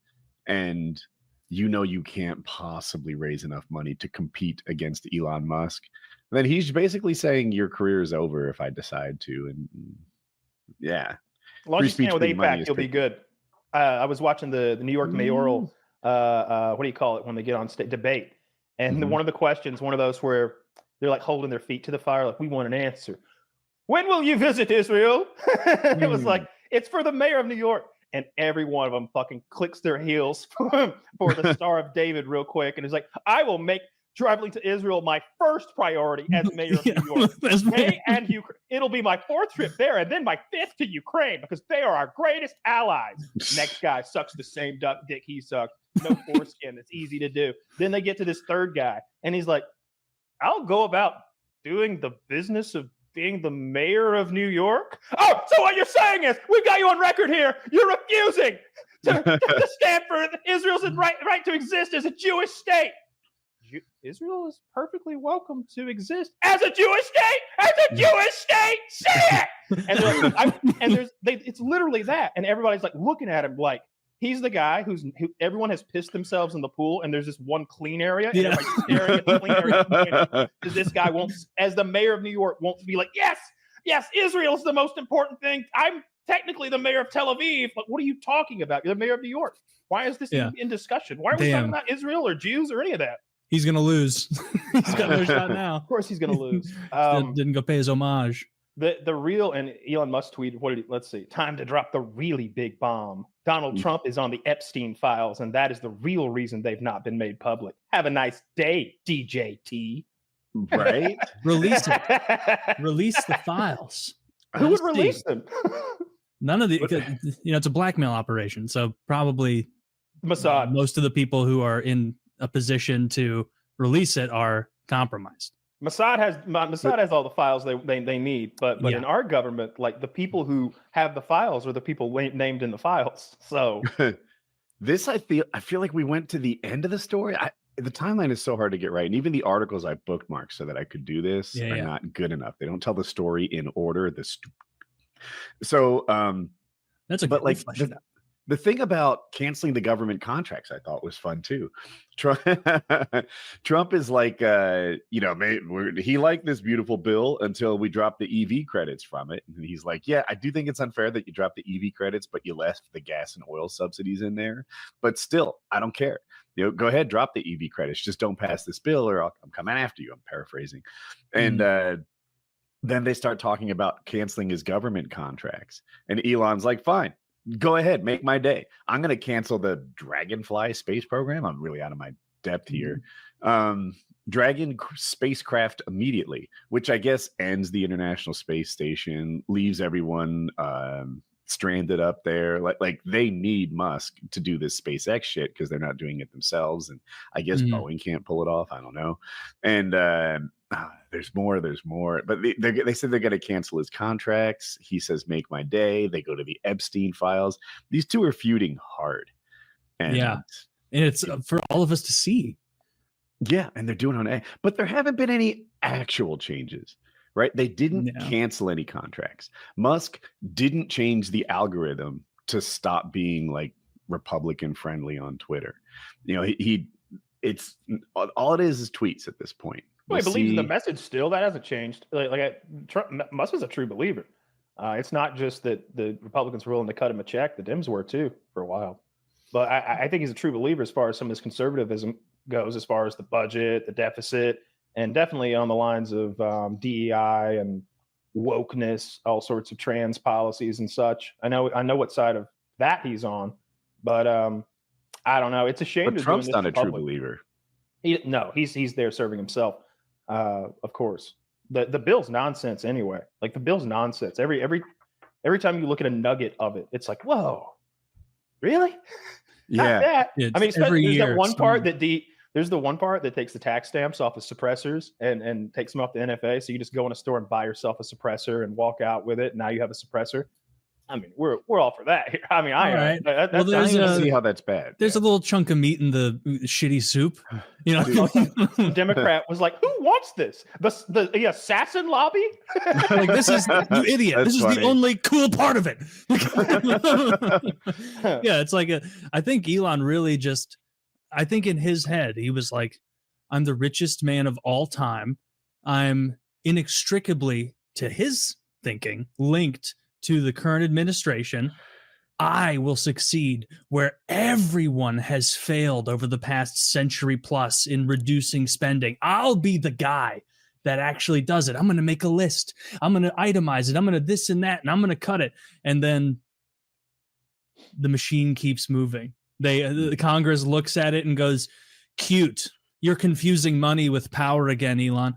and you know you can't possibly raise enough money to compete against Elon Musk, then he's basically saying your career is over if I decide to. And as long as you stand with AIPAC, you'll be good. I was watching the New York mayoral, what do you call it when they get on stage, debate, and one of the questions, one of those where they're like holding their feet to the fire, like we want an answer. When will you visit Israel? It was like, it's for the mayor of New York. And every one of them fucking clicks their heels for the Star of David real quick. And it's like, I will make traveling to Israel my first priority as mayor of New York. And Ukraine. It'll be my 4th trip there and then my 5th to Ukraine because they are our greatest allies. Next guy sucks the same dick he sucks. No foreskin. It's easy to do. Then they get to this third guy. And he's like, I'll go about doing the business of being the mayor of New York? Oh, so what you're saying is we've got you on record here. You're refusing to stand for Israel's right to exist as a Jewish state. Israel is perfectly welcome to exist as a Jewish state. As a Jewish state, say it. It's literally that, and everybody's like looking at him like he's the guy who everyone has pissed themselves in the pool, and there's this one clean area, and everybody's staring at the clean area because this guy won't, as the mayor of New York, won't be like, yes, Israel's the most important thing. I'm technically the mayor of Tel Aviv, but what are you talking about? You're the mayor of New York. Why is this in discussion? Why are we talking about Israel or Jews or any of that? He's gonna lose. He's got no shot now. Of course, he's gonna lose. Didn't go pay his homage. The real, and Elon Musk tweeted, let's see, time to drop the really big bomb. Donald Trump is on the Epstein files, and that is the real reason they've not been made public. Have a nice day, DJT. Right? Release it. Release the files. Who would release them? None of the, it's a blackmail operation. So probably Mossad. Most of the people who are in a position to release it are compromised. Mossad has all the files they need, but in our government, like the people who have the files are the people named in the files. So this, I feel like we went to the end of the story. The timeline is so hard to get right, and even the articles I bookmarked so that I could do this are not good enough. They don't tell the story in order. So that's a but like the thing about canceling the government contracts, I thought was fun too. Trump is like, he liked this beautiful bill until we dropped the EV credits from it. And he's like, yeah, I do think it's unfair that you dropped the EV credits, but you left the gas and oil subsidies in there. But still, I don't care. Go ahead, drop the EV credits. Just don't pass this bill or I'm coming after you. I'm paraphrasing. And then they start talking about canceling his government contracts. And Elon's like, fine. Go ahead, make my day. I'm going to cancel the Dragonfly space program. I'm really out of my depth here. Dragon spacecraft immediately, which I guess ends the International Space Station, leaves everyone stranded up there. Like they need Musk to do this SpaceX shit because they're not doing it themselves. And I guess Boeing can't pull it off. I don't know. And there's more. But they said they're going to cancel his contracts. He says, make my day. They go to the Epstein files. These two are feuding hard. And and it's for all of us to see. Yeah, and they're doing on, but there haven't been any actual changes, right? They didn't cancel any contracts. Musk didn't change the algorithm to stop being like Republican friendly on Twitter. You know, it's all it is tweets at this point. Well, he believes in the message still. That hasn't changed. Musk is a true believer. It's not just that the Republicans were willing to cut him a check. The Dems were too for a while. But I think he's a true believer as far as some of his conservatism goes, as far as the budget, the deficit, and definitely on the lines of DEI and wokeness, all sorts of trans policies and such. I know what side of that he's on, but I don't know. It's a shame. But Trump's not a true believer. He's there serving himself. Of course, the bill's nonsense anyway. Like the bill's nonsense. Every time you look at a nugget of it, it's like, whoa, really? Not that. I mean, there's that one part that there's the one part that takes the tax stamps off of suppressors and takes them off the NFA. So you just go in a store and buy yourself a suppressor and walk out with it. And now you have a suppressor. I mean, we're all for that here. I mean, I don't see how that's bad. There's a little chunk of meat in the shitty soup. You know, the Democrat was like, "Who wants this? The assassin lobby?" Like, this is you idiot. That's this is funny. the only cool part of it. Yeah, it's like I think Elon really just. I think in his head he was like, "I'm the richest man of all time. I'm inextricably, to his thinking, linked to the current administration. I will succeed where everyone has failed over the past century plus in reducing spending. I'll be the guy that actually does it. I'm going to make a list. I'm going to itemize it. I'm going to this and that, and I'm going to cut it." And then the machine keeps moving. The Congress looks at it and goes, "Cute. You're confusing money with power again, Elon.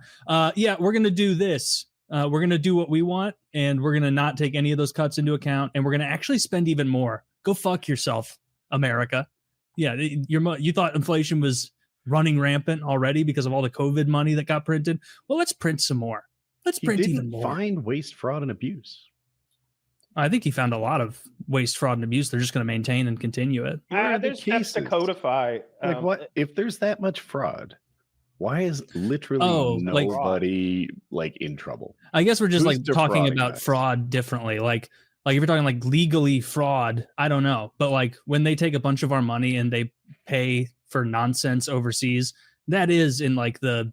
Yeah, we're going to do this. We're going to do what we want, and we're going to not take any of those cuts into account, and we're going to actually spend even more. Go fuck yourself, America." Yeah, you thought inflation was running rampant already because of all the COVID money that got printed. Well, let's print some more. Let's print even more. Find waste, fraud, and abuse. I think he found a lot of waste, fraud, and abuse. They're just going to maintain and continue it. There's steps to codify. Like what? If there's that much fraud, why is literally nobody like in trouble? I guess we're just like talking about fraud differently. Like if you're talking like legally fraud, I don't know. But like when they take a bunch of our money and they pay for nonsense overseas, that is in like the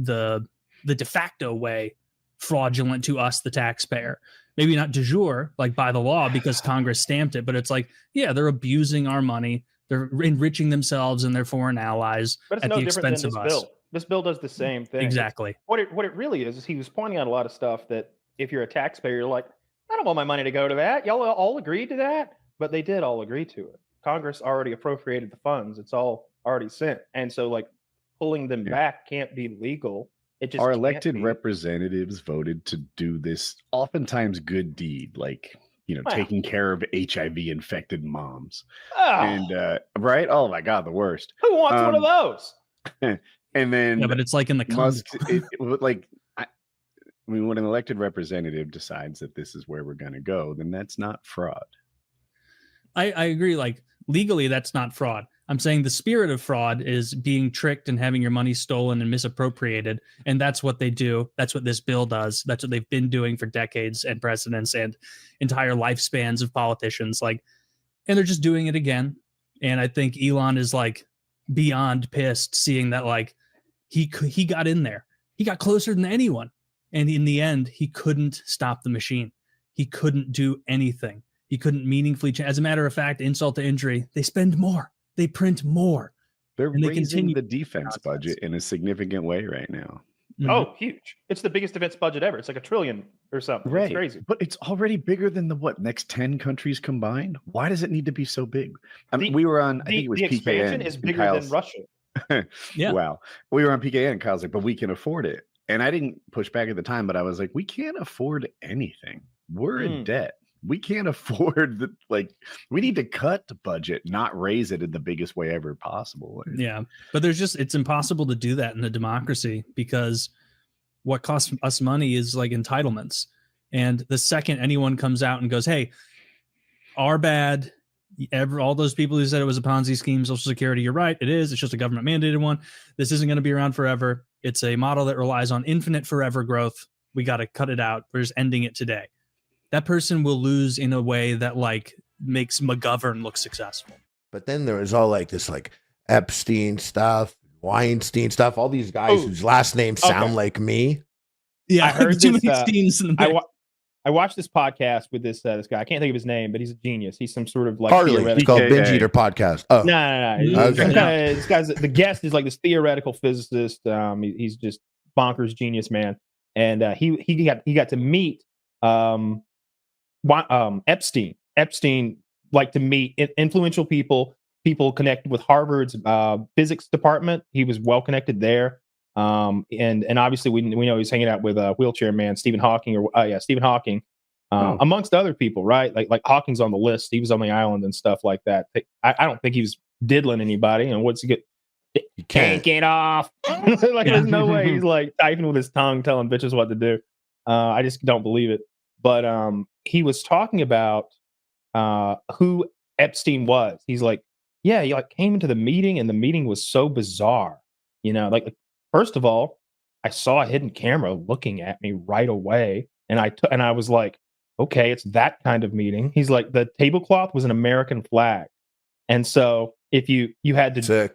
de facto way fraudulent to us, the taxpayer. Maybe not de jure, like by the law because Congress stamped it, but it's like, yeah, they're abusing our money. They're enriching themselves and their foreign allies at the expense of us. Bill. This bill does the same thing. Exactly. What it really is he was pointing out a lot of stuff that if you're a taxpayer, you're like, I don't want my money to go to that. Y'all all agreed to that, but they did all agree to it. Congress already appropriated the funds. It's all already sent. And so like pulling them back can't be legal. It just our elected representatives voted to do this oftentimes good deed, like, you know, taking care of HIV infected moms. And right. Oh my God, the worst. Who wants one of those? And then, but it's like in the Musk, when an elected representative decides that this is where we're going to go, then that's not fraud. I agree. Like legally, that's not fraud. I'm saying the spirit of fraud is being tricked and having your money stolen and misappropriated. And that's what they do. That's what this bill does. That's what they've been doing for decades and presidents and entire lifespans of politicians. Like, and they're just doing it again. And I think Elon is like beyond pissed seeing that, like, he got in there. He got closer than anyone. And in the end, he couldn't stop the machine. He couldn't do anything. He couldn't meaningfully change. As a matter of fact, insult to injury, they spend more. They print more. They're raising the defense budget in a significant way right now. Oh, huge. It's the biggest defense budget ever. It's like $1 trillion or something. Right. It's crazy. But it's already bigger than the next 10 countries combined. Why does it need to be so big? I mean, we were on, I think it was the PKN. expansion is bigger than Russia. Yeah. Wow. We were on PKN and Kyle's like, but we can afford it. And I didn't push back at the time, but I was like, we can't afford anything. We're in debt. we can't afford the we need to cut the budget, not raise it in the biggest way ever possible. Yeah, but it's impossible to do that in a democracy, because what costs us money is like entitlements. And the second anyone comes out and goes, hey, our bad, all those people who said it was a Ponzi scheme, Social Security, you're right, it is. It's just a government mandated one. This isn't going to be around forever. It's a model that relies on infinite forever growth. We got to cut it out. We're just ending it today. That person will lose in a way that like makes McGovern look successful. But then there was all like this like Epstein stuff, Weinstein stuff, all these guys whose last names sound like me. Yeah, I heard too this, many Steens in the I watched this podcast with this guy. I can't think of his name, but he's a genius. He's some sort of like Harley. It's called Binge Eater Podcast. Oh, no. Okay. This guy's the guest is like this theoretical physicist. He's just bonkers genius, man. And he got to meet Epstein. Epstein liked to meet influential people connected with Harvard's physics department. He was well connected there. And obviously we know he's hanging out with wheelchair man Stephen Hawking, Stephen Hawking, amongst other people, right? Like Hawking's on the list. He was on the island and stuff like that. I don't think he was diddling anybody. And what's he get? You can't get off. There's no way he's like typing with his tongue, telling bitches what to do. I just don't believe it. But he was talking about who Epstein was. He's like, yeah, he like came into the meeting, and the meeting was so bizarre. You know, like first of all, I saw a hidden camera looking at me right away, and I was like, okay, it's that kind of meeting. He's like, the tablecloth was an American flag, and so if you had to.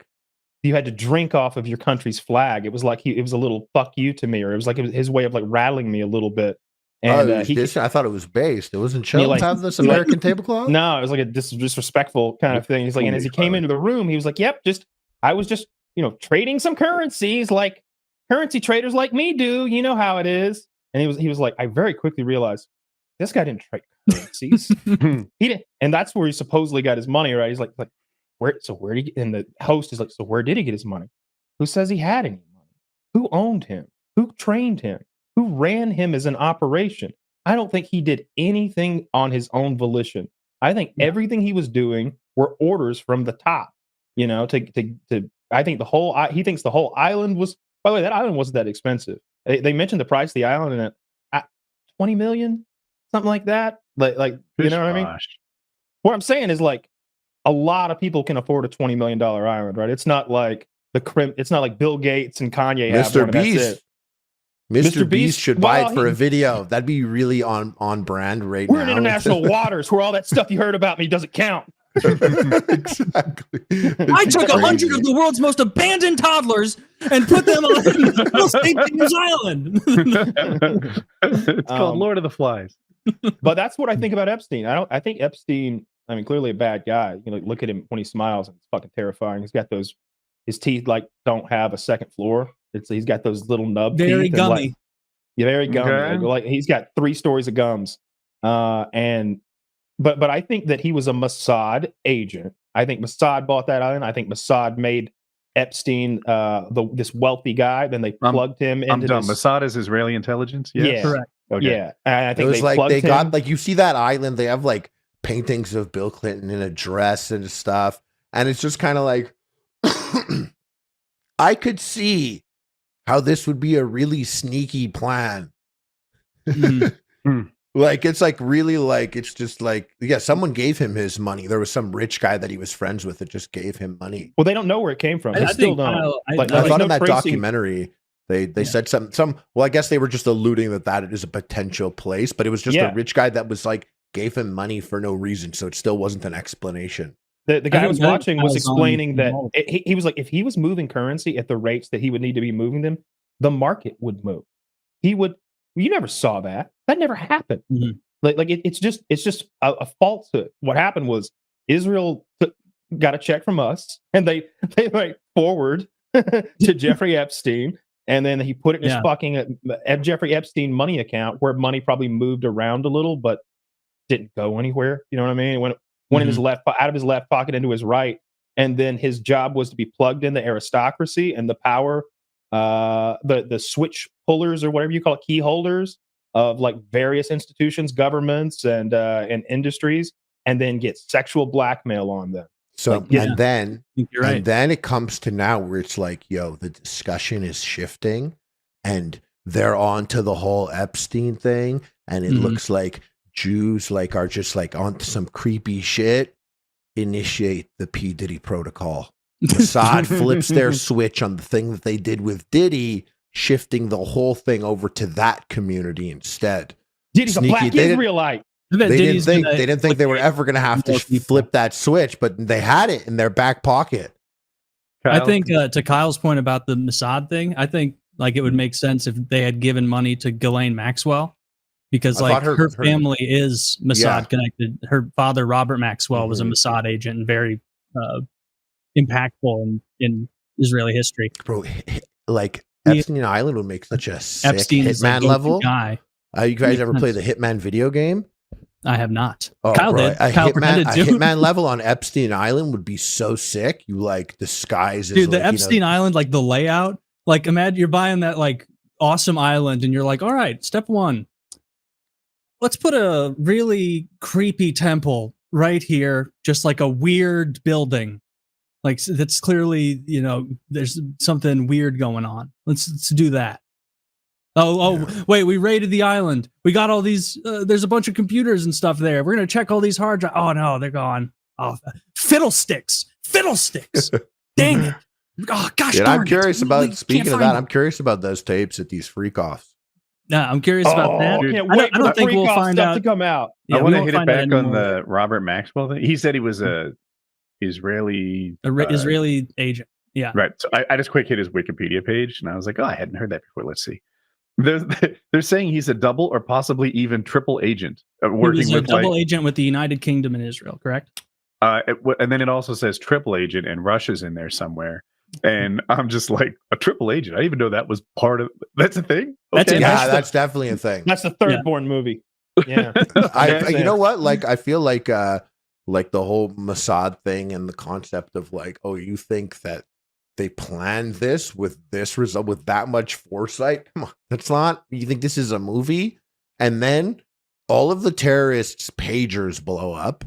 You had to drink off of your country's flag. It was like it was a little fuck you to me, or it was like his way of like rattling me a little bit. And I thought it was based. It wasn't shown to have this American tablecloth. No, it was like a disrespectful kind of thing. He's like, and as he came into the room, he was like, "Yep, I was just trading some currencies like currency traders like me do. You know how it is." And he was like, I very quickly realized this guy didn't trade currencies. He didn't, and that's where he supposedly got his money. Right? He's like. Where did he get, and the host is like, so where did he get his money? Who says he had any money? Who owned him? Who trained him? Who ran him as an operation? I don't think he did anything on his own volition. I think everything he was doing were orders from the top. You know, I think he thinks the whole island was, by the way, that island wasn't that expensive. They mentioned the price of the island at $20 million, something like that. Like you know what I mean? What I'm saying is like, a lot of people can afford a $20 million island, right? It's not like it's not like Bill Gates and Kanye have Mr. one, Beast. Mr. Beast should buy it for a video. That'd be really on brand right now. We're in international waters where all that stuff you heard about me doesn't count. Exactly. I took 100 of the world's most abandoned toddlers and put them on St. James Island. It's called Lord of the Flies. But that's what I think about Epstein. I think Epstein, I mean, clearly a bad guy. You know, look at him when he smiles, and it's fucking terrifying. He's got his teeth like don't have a second floor. He's got those little nub teeth. Very gummy. Very gummy. Okay. Like he's got 3 stories of gums. But I think that he was a Mossad agent. I think Mossad bought that island. I think Mossad made Epstein this wealthy guy. Then they plugged him into. I'm done. Mossad is Israeli intelligence. Yes. Yeah, correct. Okay. Yeah, and I think it was they like they got him. like you see that island. They have like paintings of Bill Clinton in a dress and stuff, and it's just kind of like I could see how this would be a really sneaky plan. Like it's like really like it's just like someone gave him his money. There was some rich guy that he was friends with that just gave him money. Well, they don't know where it came from. They still don't. I thought in that documentary they said some. Well, I guess they were just alluding that it is a potential place, but it was just a rich guy that was like gave him money for no reason, so it still wasn't an explanation. The guy I was watching was explaining that he was like, if he was moving currency at the rates that he would need to be moving them, the market would move. You never saw that. That never happened. Like it's just a falsehood. What happened was Israel got a check from us, and they like forward to Jeffrey Epstein, and then he put it in his fucking Jeffrey Epstein money account, where money probably moved around a little, but didn't go anywhere. You know what I mean? It went in his out of his left pocket into his right, and then his job was to be plugged in the aristocracy and the power, the switch pullers or whatever you call it, key holders of like various institutions, governments, and industries, and then get sexual blackmail on them. So Like, and then You're right. and then it comes to now where it's like, yo, the discussion is shifting and they're on to the whole Epstein thing, and it looks like Jews like are just like on some creepy shit. Initiate the P. Diddy protocol. Mossad flips their switch on the thing that they did with Diddy, shifting the whole thing over to that community instead. Diddy's a black Israelite. They didn't think they were ever going to have to flip that switch, but they had it in their back pocket. I think to Kyle's point about the Mossad thing, I think like it would make sense if they had given money to Ghislaine Maxwell, because I like thought her family is Mossad Yeah. connected. Her father, Robert Maxwell, was a Mossad agent and very impactful in Israeli history. Bro, like Epstein Island would make such a sick Epstein is the Hitman go-to level. guy. You guys Makes ever play the sense. Hitman video game? I have not. Oh, Kyle bro, did. A Kyle Hitman, pretended a to. Hitman level on Epstein Island would be so sick. You like disguise as Dude, the like, Epstein Island, like the layout, like imagine you're buying that like awesome island and you're like, all right, step one, let's put a really creepy temple right here, just like a weird building. Like that's clearly, you know, there's something weird going on. Let's do that. Wait, we raided the island. We got all these, there's a bunch of computers and stuff there. We're going to check all these hard drives. Oh no, they're gone. Oh, fiddlesticks. Dang it. Oh gosh, Dude, darn I'm curious it. about, We speaking can't of find that, them. I'm curious about those tapes at these freak offs. Yeah, I'm curious about that. I don't think we'll find out. to come out. I Yeah, we want to won't hit it find out back on anymore. the Robert Maxwell thing. He said he was a Israeli Israeli agent. Yeah. Right. So I just quick hit his Wikipedia page and I was like, oh, I hadn't heard that before. Let's see. They're saying he's a double or possibly even triple agent working He was a with double like, agent with the United Kingdom and Israel, correct? and then it also says triple agent and Russia's in there somewhere. And I'm just like, a triple agent. I didn't even know that was part of that's a thing. Okay. That's definitely a thing. That's the third born movie. Yeah. You know what? Like, I feel like the whole Mossad thing and the concept of like, oh, you think that they planned this with this result with that much foresight? Come on, that's not. You think this is a movie? And then all of the terrorists' pagers blow up,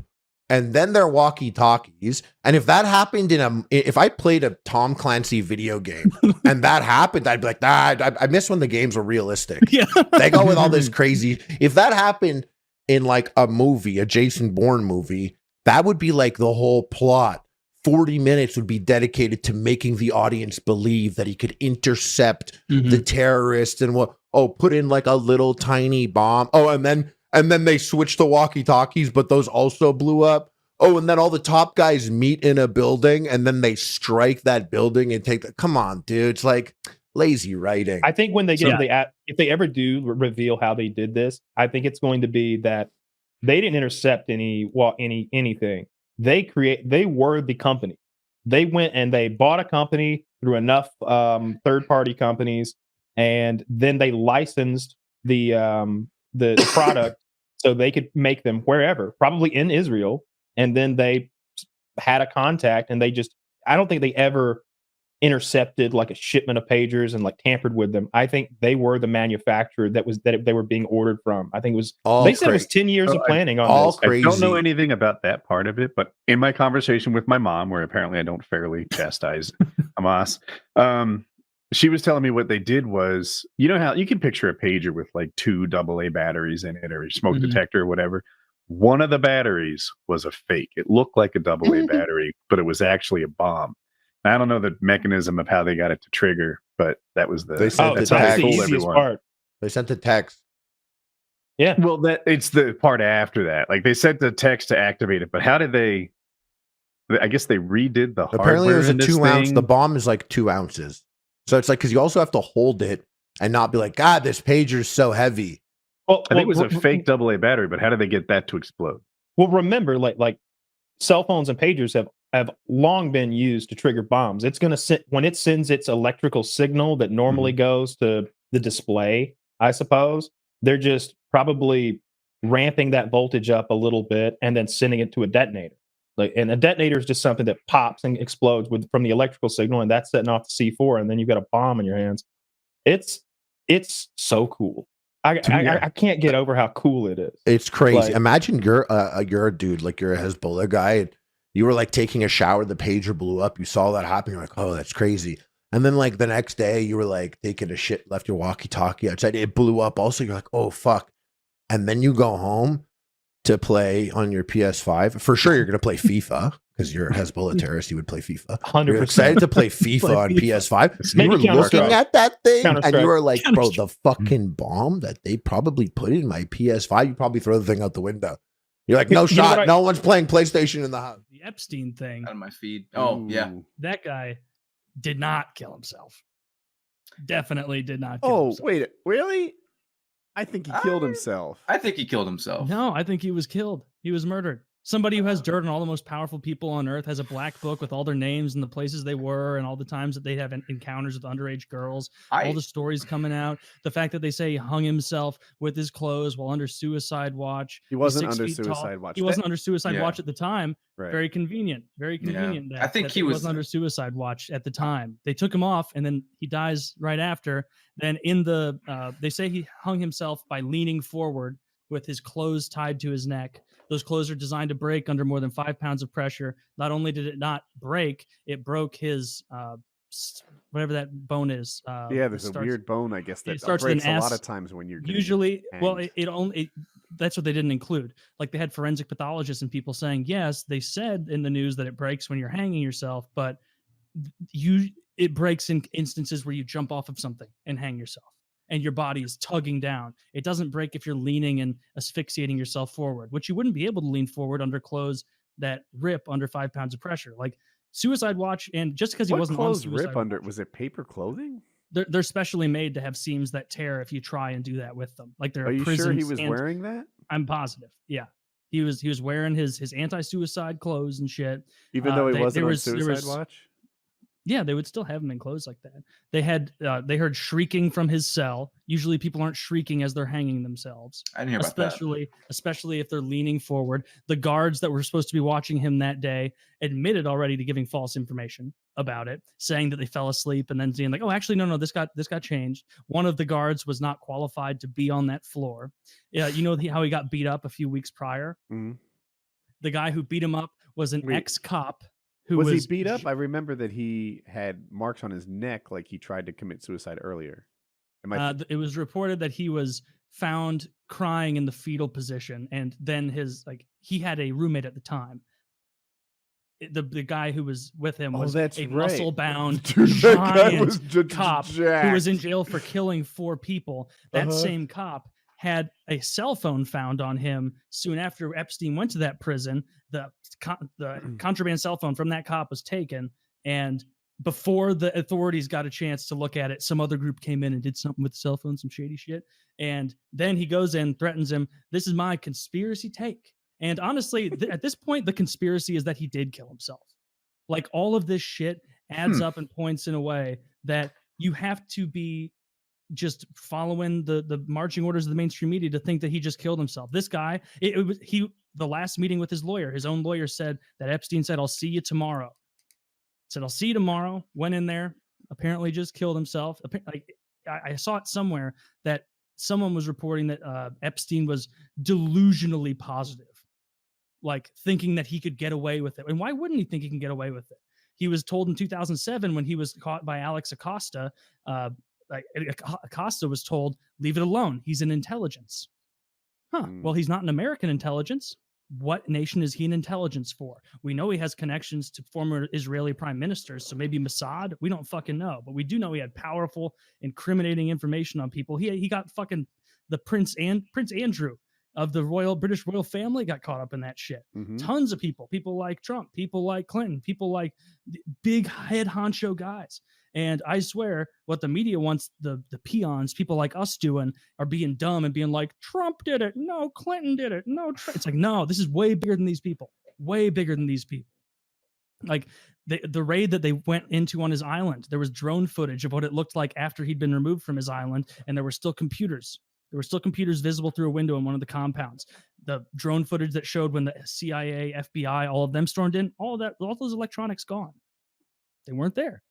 and then their walkie-talkies. And if that happened if I played a Tom Clancy video game and that happened, I'd be like, I miss when the games were realistic. Yeah. They go with all this crazy. If that happened in like a movie, a Jason Bourne movie, that would be like the whole plot. 40 minutes would be dedicated to making the audience believe that he could intercept the terrorists and put in like a little tiny bomb. Oh, and then they switched the walkie-talkies, but those also blew up. Oh, and then all the top guys meet in a building and then they strike that building and take come on, dude. It's like lazy writing. I think when they get if they ever do reveal how they did this, I think it's going to be that they didn't intercept anything. They were the company. They went and they bought a company through enough third-party companies, and then they licensed the product so they could make them wherever, probably in Israel. And then they had a contact, and I don't think they ever intercepted like a shipment of pagers and like tampered with them. I think they were the manufacturer that they were being ordered from. I think it was they said it was 10 years of planning on this. I don't know anything about that part of it, but in my conversation with my mom, where apparently I don't fairly chastise Hamas, she was telling me what they did was, you know how you can picture a pager with like 2 AA batteries in it or a smoke detector or whatever. One of the batteries was a fake. It looked like a AA battery, but it was actually a bomb. I don't know the mechanism of how they got it to trigger, but that was They sent that's the how text. they told everyone. Part. They sent the text. Yeah. Well, it's the part after that. Like they sent the text to activate it, but how did they? I guess they redid the hardware. Apparently, it was a in this 2 ounce. thing. The bomb is like 2 ounces. So it's like because you also have to hold it and not be like, God, this pager's so heavy. Well, I think it was a fake AA battery, but how did they get that to explode? Well, remember, like cell phones and pagers have long been used to trigger bombs. It's going to when it sends its electrical signal that normally goes to the display, I suppose, they're just probably ramping that voltage up a little bit and then sending it to a detonator. And a detonator is just something that pops and explodes from the electrical signal, and that's setting off the C4, and then you've got a bomb in your hands. It's so cool. I can't get over how cool it is. It's crazy. Like- Imagine you're a dude, like you're a Hezbollah guy. And you were like taking a shower, the pager blew up. You saw that happen. You're like, oh, that's crazy. And then like the next day, you were like taking a shit, left your walkie-talkie outside. It blew up. Also, you're like, oh fuck. And then you go home to play on your PS5. For sure, you're gonna play FIFA because you're a Hezbollah terrorist. You would play FIFA. 100%. You're excited to play FIFA on PS5. You Maybe were looking Counter-Strike. at that thing and you Counter-Strike. were like, bro, the fucking bomb that they probably put in my PS5. You probably throw the thing out the window. You're like, no You know shot. what No one's playing PlayStation in the house. The Epstein thing. Out of my feed. Oh, yeah. That guy did not kill himself. Definitely did not kill Oh, himself. wait, really? I think he killed himself. I think he killed himself. No, I think he was killed. He was murdered. Somebody who has dirt on all the most powerful people on earth, has a black book with all their names and the places they were and all the times that they'd have encounters with underage girls, all the stories coming out, the fact that they say he hung himself with his clothes while under suicide watch. He He's wasn't 6 under feet tall. suicide watch. He wasn't under suicide Yeah. watch at the time. Right. Very convenient. Very convenient. I think that he was- wasn't under suicide watch at the time. They took him off and then he dies right after. Then in the, they say he hung himself by leaning forward with his clothes tied to his neck. Those clothes are designed to break under more than 5 pounds of pressure. Not only did it not break, it broke his whatever that bone is. Yeah, there's a weird bone, I guess, that it starts with breaks an a lot S. of times when you're getting Usually, well, hanged. that's what they didn't include. Like they had forensic pathologists and people saying, yes, they said in the news that it breaks when you're hanging yourself, but it breaks in instances where you jump off of something and hang yourself and your body is tugging down. It doesn't break if you're leaning and asphyxiating yourself forward, which you wouldn't be able to lean forward under clothes that rip under 5 pounds of pressure. Like suicide watch, and just because he What wasn't on clothes suicide rip under? Was it paper clothing? they're specially made to have seams that tear if you try and do that with them. Like they're Are you sure prisons he was and- wearing that? I'm positive. Yeah. He was wearing his anti-suicide clothes and shit. Even though he They- wasn't there on was- there suicide was- watch? Yeah, they would still have him in clothes like that. They had they heard shrieking from his cell. Usually people aren't shrieking as they're hanging themselves. I didn't hear about that. Especially if they're leaning forward. The guards that were supposed to be watching him that day admitted already to giving false information about it, saying that they fell asleep and then being like, "Oh, actually no, this got changed." One of the guards was not qualified to be on that floor. Yeah, you know how he got beat up a few weeks prior? Mhm. The guy who beat him up was an Wait. ex-cop who Was was he beat up? I remember that he had marks on his neck, like he tried to commit suicide earlier. Am I? It was reported that he was found crying in the fetal position, and then he had a roommate at the time. The guy who was with him was that's a right. muscle-bound Dude, that guy giant was cop who was in jacked. jail for killing 4 people. That Uh-huh. same cop had a cell phone found on him soon after Epstein went to that prison. The contraband cell phone from that cop was taken, and before the authorities got a chance to look at it, some other group came in and did something with the cell phone, some shady shit. And then he goes in, threatens him. This is my conspiracy take. And honestly, at this point, the conspiracy is that he did kill himself. Like all of this shit adds up and points in a way that you have to be just following the marching orders of the mainstream media to think that he just killed himself. This guy, the last meeting with his lawyer, his own lawyer said that Epstein said, "I'll see you tomorrow." Said, "I'll see you tomorrow." Went in there, apparently just killed himself. I saw it somewhere that someone was reporting that Epstein was delusionally positive, like thinking that he could get away with it. And why wouldn't he think he can get away with it? He was told in 2007 when he was caught by Alex Acosta, Acosta was told, "Leave it alone. He's in intelligence." Well, he's not an American intelligence. What nation is he in intelligence for? We know he has connections to former Israeli prime ministers, so maybe Mossad. We don't fucking know, but we do know he had powerful, incriminating information on people. He got fucking the Prince Andrew of the British royal family got caught up in that shit. Tons of people like Trump, people like Clinton, people like big head honcho guys. And I swear what the media wants the peons, people like us doing, are being dumb and being like, Trump did it. No, Clinton did it. No, it's like, no, this is way bigger than these people. Way bigger than these people. Like the raid that they went into on his island, there was drone footage of what it looked like after he'd been removed from his island. And there were still computers. There were still computers visible through a window in one of the compounds. The drone footage that showed when the CIA, FBI, all of them stormed in, all those electronics gone. They weren't there.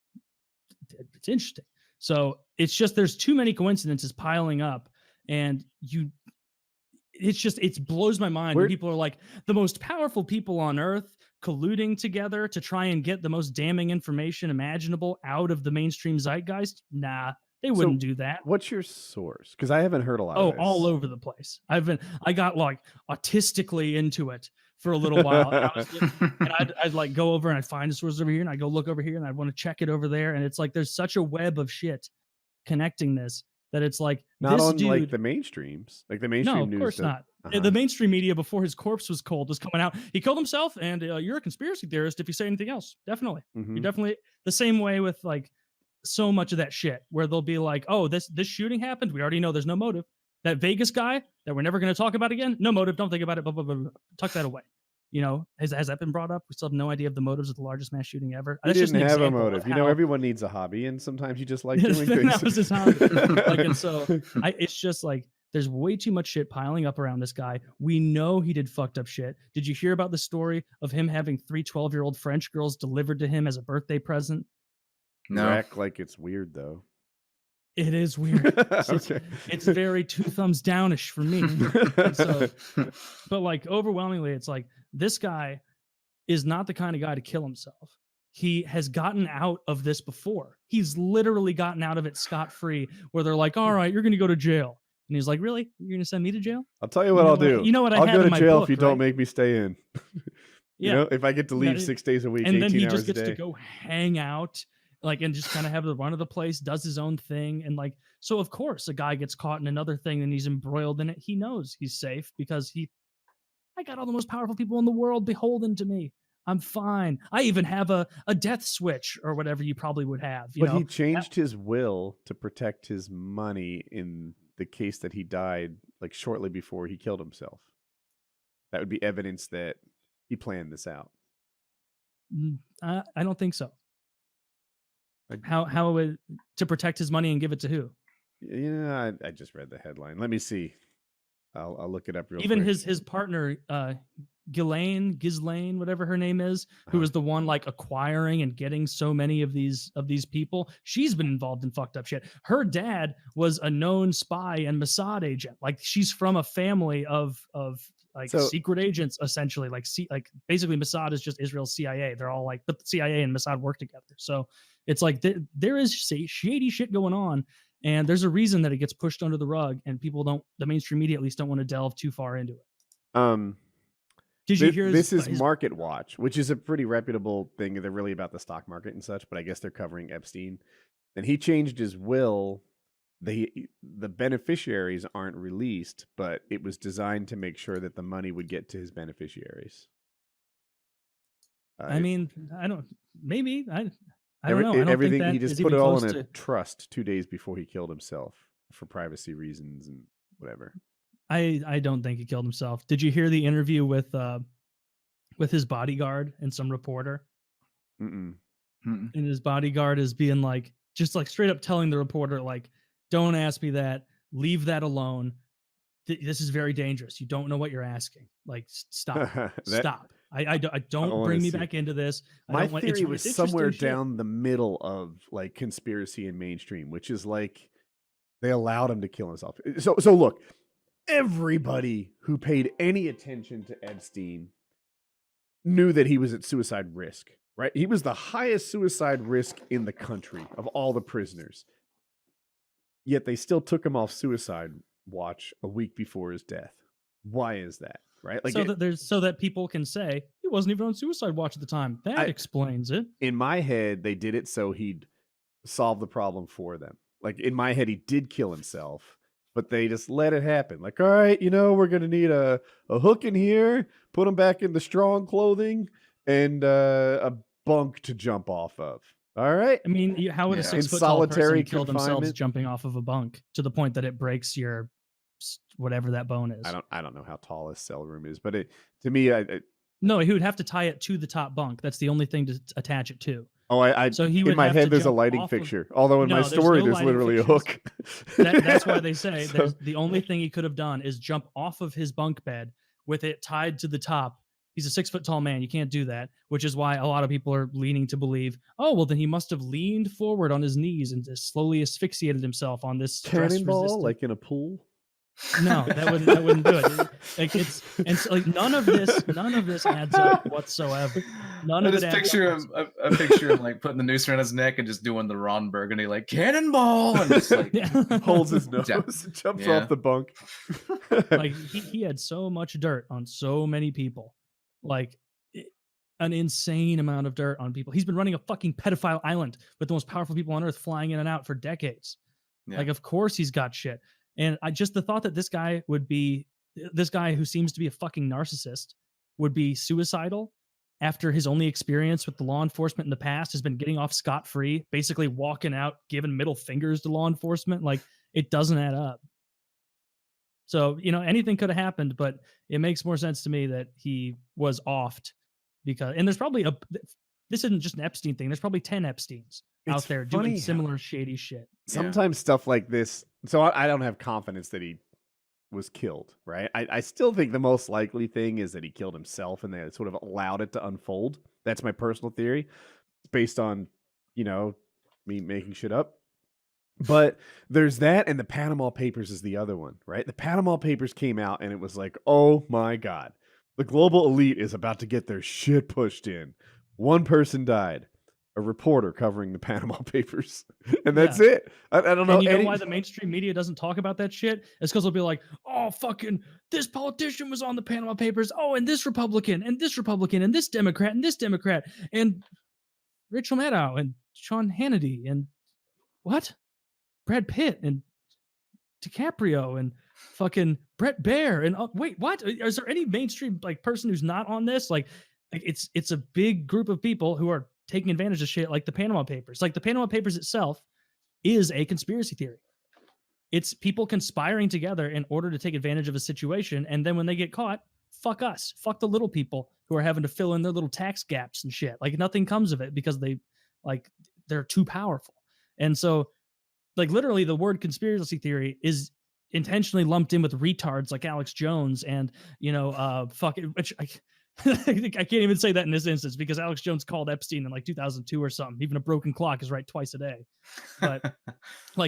It's interesting. So it's just there's too many coincidences piling up. and it blows my mind when people are like, the most powerful people on earth colluding together to try and get the most damning information imaginable out of the mainstream zeitgeist. Nah, they wouldn't do that. What's your source? Because I haven't heard a lot of this. All over the place. I got like autistically into it for a little while. And I'd like go over and I'd find a source over here, and I'd go look over here, and I'd want to check it over there. And it's like there's such a web of shit connecting this that it's like not this on dude, like the mainstreams, like the mainstream no, of news. course not. The mainstream media, before his corpse was cold, was coming out. He killed himself, and you're a conspiracy theorist if you say anything else. Definitely, you're definitely the same way with like so much of that shit, where they'll be like, "Oh, this shooting happened. We already know there's no motive. That Vegas guy that we're never going to talk about again. No motive. Don't think about it. Blah, blah, blah, blah. Tuck that away." You know, has that been brought up? We still have no idea of the motives of the largest mass shooting ever. He didn't have a motive. You know, everyone needs a hobby, and sometimes you just like doing things. That was his hobby. Like, and so it's just like there's way too much shit piling up around this guy. We know he did fucked up shit. Did you hear about the story of him having 3 12-year-old French girls delivered to him as a birthday present? No. You act like it's weird though. It is weird. Okay. It's very 2 thumbs downish for me. So, but like overwhelmingly, it's like this guy is not the kind of guy to kill himself. He has gotten out of this before. He's literally gotten out of it scot-free, where they're like, "All right, you're going to go to jail," and he's like, "Really? You're going to send me to jail?" I'll tell you what I'll do. You know what? I'll go to jail if you right? don't make me stay in. You know, if I get to leave 6 days a week, and then 18 he hours just gets a day. to go hang out. Like, and just kind of have the run of the place, does his own thing. And like, so of course a guy gets caught in another thing and he's embroiled in it. He knows he's safe because I got all the most powerful people in the world beholden to me. I'm fine. I even have a death switch or whatever you probably would have. But he changed his will to protect his money in the case that he died like shortly before he killed himself. That would be evidence that he planned this out. I don't think so. How would to protect his money and give it to who? Yeah, I just read the headline. Let me see. I'll look it up real quick. Even his partner, Ghislaine, whatever her name is, who was the one like acquiring and getting so many of these people. She's been involved in fucked up shit. Her dad was a known spy and Mossad agent. Like she's from a family of like secret agents, essentially. Like basically Mossad is just Israel's CIA. They're all like, but the CIA and Mossad work together. So it's like there is shady shit going on, and there's a reason that it gets pushed under the rug, and people the mainstream media at least don't want to delve too far into it. Did you hear this is Market Watch, which is a pretty reputable thing. They're really about the stock market and such, but I guess they're covering Epstein. And he changed his will. The beneficiaries aren't released, but it was designed to make sure that the money would get to his beneficiaries. I mean, I don't know. I don't everything think he just put it all in a trust 2 days before he killed himself for privacy reasons and whatever. I don't think he killed himself. Did you hear the interview with his bodyguard and some reporter? Mm-mm. And his bodyguard is being like, just like straight up telling the reporter, like, "Don't ask me that. Leave that alone. This is very dangerous. You don't know what you're asking. Like, stop. Stop. I don't bring me back into this." My theory was somewhere down the middle of like conspiracy and mainstream, which is like they allowed him to kill himself. So look, everybody who paid any attention to Epstein knew that he was at suicide risk, right? He was the highest suicide risk in the country of all the prisoners. Yet they still took him off suicide watch a week before his death. Why is that? Right? Like so that people can say he wasn't even on suicide watch at the time. That explains it. In my head, they did it so he'd solve the problem for them. Like in my head, he did kill himself, but they just let it happen. Like, all right, we're gonna need a hook in here, put him back in the strong clothing, and a bunk to jump off of. All right. I mean, how would a 6 foot tall person kill themselves jumping off of a bunk to the point that it breaks your whatever that bone is? I don't know how tall his cell room is, but to me, no, he would have to tie it to the top bunk. That's the only thing to attach it to. Oh, so he would in my head there's a lighting fixture. Although in my story there's literally a hook. That's why they say the only thing he could have done is jump off of his bunk bed with it tied to the top. He's a 6 foot tall man. You can't do that, which is why a lot of people are leaning to believe, oh, well, then he must have leaned forward on his knees and just slowly asphyxiated himself on this cannonball, like in a pool. No, that wouldn't do it. Like it's and so, like none of this adds up whatsoever. None I of it just adds picture up. him. I picture him like putting the noose around his neck and just doing the Ron Burgundy like cannonball and just like holds his nose, jumps off the bunk. Like he had so much dirt on so many people, like an insane amount of dirt on people. He's been running a fucking pedophile island with the most powerful people on earth flying in and out for decades. Yeah. Like, of course he's got shit. And I just the thought that this guy who seems to be a fucking narcissist would be suicidal after his only experience with the law enforcement in the past has been getting off scot-free, basically walking out, giving middle fingers to law enforcement. Like, it doesn't add up. So, anything could have happened, but it makes more sense to me that he was offed because, and there's probably this isn't just an Epstein thing. There's probably 10 Epsteins out there doing similar shady shit. Sometimes stuff like this. So I don't have confidence that he was killed, right? I still think the most likely thing is that he killed himself and they sort of allowed it to unfold. That's my personal theory. It's based on, me making shit up. But there's that, and the Panama Papers is the other one, right? The Panama Papers came out and it was like, oh my God, the global elite is about to get their shit pushed in. One person died. A reporter covering the Panama Papers, and that's it. I don't know. And you know why the mainstream media doesn't talk about that shit? It's because they'll be like, "Oh, fucking this politician was on the Panama Papers. Oh, and this Republican, and this Republican, and this Democrat, and this Democrat, and Rachel Maddow, and Sean Hannity, and what? Brad Pitt, and DiCaprio, and fucking Brett Baer, and wait, what? Is there any mainstream person who's not on this? Like it's a big group of people who are taking advantage of shit like the Panama Papers. Like the Panama Papers itself is a conspiracy theory. It's people conspiring together in order to take advantage of a situation. And then when they get caught, fuck us. Fuck the little people who are having to fill in their little tax gaps and shit. Like nothing comes of it because they're too powerful. And so literally the word conspiracy theory is intentionally lumped in with retards like Alex Jones and, which I can't even say that in this instance because Alex Jones called Epstein in 2002 or something. Even a broken clock is right twice a day. But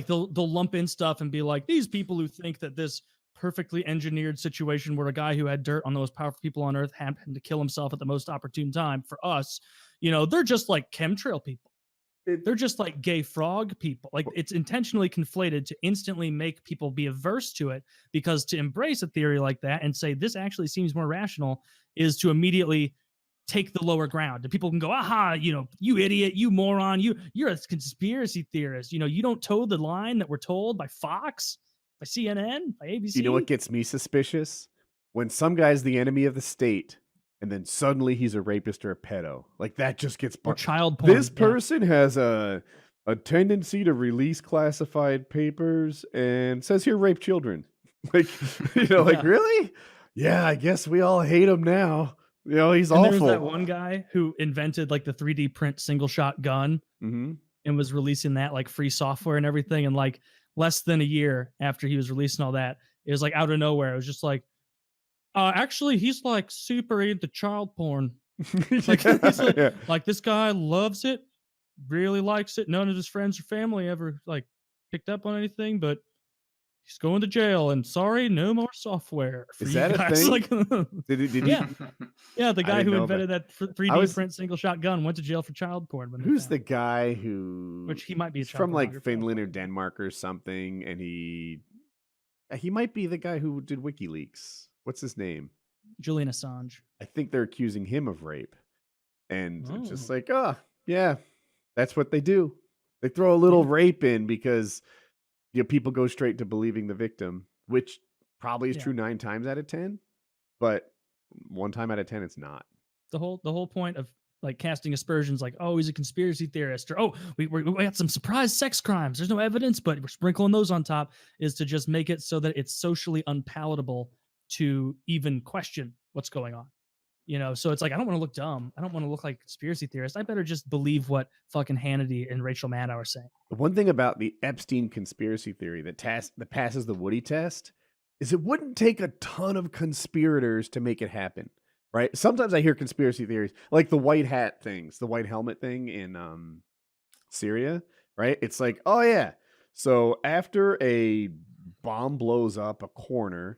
they'll lump in stuff and be like, these people who think that this perfectly engineered situation where a guy who had dirt on the most powerful people on earth happened to kill himself at the most opportune time for us, they're just like chemtrail people. They're just like gay frog people. Like it's intentionally conflated to instantly make people be averse to it because to embrace a theory like that and say this actually seems more rational is to immediately take the lower ground. And people can go, aha, you idiot, you moron, you're a conspiracy theorist. You don't toe the line that we're told by Fox, by CNN, by ABC. You know what gets me suspicious? When some guy's the enemy of the state and then suddenly he's a rapist or a pedo. Like that just gets or child porn. This person has a tendency to release classified papers and says here rape children. Really? Yeah, I guess we all hate him now. He's awful. There was that one guy who invented the 3D print single shot gun and was releasing that free software and everything. And less than a year after he was releasing all that, it was out of nowhere. It was just actually, he's super into child porn. This guy loves it, really likes it. None of his friends or family ever picked up on anything, but he's going to jail. And sorry, no more software. Is that a thing? Did yeah, the guy who invented that 3D print single shot gun went to jail for child porn. Who's the guy who? Which he might be from Finland or Denmark or something, and he might be the guy who did WikiLeaks. What's his name? Julian Assange. I think they're accusing him of rape. And it's just yeah, that's what they do. They throw a little rape in because people go straight to believing the victim, which probably is true 9 times out of 10, but 1 time out of 10 it's not. The whole point of casting aspersions oh, he's a conspiracy theorist, or we got some surprise sex crimes. There's no evidence, but we're sprinkling those on top, is to just make it so that it's socially unpalatable to even question what's going on. So it's I don't want to look dumb. I don't want to look like a conspiracy theorist. I better just believe what fucking Hannity and Rachel Maddow are saying. The one thing about the Epstein conspiracy theory that passes the Woody test is it wouldn't take a ton of conspirators to make it happen, right? Sometimes I hear conspiracy theories like the white hat things, the white helmet thing in Syria, right? It's oh yeah. So after a bomb blows up a corner.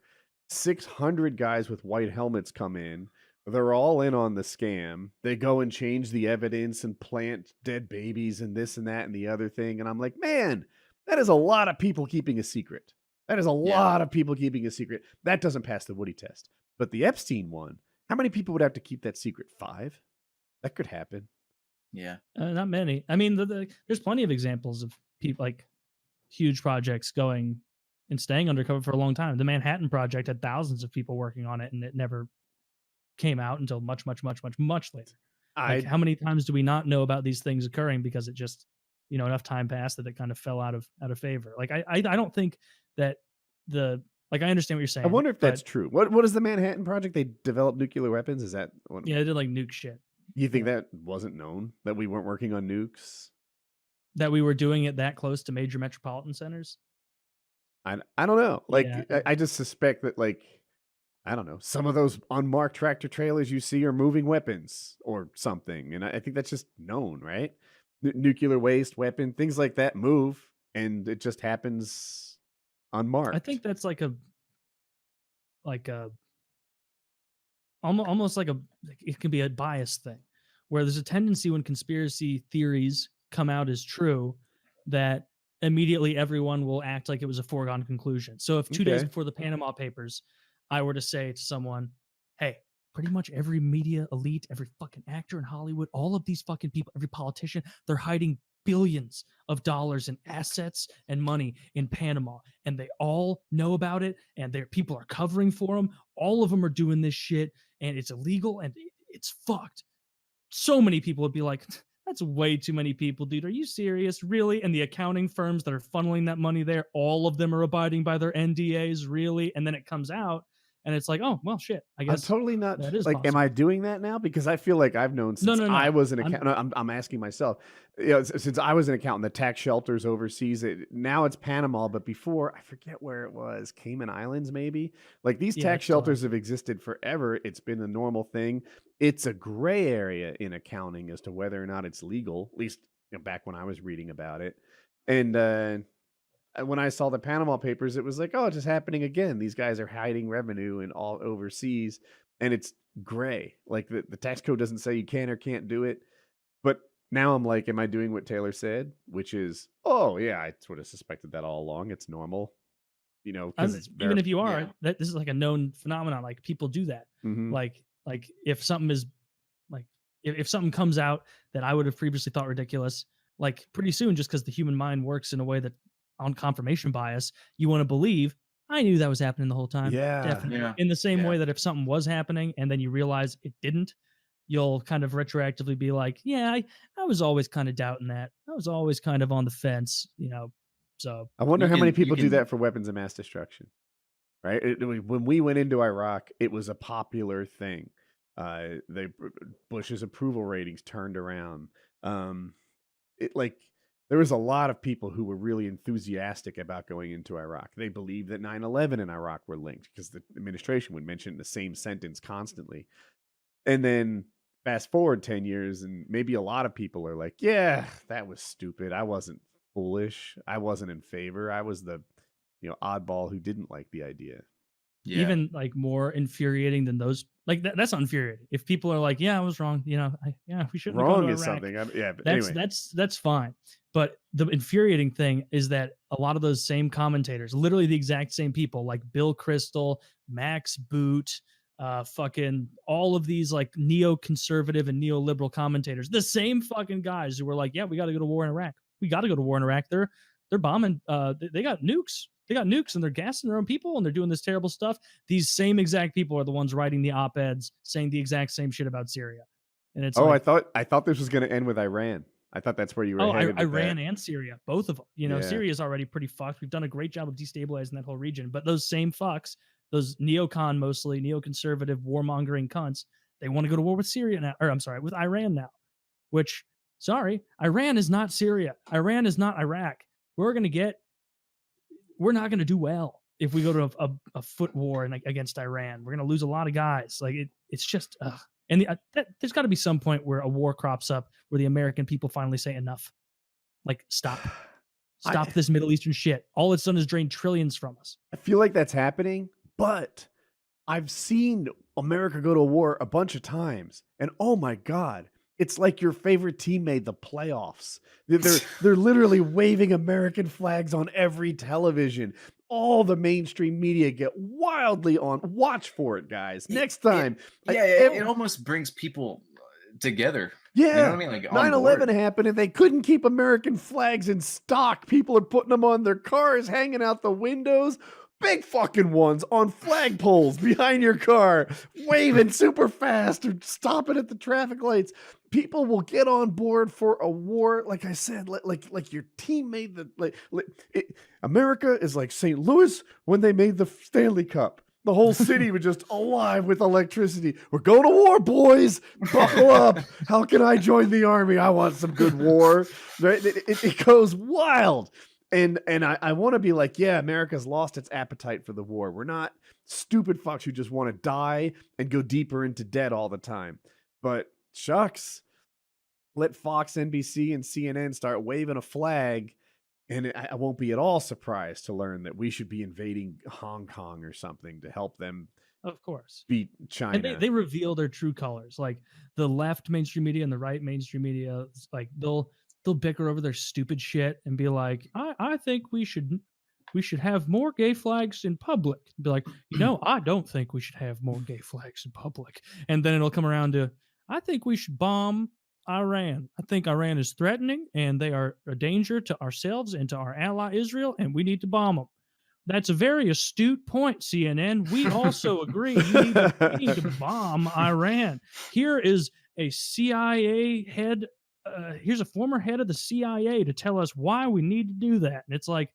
600 guys with white helmets come in. They're all in on the scam. They go and change the evidence and plant dead babies and this and that and the other thing. And I'm like, man, that is a lot of people keeping a secret. That is a lot of people keeping a secret. That doesn't pass the Woody test. But the Epstein one, how many people would have to keep that secret? 5? That could happen. Yeah. Not many. I mean, there's plenty of examples of people like huge projects going and staying undercover for a long time. The Manhattan Project had thousands of people working on it, and it never came out until much later. Like, how many times do we not know about these things occurring because it just, enough time passed that it kind of fell out of favor. Like I don't think that I understand what you're saying. I wonder if that's true. What is the Manhattan Project? They developed nuclear weapons. Is that what? Yeah, they did like nuke shit. You think that wasn't known, that we weren't working on nukes? That we were doing it that close to major metropolitan centers? I don't know. Like, Yeah. I just suspect that, like, I don't know, some of those unmarked tractor trailers you see are moving weapons or something. And I think that's just known, right? Nuclear waste, weapon, things like that move, and it just happens unmarked. I think that's almost like it can be a bias thing, where there's a tendency when conspiracy theories come out as true that immediately everyone will act like it was a foregone conclusion. So if 2 days before the Panama Papers, I were to say to someone, hey, pretty much every media elite, every fucking actor in Hollywood, all of these fucking people, every politician, they're hiding billions of dollars in assets and money in Panama, and they all know about it, and their people are covering for them. All of them are doing this shit, and it's illegal, and it's fucked. So many people would be like, that's way too many people, dude. Are you serious? Really? And the accounting firms that are funneling that money there, all of them are abiding by their NDAs, really? And then it comes out, and it's like, oh, well, shit. I guess I'm totally not that is like, possible. am I doing that now? Because I feel like I've known since I was an accountant. I'm asking myself, since I was an accountant, the tax shelters overseas, now it's Panama, but before, I forget where it was, Cayman Islands, maybe. Like, these tax shelters have existed forever. It's been a normal thing. It's a gray area in accounting as to whether or not it's legal, at least back when I was reading about it. And when I saw the Panama Papers, it was like, oh, it's just happening again. These guys are hiding revenue in all overseas, and it's gray. Like, the tax code doesn't say you can or can't do it. But now I'm like, am I doing what Taylor said? Which is, oh, yeah, I sort of suspected that all along. It's normal. Even if you are, this is like a known phenomenon. Like, people do that. Mhm. Like if something is like, if something comes out that I would have previously thought ridiculous, like pretty soon, just because the human mind works in a way that on confirmation bias, you want to believe I knew that was happening the whole time. Yeah. Definitely. Yeah. In the same way that if something was happening and then you realize it didn't, you'll kind of retroactively be like, yeah, I was always kind of doubting that. I was always kind of on the fence, so I wonder how many people do that for weapons of mass destruction, right? When we went into Iraq, it was a popular thing. Bush's approval ratings turned around. There was a lot of people who were really enthusiastic about going into Iraq. They believed that 9/11 and Iraq were linked because the administration would mention the same sentence constantly. And then fast forward 10 years, and maybe a lot of people are like, yeah, that was stupid. I wasn't foolish. I wasn't in favor. I was the oddball who didn't like the idea. Even like more infuriating than those, like that's not infuriating. If people are like, yeah, I was wrong, we shouldn't Wrong have is gone to Iraq. something. But that's anyway. that's fine. But the infuriating thing is that a lot of those same commentators, literally the exact same people, like Bill Kristol, Max Boot, fucking all of these like neoconservative and neoliberal commentators, the same fucking guys who were like, yeah, we got to go to war in Iraq. We got to go to war in Iraq. They're bombing. They got nukes. They got nukes and they're gassing their own people and they're doing this terrible stuff. These same exact people are the ones writing the op-eds saying the exact same shit about Syria. And it's I thought this was going to end with Iran. I thought that's where you were headed. Iran and Syria, both of them. Yeah. Syria is already pretty fucked. We've done a great job of destabilizing that whole region. But those same fucks, those neocon, mostly neoconservative, warmongering cunts, they want to go to war with Syria now. Or I'm sorry, with Iran now. Which, Iran is not Syria. Iran is not Iraq. We're not going to do well if we go to a foot war against Iran. We're going to lose a lot of guys. Like it's just, and there's got to be some point where a war crops up where the American people finally say enough. Like, stop. Stop this Middle Eastern shit. All it's done is drain trillions from us. I feel like that's happening, but I've seen America go to war a bunch of times, and oh my God, it's like your favorite team made the playoffs. They're literally waving American flags on every television. All the mainstream media get wildly on. Watch for it, guys. Next time. It almost brings people together. Yeah. You know what I mean? Like 9/11 happened and they couldn't keep American flags in stock. People are putting them on their cars, hanging out the windows. Big fucking ones on flagpoles behind your car, waving super fast or stopping at the traffic lights. People will get on board for a war. Like I said, like your team made America is like St. Louis when they made the Stanley Cup. The whole city was just alive with electricity. We're going to war, boys. Buckle up. How can I join the army? I want some good war. Right? It goes wild. And I want to be like, yeah, America's lost its appetite for the war. We're not stupid fucks who just want to die and go deeper into debt all the time. But shucks, let Fox, NBC, and CNN start waving a flag, and I won't be at all surprised to learn that we should be invading Hong Kong or something to help them. Of course. Beat China. And they reveal their true colors. Like the left mainstream media and the right mainstream media, like they'll bicker over their stupid shit and be like, I think we should have more gay flags in public. Be like, I don't think we should have more gay flags in public. And then it'll come around to, I think we should bomb Iran. I think Iran is threatening and they are a danger to ourselves and to our ally Israel, and we need to bomb them. That's a very astute point, CNN. We also agree we need to bomb Iran. Here is a CIA head. Here's a former head of the CIA to tell us why we need to do that. And it's like,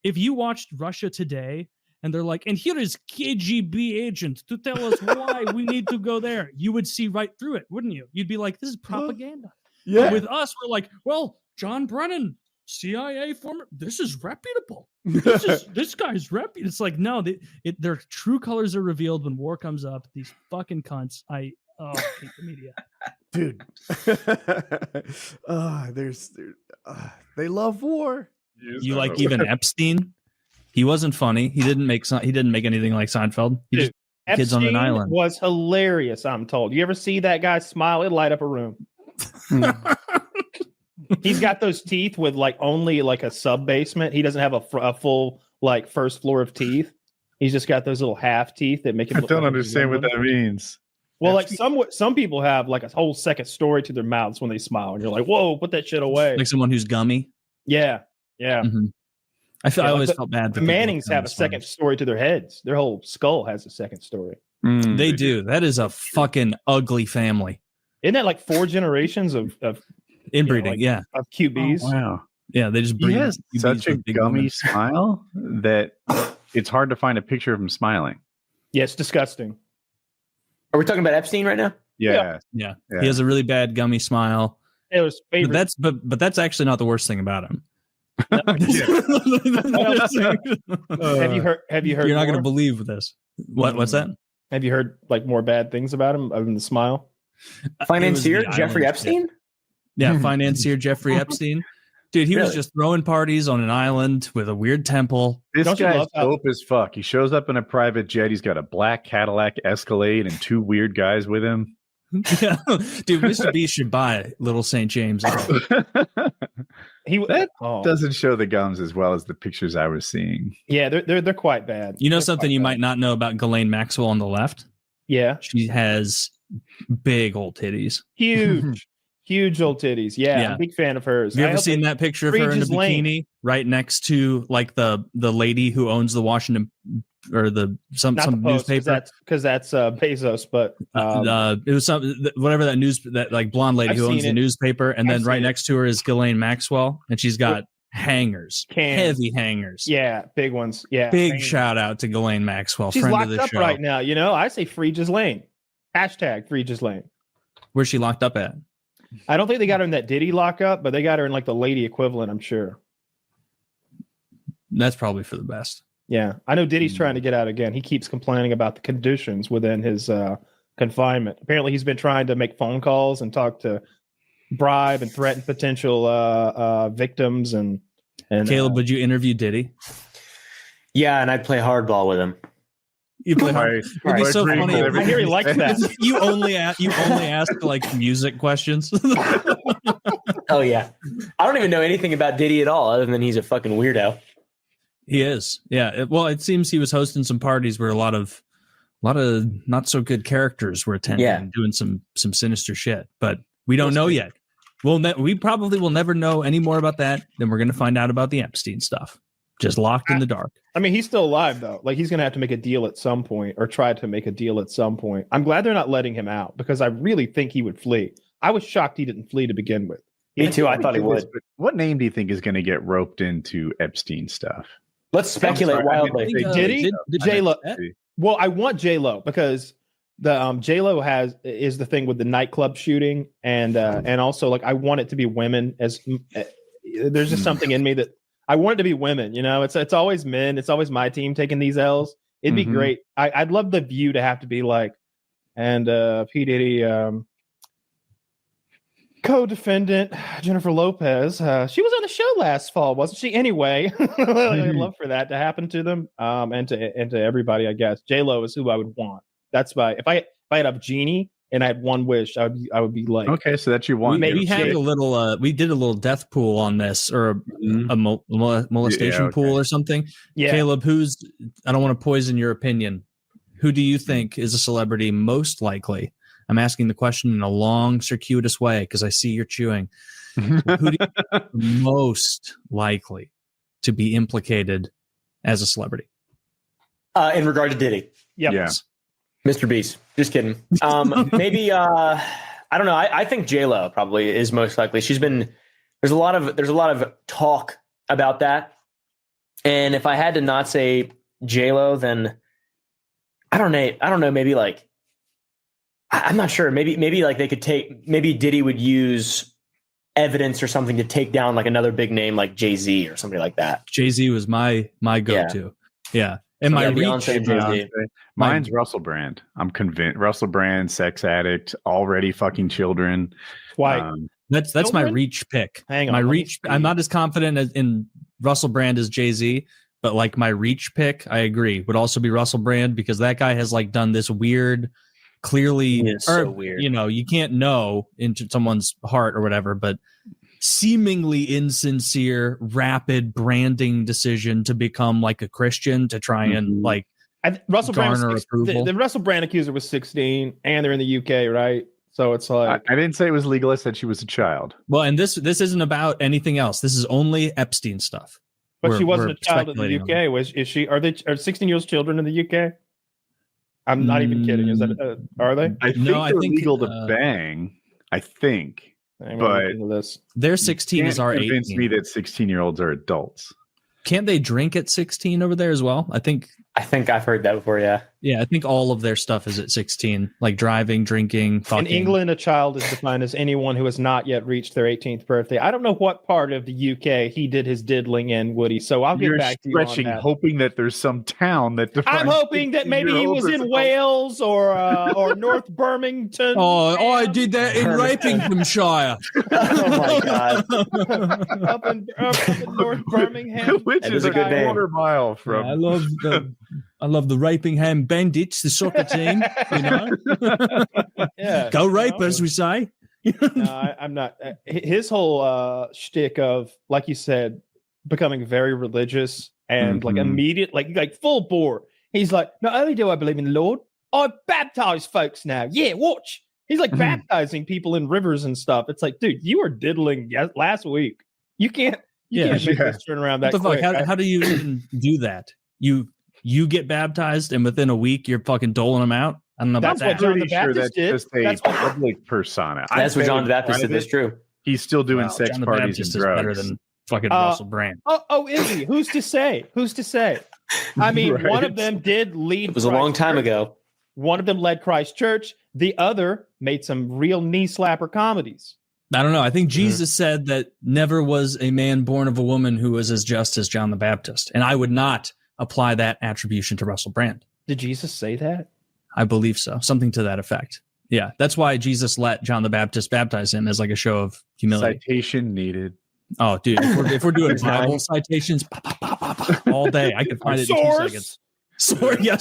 if you watched Russia Today and they're like, and here is KGB agent to tell us why we need to go there, you would see right through it, wouldn't you? You'd be like, this is propaganda. Yeah. But with us, we're like, well, John Brennan, CIA former, this is reputable. This guy's reputable. It's like, no, their true colors are revealed when war comes up. These fucking cunts. I hate the media. Dude. They love war. You like even Epstein? He wasn't funny. He didn't make anything like Seinfeld. He just kids on an island. Was hilarious, I'm told. You ever see that guy smile? It light up a room. He's got those teeth with only a sub basement. He doesn't have a full first floor of teeth. He's just got those little half teeth that make him. I don't understand what that means. Well, some people have a whole second story to their mouths when they smile, and you're like, "Whoa, put that shit away!" Like someone who's gummy. Yeah. Mm-hmm. I always felt bad. The Mannings have a second story to their heads. Their whole skull has a second story. They do. That is a fucking ugly family. Isn't that 4 generations of inbreeding? Of QBs. Oh, wow. Yeah, they just breed. He has such a gummy smile that it's hard to find a picture of him smiling. Yeah, it's disgusting. Are we talking about Epstein right now? Yeah. He has a really bad gummy smile. It was favorite. But that's actually not the worst thing about him. Have you heard? You're not going to believe this. What's that? Have you heard more bad things about him other than the smile? Financier Jeffrey Epstein. Yeah, financier Jeffrey Epstein. Dude, he was just throwing parties on an island with a weird temple. This guy's dope as fuck. He shows up in a private jet. He's got a black Cadillac Escalade and 2 weird guys with him. Yeah, dude, Mr. B should buy Little St. James. Doesn't show the gums as well as the pictures I was seeing. Yeah, they're quite bad. You know something you might not know about Ghislaine Maxwell on the left? Yeah, she has big old titties. Huge old titties. Yeah, I'm a big fan of hers. Have you ever seen that picture of her in a bikini right next to the lady who owns the Washington or some newspaper? Because that's Bezos, but it was whatever that blonde lady who owns the newspaper, and then right next to her is Ghislaine Maxwell, and she's got hangers, heavy hangers. Yeah, big ones. Yeah, big shout out to Ghislaine Maxwell. She's friend locked of the up show. right now. I say free Ghislaine. #free Ghislaine. Where's she locked up at? I don't think they got her in that Diddy lockup, but they got her in the lady equivalent, I'm sure. That's probably for the best. Yeah. I know Diddy's trying to get out again. He keeps complaining about the conditions within his confinement. Apparently he's been trying to make phone calls and talk to bribe and threaten potential victims. And And Caleb, would you interview Diddy? Yeah, and I'd play hardball with him. You play hard. It'd be so funny. I hear he likes that. You only ask like music questions. Oh yeah, I don't even know anything about Diddy at all, other than he's a fucking weirdo. He is. Yeah. Well, it seems he was hosting some parties where a lot of not so good characters were attending and doing some sinister shit. But we don't know yet. We probably will never know any more about that than we're going to find out about the Epstein stuff. Just locked in the dark. I mean, he's still alive though. Like he's going to have to make a deal at some point, or try to make a deal at some point. I'm glad they're not letting him out because I really think he would flee. I was shocked he didn't flee to begin with. Me too. I thought he would. What name do you think is going to get roped into Epstein stuff? Let's speculate wildly. Diddy? The J-Lo. Well, I want J-Lo because the J-Lo is the thing with the nightclub shooting and also like I want it to be women as there's just something in me that I want it to be women, you know. It's always men. It's always my team taking these L's. It'd be great. I'd love the View to have to be like, and P. Diddy, co-defendant Jennifer Lopez. She was on the show last fall, wasn't she? Anyway, I'd love for that to happen to them, and to everybody. I guess J-Lo is who I would want. That's my if I had a genie and I had one wish, I would be like, okay, so that's your one. We had a little, we did a little death pool on this, or a molestation pool or something. Yeah, Caleb, I don't want to poison your opinion. Who do you think is a celebrity most likely? I'm asking the question in a long, circuitous way because I see you're chewing. Who do you think is most likely to be implicated as a celebrity? In regard to Diddy, yep. Yeah. Mr. Beast. Just kidding. Maybe I don't know. I think J-Lo probably is most likely. There's a lot of talk about that. And if I had to not say J-Lo, then I don't know. Maybe like I'm not sure. Maybe like they could maybe Diddy would use evidence or something to take down like another big name like Jay-Z or somebody like that. Jay-Z was my go-to. Yeah. And my mine's Russell Brand. I'm convinced Russell Brand, sex addict, already fucking children. Why? That's my reach pick. Hang on. My reach. I'm not as confident in Russell Brand as Jay-Z, but like my reach pick, I agree, would also be Russell Brand because that guy has like done this weird, clearly, so weird. You know, you can't know into someone's heart or whatever, but seemingly insincere, rapid branding decision to become like a Christian to try and like Russell Brand approval. The Russell Brand accuser was 16, and they're in the UK, right? So it's like I didn't say it was legal. I said she was a child. Well, and this isn't about anything else. This is only Epstein stuff. But she wasn't a child in the UK. Is she? Are 16-year-old children in the UK? I'm not even kidding. Is that are they? I think they're legal to bang. I think. But their 16 is our 18. Convince me that 16-year-olds are adults. Can't they drink at 16 over there as well? I think I've heard that before. Yeah. Yeah, I think all of their stuff is at 16, like driving, drinking, fucking. In England, a child is defined as anyone who has not yet reached their 18th birthday. I don't know what part of the UK he did his diddling in, Woody. So I'll get back to you on that. Hoping that there's some town that defines. I'm hoping that maybe he was in Wales or North Birmingham. Oh, I did that in Rapinghamshire. Oh my god! up in North Birmingham, which is a good quarter mile from. Yeah, I love the Rapingham Bandits, the soccer team. You know, yeah, go Rapers, we say. No, I'm not. His whole shtick of, like you said, becoming very religious and like immediate, like full bore. He's like, not only do I believe in the Lord, I baptize folks now. Yeah, watch. He's like baptizing people in rivers and stuff. It's like, dude, you were diddling last week. You can't make this turn around that quick. How do you even do that? You get baptized and within a week you're fucking doling them out. I don't know about that. That's what John the Baptist did. Just a public persona. That's what John the Baptist did. That's true. He's still doing sex John the parties Baptist and is drugs. better than fucking Russell Brand. Oh, is he? Who's to say? Who's to say? I mean, Right. one of them did lead. It was a long time ago. One of them led Christ Church. The other made some real knee slapper comedies. I don't know. I think Jesus said that never was a man born of a woman who was as just as John the Baptist. And I would not apply that attribution to Russell Brand. Did Jesus say that? I believe so. Something to that effect. Yeah. That's why Jesus let John the Baptist baptize him as like a show of humility. Citation needed. Oh, dude, if we're doing Bible citations all day, I can find it in 2 seconds. Source. Here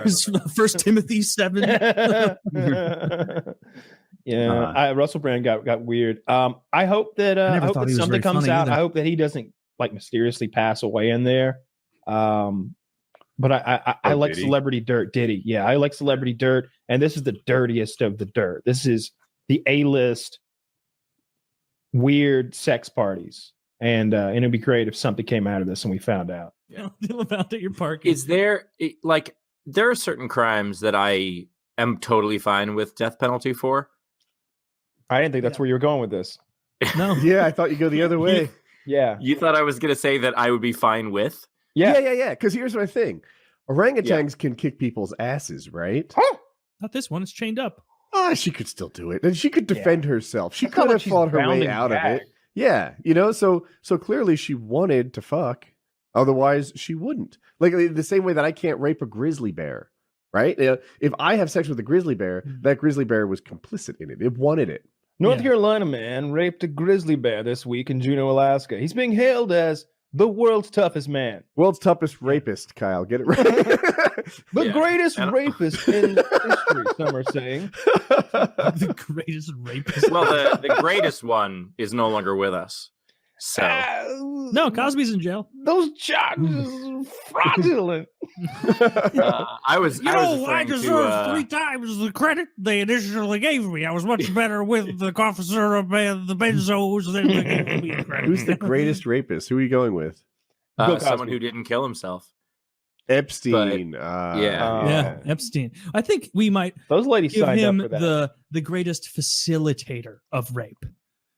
is 1 Timothy 7. Russell Brand got weird. I hope that something comes out. I hope that he doesn't like mysteriously pass away in there. But I like Diddy? celebrity dirt. Diddy, yeah, I like celebrity dirt, and this is the dirtiest of the dirt. This is the A-list weird sex parties, and it'd be great if something came out of this and we found out. About that you're parking. Is there like there are certain crimes that I am totally fine with death penalty for? I didn't think that's where you were going with this. No. Yeah, I thought you'd go the other way. Yeah. You thought I was going to say that I would be fine with? Yeah. Because here's my thing: orangutans can kick people's asses, right? Not this one. It's chained up. She could still do it, and she could defend herself. She could have fought her way out of it. Yeah, so clearly she wanted to fuck. Otherwise, she wouldn't. Like the same way that I can't rape a grizzly bear, right? If I have sex with a grizzly bear, that grizzly bear was complicit in it. It wanted it. North Carolina man raped a grizzly bear this week in Juneau, Alaska. He's being hailed as the world's toughest man. World's toughest rapist, Kyle. Get it right. The greatest rapist in history, some are saying. The greatest rapist. Well, the greatest one is no longer with us. So no, Cosby's in jail. Those charges fraudulent. I deserve 3 times the credit they initially gave me. I was much better with the officer of the benzos than they gave me credit. Who's the greatest rapist? Who are you going with? Someone who didn't kill himself. Epstein. Yeah, Epstein. I think we might those ladies give signed him up for that. the greatest facilitator of rape.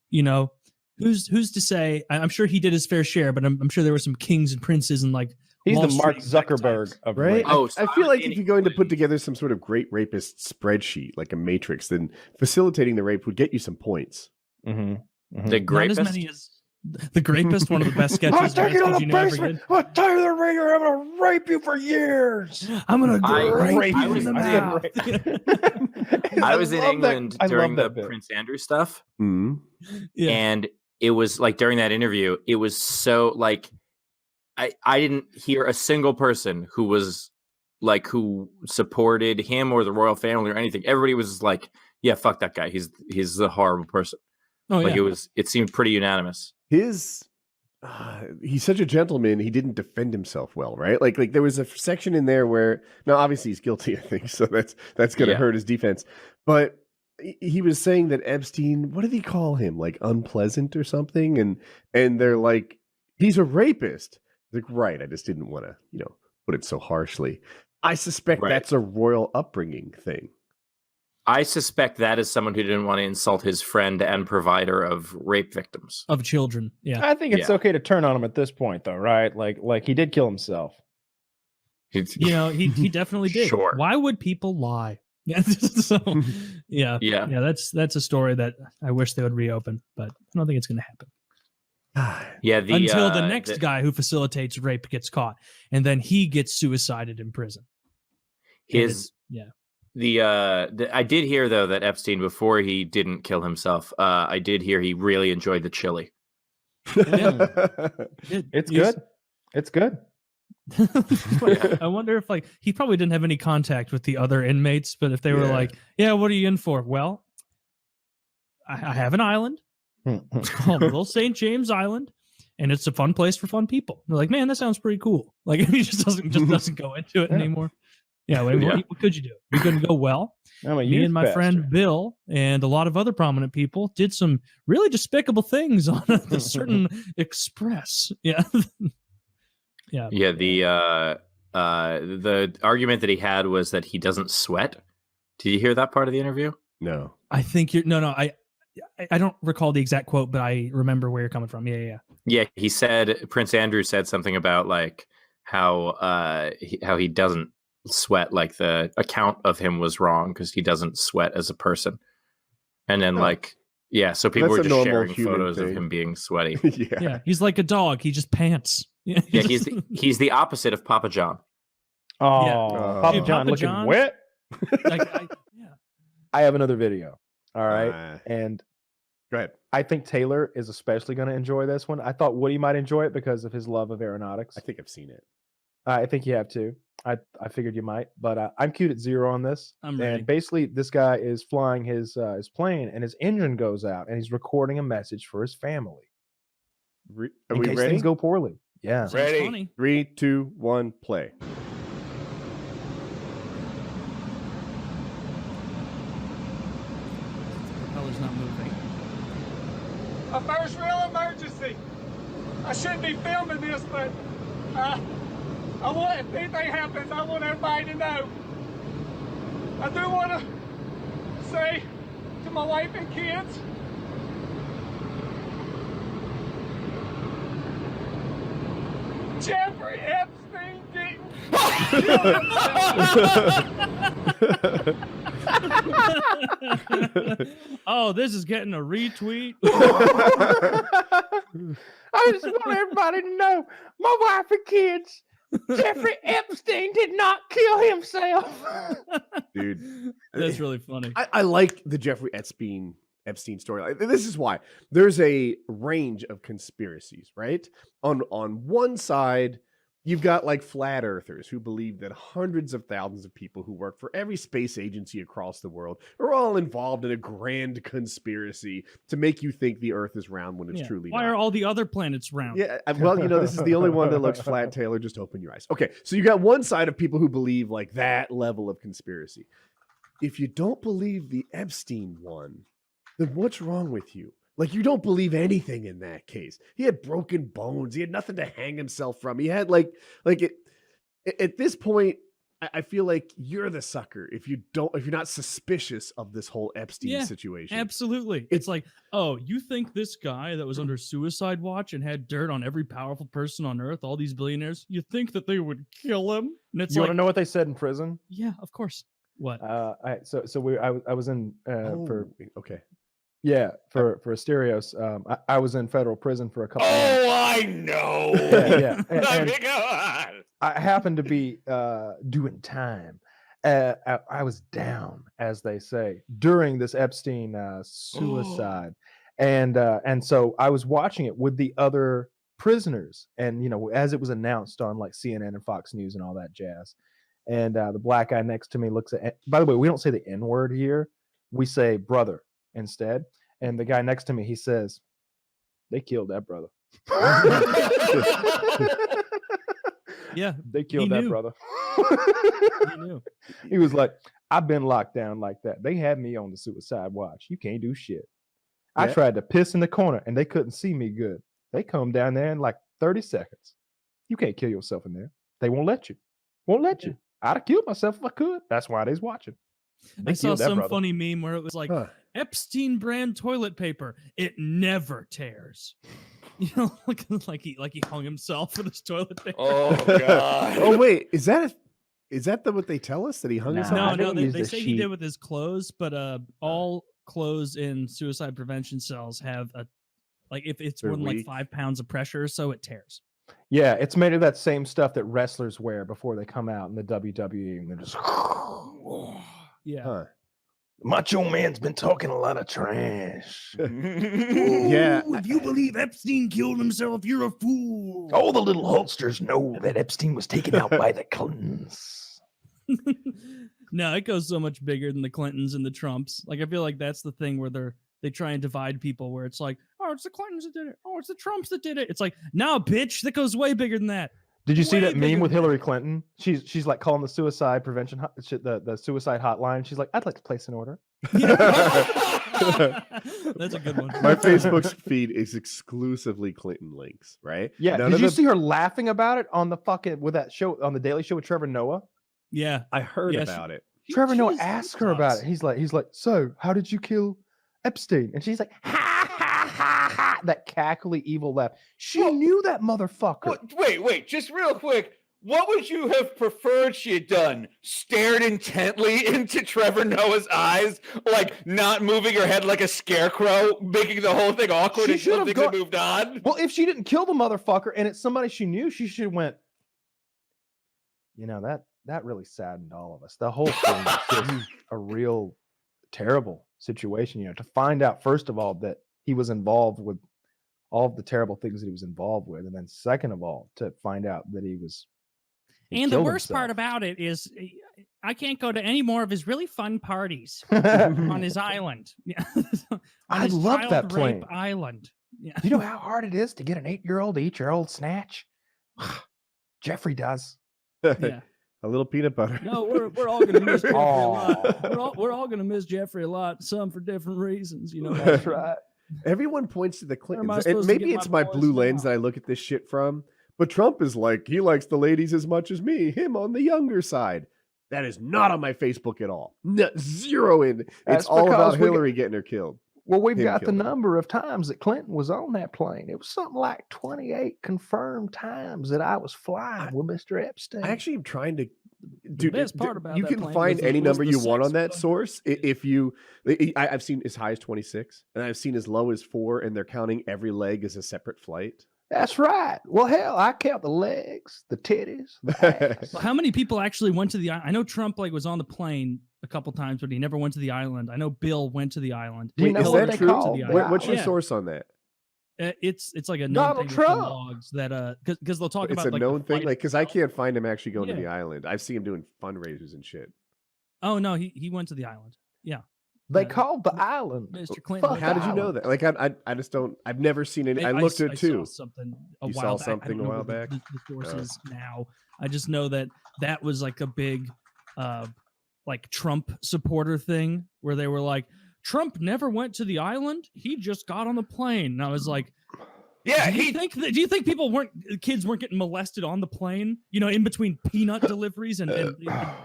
You know, who's to say? I'm sure he did his fair share, but I'm sure there were some kings and princes and like he's Wall the Mark Street Zuckerberg of right. rape. I feel like if you're going to put together some sort of great rapist spreadsheet, like a matrix, then facilitating the rape would get you some points. Mm-hmm. The greatest. Not as many as the Grapist, one of the best sketches. I'm taking on the you ever basement. did. I'll tie you to the ringer. I'm going to rape you for years. I'm going to rape I you was in the mouth. I was in England during the bit. Prince Andrew stuff, Yeah. and it was like during that interview, it was so like I didn't hear a single person who was like who supported him or the royal family or anything. Everybody was like, "Yeah, fuck that guy. He's a horrible person." Oh, like yeah. it seemed pretty unanimous. He's such a gentleman. He didn't defend himself well, right? Like there was a section in there where now obviously he's guilty, I think, so that's going to hurt his defense. But he was saying that Epstein, what did he call him? Like unpleasant or something? And they're like, he's a rapist. Like, right. I just didn't want to, put it so harshly. I suspect that's a royal upbringing thing. I suspect that is someone who didn't want to insult his friend and provider of rape victims. Of children. Yeah. I think it's okay to turn on him at this point, though, right? Like he did kill himself. He definitely did. Sure. Why would people lie? Yeah. So, yeah. That's a story that I wish they would reopen, but I don't think it's going to happen. Until the next guy who facilitates rape gets caught, and then he gets suicided in prison. I did hear though that Epstein, before he didn't kill himself, I did hear he really enjoyed the chili. It's good. It's good. I wonder if he probably didn't have any contact with the other inmates, but if they were like, "Yeah, what are you in for?" Well, I have an island. It's called Little St. James Island, and it's a fun place for fun people. They're like, "Man, that sounds pretty cool." Like he just doesn't go into it anymore. Yeah, what could you do? You couldn't go, well, me and my friend Bill and a lot of other prominent people did some really despicable things on a certain express. Yeah. Yeah, the argument that he had was that he doesn't sweat. Did you hear that part of the interview? No. I think I don't recall the exact quote, but I remember where you're coming from. Yeah, he said, Prince Andrew said something about like how he doesn't sweat, like the account of him was wrong because he doesn't sweat as a person. And then so people were just sharing photos of him being sweaty. Yeah, he's like a dog. He just pants. Yeah, he's the opposite of Papa John. Papa John looking wet. I have another video. All right, and Go ahead. I think Taylor is especially going to enjoy this one. I thought Woody might enjoy it because of his love of aeronautics. I think I've seen it. I think you have too. I figured you might, but I'm cute at 0 on this. I'm ready. And basically, this guy is flying his plane, and his engine goes out, and he's recording a message for his family. Are in we case ready? Things go poorly. Yeah. Ready? Funny. 3, 2, 1, play. Propeller's not moving. A first real emergency. I shouldn't be filming this, but I want, if anything happens, I want everybody to know. I do want to say to my wife and kids, Jeffrey Epstein didn't kill himself. Oh, this is getting a retweet. I just want everybody to know, my wife and kids, Jeffrey Epstein did not kill himself. Dude, That's really funny. I like the Jeffrey Epstein story. This is why there's a range of conspiracies, right? On one side, you've got like flat earthers who believe that hundreds of thousands of people who work for every space agency across the world are all involved in a grand conspiracy to make you think the earth is round when it's truly Why not. are all the other planets round? Yeah, well, this is the only one that looks flat, Taylor. Just open your eyes. Okay, so you got one side of people who believe like that level of conspiracy. If you don't believe the Epstein one, then what's wrong with you? Like, you don't believe anything in that case. He had broken bones. He had nothing to hang himself from. He had at this point, I feel like you're the sucker if you're not suspicious of this whole Epstein situation. Absolutely. It's like, oh, you think this guy that was under suicide watch and had dirt on every powerful person on earth, all these billionaires, you think that they would kill him? And it's You like, want to know what they said in prison? Yeah, of course. What? I was in for okay. Yeah, for Asterios. I was in federal prison for a couple months. Oh, I know. Yeah. I mean, go on. I happened to be doing time. I was down, as they say, during this Epstein suicide, and so I was watching it with the other prisoners, and as it was announced on like CNN and Fox News and all that jazz, and the black guy next to me looks at. By the way, we don't say the N-word here; we say brother instead. And the guy next to me, he says, "They killed that brother." Yeah, they killed that brother. He knew. He was like, "I've been locked down like that. They had me on the suicide watch. You can't do shit." I tried to piss in the corner and they couldn't see me good. They come down there in like 30 seconds. You can't kill yourself in there. They won't let you. Won't let you. I'd have killed myself if I could. That's why they's watching. I saw some funny meme where it was like Epstein brand toilet paper. It never tears. Like he hung himself with his toilet paper. Oh god. Oh wait, is that what they tell us, that he hung himself? No, they say he did with his clothes, but all clothes in suicide prevention cells have if it's more than like 5 pounds of pressure, so it tears. Yeah, it's made of that same stuff that wrestlers wear before they come out in the WWE, and they're just yeah. Huh. Macho Man's been talking a lot of trash. Yeah. If you believe Epstein killed himself, you're a fool. All the little Hulksters know that Epstein was taken out by the Clintons. No, it goes so much bigger than the Clintons and the Trumps. Like, I feel like that's the thing where they try and divide people, where it's like, oh, it's the Clintons that did it. Oh, it's the Trumps that did it. It's like, no, bitch, that goes way bigger than that. Did you see Way that meme bigger with than Hillary Clinton? She's like calling the suicide prevention, the suicide hotline. She's like, I'd like to place an order. That's a good one. My Facebook's feed is exclusively Clinton links, right? Yeah. Did you see her laughing about it on the with that show on the Daily Show with Trevor Noah? Yeah, I heard about it. Trevor Noah asked her about it. He's like, so how did you kill Epstein? And she's like, ha ha ha ha, that cackly evil laugh. She knew that motherfucker. Wait, just real quick. What would you have preferred she had done? Stared intently into Trevor Noah's eyes, like not moving her head like a scarecrow, making the whole thing awkward until things had moved on? Well, if she didn't kill the motherfucker and it's somebody she knew, she should have went, that really saddened all of us. The whole thing is just a real terrible situation, to find out, first of all, that he was involved with all of the terrible things that he was involved with, and then second of all, to find out that he And the killed worst himself. part about it is I can't go to any more of his really fun parties on his island. Yeah. I love that child rape plane. island. Yeah. You know how hard it is to get an 8-year-old to eat your old snatch? Jeffrey does. Yeah. A little peanut butter. No, we're all gonna miss Jeffrey a lot. Aw. We're all gonna miss Jeffrey a lot, some for different reasons, you know. That's right. Everyone points to the Where am I Clintons. And supposed to maybe get it's my my boys blue lens now? that I look at this shit from. But Trump is like, he likes the ladies as much as me. Him on the younger side. That is not on my Facebook at all. No, zero in. That's It's all because about we Hillary getting her killed. Well, we've Him got the killed her. number of times that Clinton was on that plane. It was something like 28 confirmed times that I was flying with Mr. Epstein. I actually am trying to. Dude, best part about you that can plane find was it any was number the you want sex on that plane. source. If you, I've seen as high as 26, and I've seen as low as 4, and they're counting every leg as a separate flight. That's right. Well, hell, I count the legs, the titties, the ass. Well, how many people actually went to the island? I know Trump was on the plane a couple times, but he never went to the island. I know Bill went to the island. Do you know Is what that they true? call the the island. What's your Yeah. source on that? It's like a known Donald thing with the Trump. logs that because they'll talk It's about a like known the thing, flight because I can't find him actually going to Yeah. the island. I've seen him doing fundraisers and shit. Oh no, he went to the island. Yeah, They called the island. Mr. Clinton. Fuck How did you know island. that? Like, I just don't. I've never seen any. I looked at it too. Saw something a You while saw back. I something don't a know while what back? The source is now. I just know that was like a big, like Trump supporter thing where they were like, Trump never went to the island. He just got on the plane. And I was like, Yeah, do you think kids weren't getting molested on the plane? You know, in between peanut deliveries and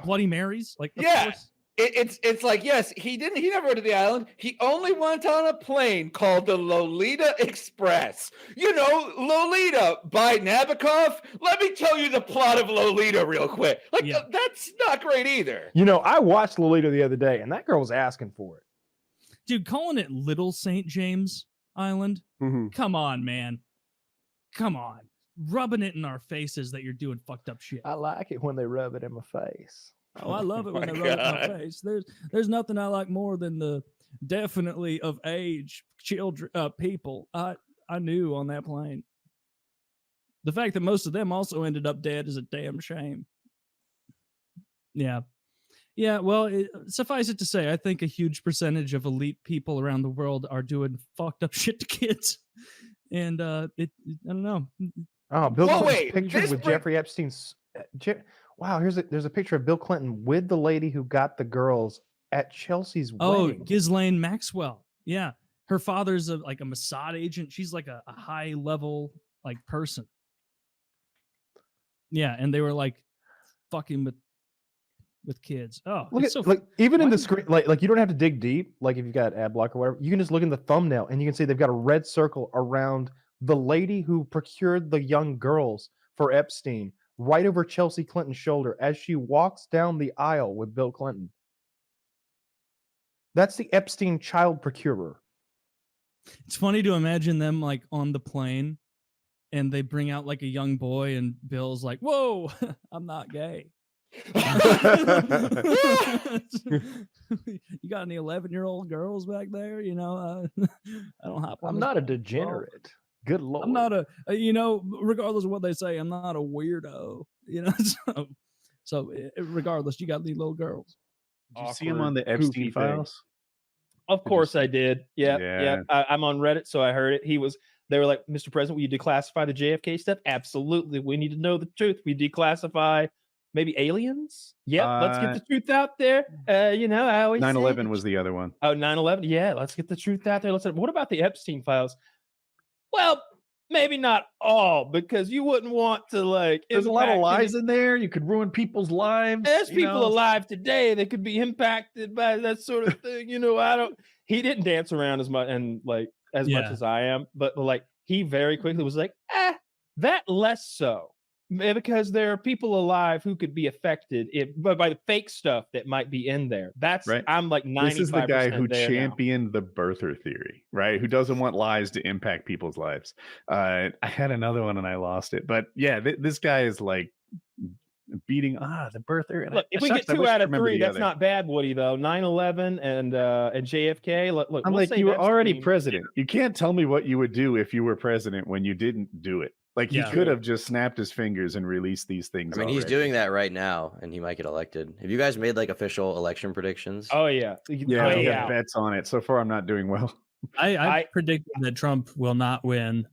Bloody Marys. Like, of Yeah. course. It's like, yes, he never went to the island. He only went on a plane called the Lolita Express. You know, Lolita by Nabokov. Let me tell you the plot of Lolita real quick. Like, that's not great either. You know, I watched Lolita the other day, and that girl was asking for it. Dude, calling it Little St. James Island. Mm-hmm. Come on, man. Come on. Rubbing it in our faces that you're doing fucked up shit. I like it when they rub it in my face. Oh, I love it when my they rub it in God. my face. There's nothing I like more than the definitely of age children people I knew on that plane. The fact that most of them also ended up dead is a damn shame. Yeah. Yeah, well, suffice it to say, I think a huge percentage of elite people around the world are doing fucked up shit to kids. And I don't know. Oh, Bill Well, Clinton's wait, pictured this with bring- Jeffrey Epstein's. Wow, there's a picture of Bill Clinton with the lady who got the girls at Chelsea's Oh, wedding. Ghislaine Maxwell. Yeah. Her father's a Mossad agent. She's like a high level person. Yeah, and they were like fucking with kids. Oh, Look it's at so even in why the do- screen, like you don't have to dig deep. Like if you've got ad block or whatever, you can just look in the thumbnail and you can see they've got a red circle around the lady who procured the young girls for Epstein, right over Chelsea Clinton's shoulder as she walks down the aisle with Bill Clinton. That's the Epstein child procurer. It's funny to imagine them on the plane and they bring out a young boy and Bill's like, "Whoa, I'm not gay." You got any 11-year-old girls back there? You know, I don't hop on. I'm this not a plane. degenerate. Good lord. I'm not regardless of what they say, I'm not a weirdo. You know, so regardless, you got these little girls. Did you see him on the Epstein files? Of course I did. Yeah, Yeah. yeah. I'm on Reddit, so I heard it. They were like, "Mr. President, will you declassify the JFK stuff?" Absolutely. We need to know the truth. We declassify maybe aliens. Yep. Let's get the truth out there. You know, I always 9/11 say, was the other one. Oh, 9/11. Yeah, let's get the truth out there. What about the Epstein files? Well, maybe not all, because you wouldn't want to There's a lot of impact lies in there. You could ruin people's lives. There's you people know? alive today that could be impacted by that sort of thing. You know, he didn't dance around as much and much as I am, but he very quickly was like, that less so. Because there are people alive who could be affected by the fake stuff that might be in there. That's Right. I'm 95%. This is the guy who there now. championed the birther theory, right? Who doesn't want lies to impact people's lives. I had another one and I lost it, but yeah, this guy is beating the birther. Look, if we get 2 out of 3, that's not bad, Woody. Though 9/11 and JFK. Look, I'm we'll like, say you were already Epstein. president. You can't tell me what you would do if you were president when you didn't do it. Like he could have just snapped his fingers and released these things. I mean, he's doing that right now, and he might get elected. Have you guys made like official election predictions? Oh yeah, yeah, we have bets on it. So far, I'm not doing well. I predicted that Trump will not win.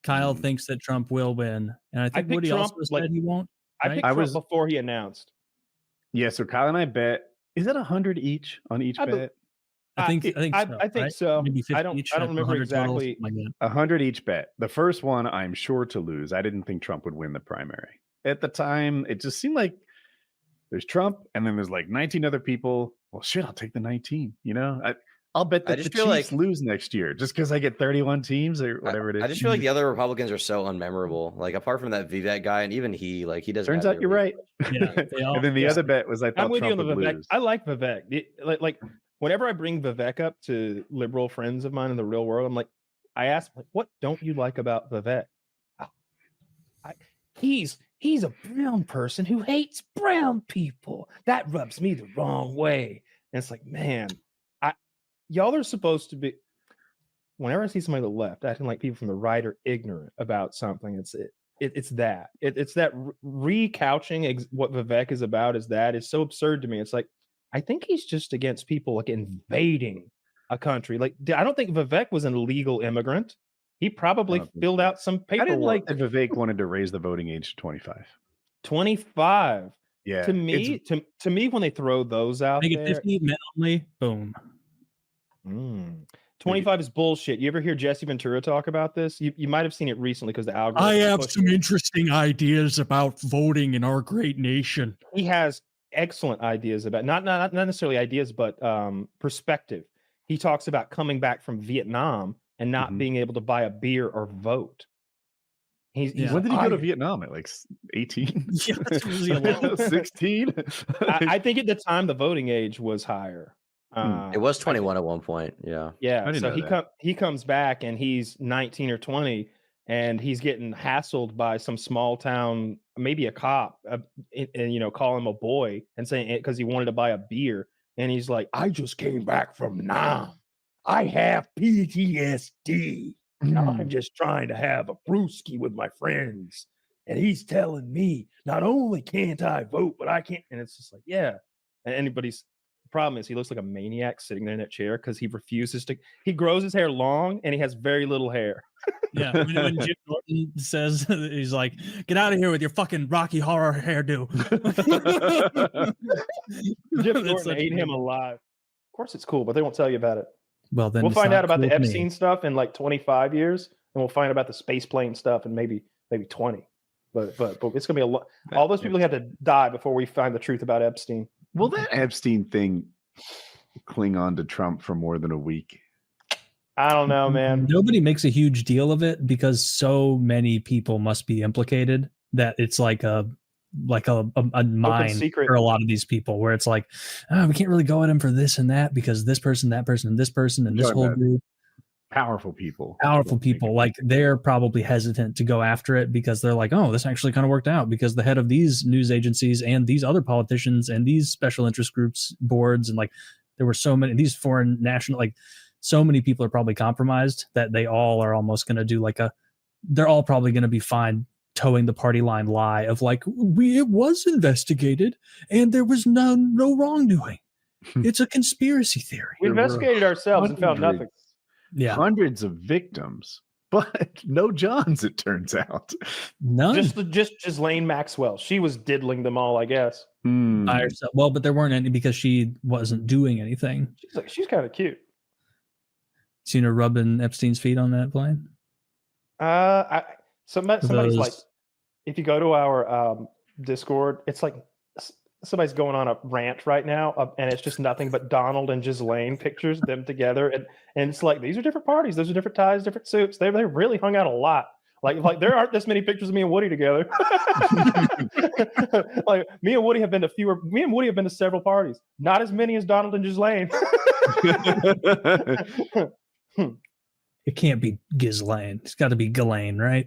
Kyle thinks that Trump will win, and I think Woody Trump, also said he won't. I right? picked Trump before he announced. Yeah, so Kyle and I bet. Is it 100 each on each bet? I think so. I think right? so. Maybe 50 I don't each, remember 100 exactly. Like 100 each bet. The first one, I'm sure to lose. I didn't think Trump would win the primary. At the time, it just seemed like there's Trump, and then there's like 19 other people. Well, shit, I'll take the 19. You know, I'll bet that the Chiefs lose next year just because I get 31 teams or whatever it is. I just feel like the other Republicans are so unmemorable. Like apart from that Vivek guy, and even he doesn't. Turns out you're right. Yeah, and then the other bet was I thought I'm with Trump you on the would Vivek. lose. I like Vivek. Like whenever I bring Vivek up to liberal friends of mine in the real world, I'm like, I ask, like, what don't you like about Vivek? He's a brown person who hates brown people. That rubs me the wrong way. And it's like, man, y'all are supposed to be. Whenever I see somebody on the left acting like people from the right are ignorant about something, it's that recouching what Vivek is about. Is so absurd to me. It's like, I think he's just against people like invading a country. Like, I don't think Vivek was an illegal immigrant. He probably filled out some paperwork. I didn't like that Vivek wanted to raise the voting age to 25. 25. Yeah. To me, when they throw those out make there, it 50 men only. Boom. 25 is bullshit. You ever hear Jesse Ventura talk about this? You might have seen it recently because the algorithm. I have some interesting ideas about voting in our great nation. He has excellent ideas about not necessarily ideas, but perspective. He talks about coming back from Vietnam and not being able to buy a beer or vote. When did he go to Vietnam? At like 18? Yeah, that's really a lot. 16? I think at the time the voting age was higher. It was 21 at one point. Yeah. Yeah. So he comes back and he's 19 or 20 and he's getting hassled by some small town, maybe a cop, and call him a boy and saying it because he wanted to buy a beer. And he's like, I just came back from Nam. I have PTSD. I'm just trying to have a brewski with my friends. And he's telling me not only can't I vote, but I can't. And it's just like, yeah. And the problem is he looks like a maniac sitting there in that chair because he refuses to. He grows his hair long and he has very little hair. Yeah, when Jim Norton says, he's like, "Get out of here with your fucking Rocky Horror hairdo." Jim Norton ate him alive. Of course, it's cool, but they won't tell you about it. Well, then we'll it's find not out about cool the to me. Epstein stuff in like 25 years, and we'll find about the space plane stuff in maybe 20. But it's gonna be a lot. All those people have to die before we find the truth about Epstein. Will that Epstein thing cling on to Trump for more than a week? I don't know, man. Nobody makes a huge deal of it because so many people must be implicated that it's like a mine secret for a lot of these people, where it's like, oh, we can't really go at him for this and that because this person, that person, and this person, and this whole group. Powerful people. Like they're probably hesitant to go after it because they're like, oh, this actually kind of worked out because the head of these news agencies and these other politicians and these special interest groups boards and like there were so many these foreign national, like so many people are probably compromised that they all are almost going to do they're all probably going to be fine towing the party line lie of like, it was investigated and there was no wrongdoing. It's a conspiracy theory. We investigated ourselves and found nothing. Yeah, hundreds of victims, but no Johns. It turns out none. Just Ghislaine Maxwell. She was diddling them all, I guess. By herself. Well, but there weren't any because she wasn't doing anything. She's kind of cute. Seen her rubbing Epstein's feet on that plane? Somebody's like, if you go to our Discord, it's like somebody's going on a rant right now, and it's just nothing but Donald and Ghislaine pictures, them together, and it's like these are different parties, those are different ties, different suits. They really hung out a lot. Like there aren't this many pictures of me and Woody together. Like me and Woody have been to several parties, not as many as Donald and Ghislaine. It can't be Ghislaine. It's got to be Ghislaine, right?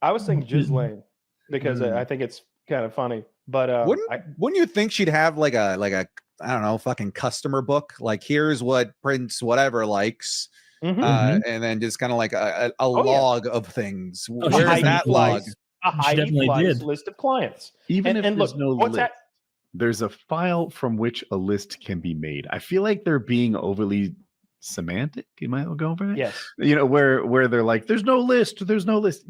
I was saying Ghislaine because I think it's kind of funny. But wouldn't you think she'd have like a I don't know, fucking customer book? Like, here's what Prince whatever likes. And then just kind of like a log of things. Where's that log? A Heidi Fleiss list of clients. Even if and there's look, no what's list, there's a file from which a list can be made. I feel like they're being overly semantic. You might go over that. Yes. You know, where they're like, there's no list.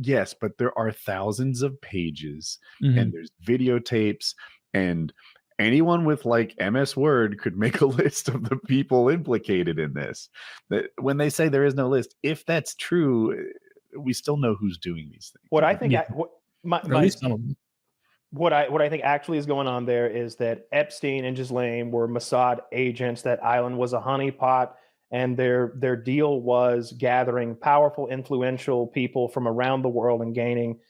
Yes, but there are thousands of pages and there's videotapes, and anyone with like MS Word could make a list of the people implicated in this. That when they say there is no list, if that's true, we still know who's doing these things. What I think, what I think actually is going on there is that Epstein and Ghislaine were Mossad agents. That island was a honeypot, and their deal was gathering powerful, influential people from around the world and gaining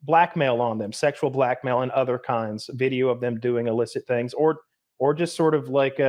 blackmail on them, sexual blackmail and other kinds, video of them doing illicit things, or just sort of like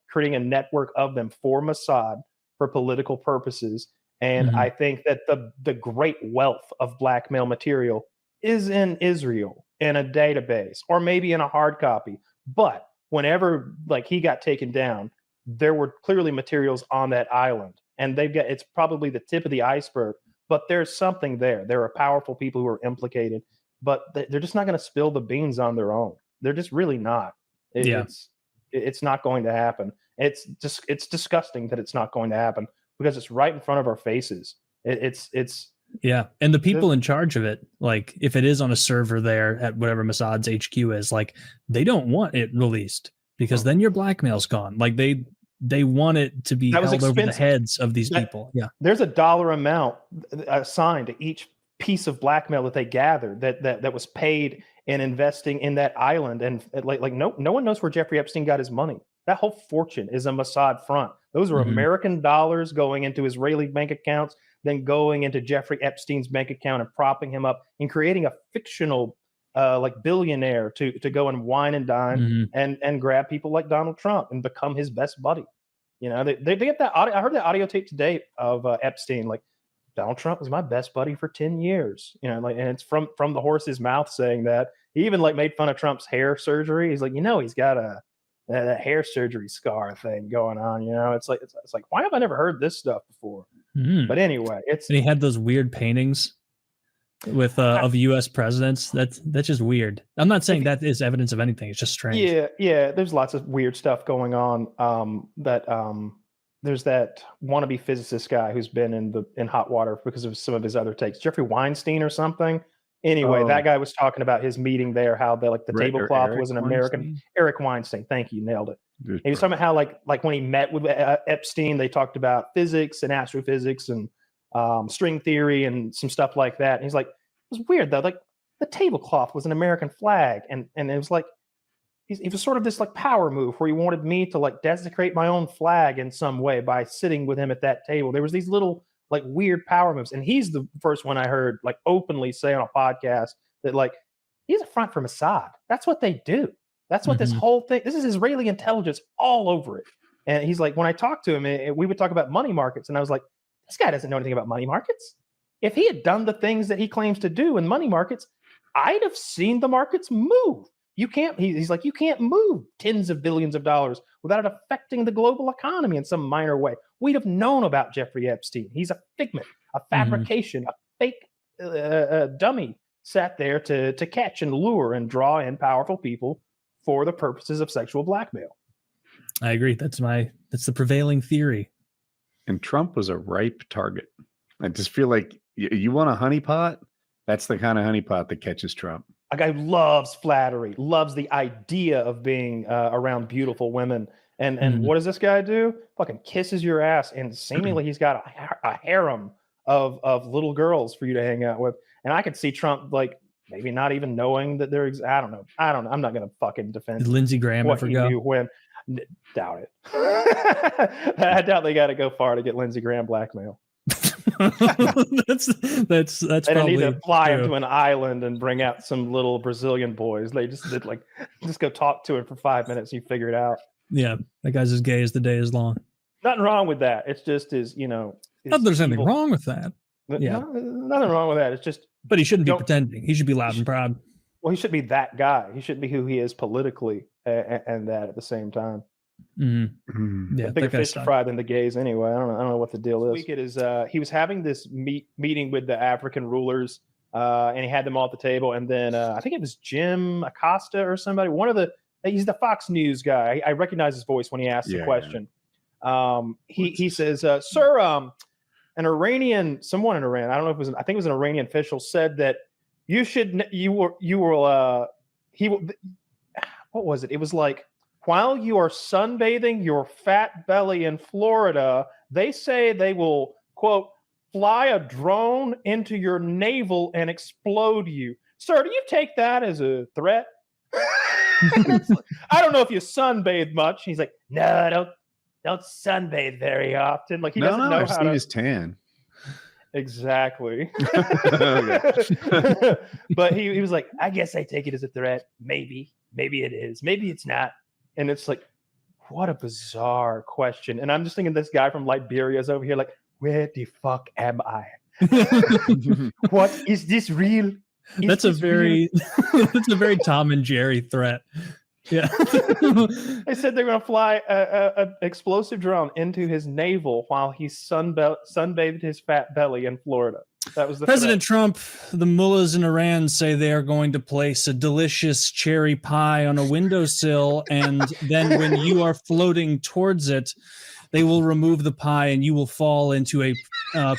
creating a network of them for Mossad for political purposes. And I think that the great wealth of blackmail material is in Israel in a database, or maybe in a hard copy. But whenever like he got taken down, there were clearly materials on that island, and it's probably the tip of the iceberg. But there's something there. There are powerful people who are implicated, but they're just not going to spill the beans on their own. They're just really not. It's not going to happen. It's disgusting that it's not going to happen because it's right in front of our faces. It's and the people in charge of it, like if it is on a server there at whatever Mossad's HQ is, like they don't want it released because then your blackmail's gone. Like they want it to be held over the heads of these people. Yeah. There's a dollar amount assigned to each piece of blackmail that they gathered that was paid in investing in that island. And like no one knows where Jeffrey Epstein got his money. That whole fortune is a Mossad front. Those are American dollars going into Israeli bank accounts, then going into Jeffrey Epstein's bank account and propping him up and creating a fictional like billionaire to go and wine and dine and grab people like Donald Trump and become his best buddy. You know, they get that audio. I heard that audio tape today of Epstein, like, Donald Trump was my best buddy for 10 years. You know, like, and it's from the horse's mouth saying that. He even like made fun of Trump's hair surgery. He's like, you know, he's got a hair surgery scar thing going on. You know, it's like why have I never heard this stuff before? But anyway, and he had those weird paintings with of U.S. presidents. That's just weird. I'm not saying that is evidence of anything. It's just strange. Yeah. There's lots of weird stuff going on. There's that wannabe physicist guy who's been in hot water because of some of his other takes. Jeffrey Weinstein or something. Anyway, that guy was talking about his meeting there, how the tablecloth was an American. Weinstein? Eric Weinstein. Thank you, nailed it. And he was talking about how like when he met with Epstein, they talked about physics and astrophysics and string theory and some stuff like that. And he's like, it was weird though. Like the tablecloth was an American flag, and it was like he was sort of this like power move where he wanted me to like desecrate my own flag in some way by sitting with him at that table. There was these little like weird power moves, and he's the first one I heard like openly say on a podcast that like he's a front for Mossad. That's what they do. That's what this whole thing. This is Israeli intelligence all over it. And he's like, when I talked to him, we would talk about money markets, and I was like, this guy doesn't know anything about money markets. If he had done the things that he claims to do in money markets, I'd have seen the markets move. You can't. He's like, you can't move tens of billions of dollars without it affecting the global economy in some minor way. We'd have known about Jeffrey Epstein. He's a figment, a fabrication, a fake dummy sat there to catch and lure and draw in powerful people for the purposes of sexual blackmail. I agree. That's the prevailing theory. And Trump was a ripe target. I just feel like you want a honeypot? That's the kind of honeypot that catches Trump. A guy who loves flattery, loves the idea of being around beautiful women. And what does this guy do? Fucking kisses your ass, and seemingly he's got a harem of little girls for you to hang out with. And I could see Trump like maybe not even knowing that they're. I don't know. I'm not gonna fucking defend. Did Lindsey Graham what ever he go? knew when. Doubt it. I doubt they got to go far to get Lindsey Graham blackmail. that's They don't probably need to fly him true. to an island and bring out some little Brazilian boys. They just did just go talk to him for 5 minutes and you figure it out. Yeah, that guy's as gay as the day is long. Nothing wrong with that. It's just Not that there's anything wrong with that. Yeah, nothing wrong with that. It's just. But he shouldn't be pretending. He should be loud and proud. Well, he should be that guy. He shouldn't be who he is politically, and that at the same time. Mm-hmm. Yeah, bigger fish to fry than the gays anyway. I don't know what the deal is. Week it is. He was having this meeting with the African rulers, and he had them all at the table. And then I think it was Jim Acosta or somebody. He's the Fox News guy. I recognize his voice when he asks the question. He says, "Sir, an Iranian, someone in Iran. I don't know if it was. I think it was an Iranian official said that you will. What was it? It was like." While you are sunbathing your fat belly in Florida, they say they will, quote, fly a drone into your navel and explode you. Sir, do you take that as a threat? I don't know if you sunbathe much. He's like, no, don't sunbathe very often. Like he doesn't know I've how seen to. his tan. Exactly. But he was like, I guess I take it as a threat. Maybe it is. Maybe it's not. And it's like, what a bizarre question. And I'm just thinking this guy from Liberia is over here like, where the fuck am I? What is this real? That's a very Tom and Jerry threat. Yeah. They said they're going to fly an explosive drone into his navel while he sunbathed his fat belly in Florida. That was the President threat. Trump. The mullahs in Iran say they are going to place a delicious cherry pie on a windowsill, and then when you are floating towards it, they will remove the pie and you will fall into a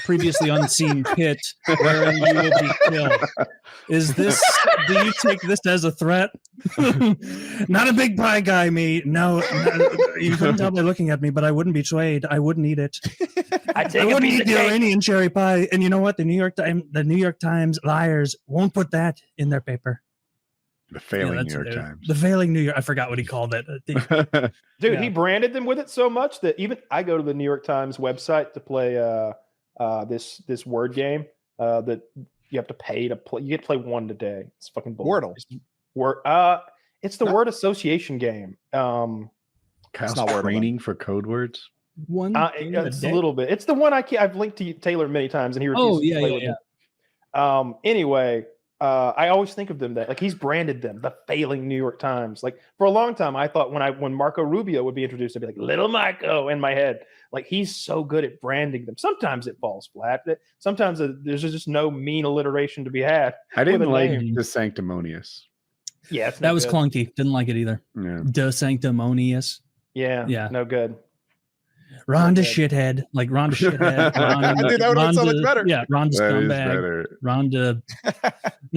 previously unseen pit wherein you will be killed. Do you take this as a threat? Not a big pie guy, me. No, you couldn't tell by looking at me, but I wouldn't be swayed. I wouldn't eat it. I wouldn't eat the Iranian cherry pie. And you know what? The New York Times liars won't put that in their paper. The failing New York Times. The failing New York. I forgot what he called it. Dude, he branded them with it so much that even I go to the New York Times website to play this word game that you have to pay to play. You get to play one a day. It's fucking bullshit. Wordle. It's the word association game. Kyle's training for code words. It's a little bit. It's the one I've linked to Taylor many times, and he refuses to play with me. Anyway. I always think of them that like he's branded them the failing New York Times. Like for a long time, I thought when Marco Rubio would be introduced, I'd be like little Marco in my head. Like he's so good at branding them. Sometimes it falls flat. Sometimes there's just no mean alliteration to be had. I didn't like the sanctimonious. Yeah, that was clunky. Didn't like it either. Yeah. The sanctimonious. Yeah, no good. Rhonda shithead, like Rhonda shithead. Rhonda, dude, that would have been so much better. Yeah, Rhonda scumbag. Rhonda.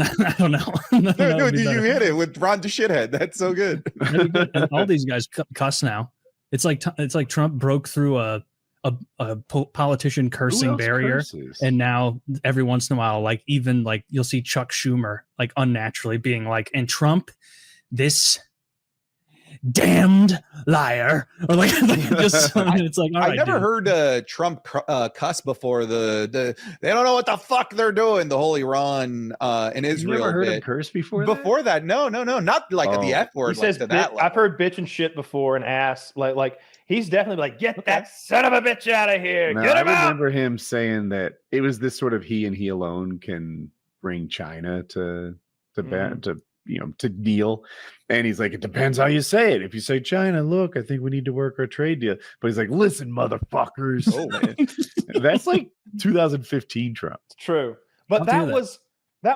I don't know. Dude, you hit it with Rhonda shithead. That's so good. And all these guys cuss now. It's like Trump broke through a politician cursing barrier, and now every once in a while, like even like you'll see Chuck Schumer like unnaturally being like, and Trump, this damned liar, or like just it's like all right, I never heard Trump cuss before. They don't know what the fuck they're doing. The whole Iran and Israel. You never heard bit. him curse before? Before that, no, not like the F word. He says to that I've heard bitch and shit before and ass. Like he's definitely like, get that son of a bitch out of here. No, Get him I out. remember him saying that it was this sort of he and he alone can bring China to deal. And he's like, it depends how you say it. If you say China, look, I think we need to work our trade deal. But he's like, listen, motherfuckers. Oh, man. That's like 2015 Trump. It's true. But that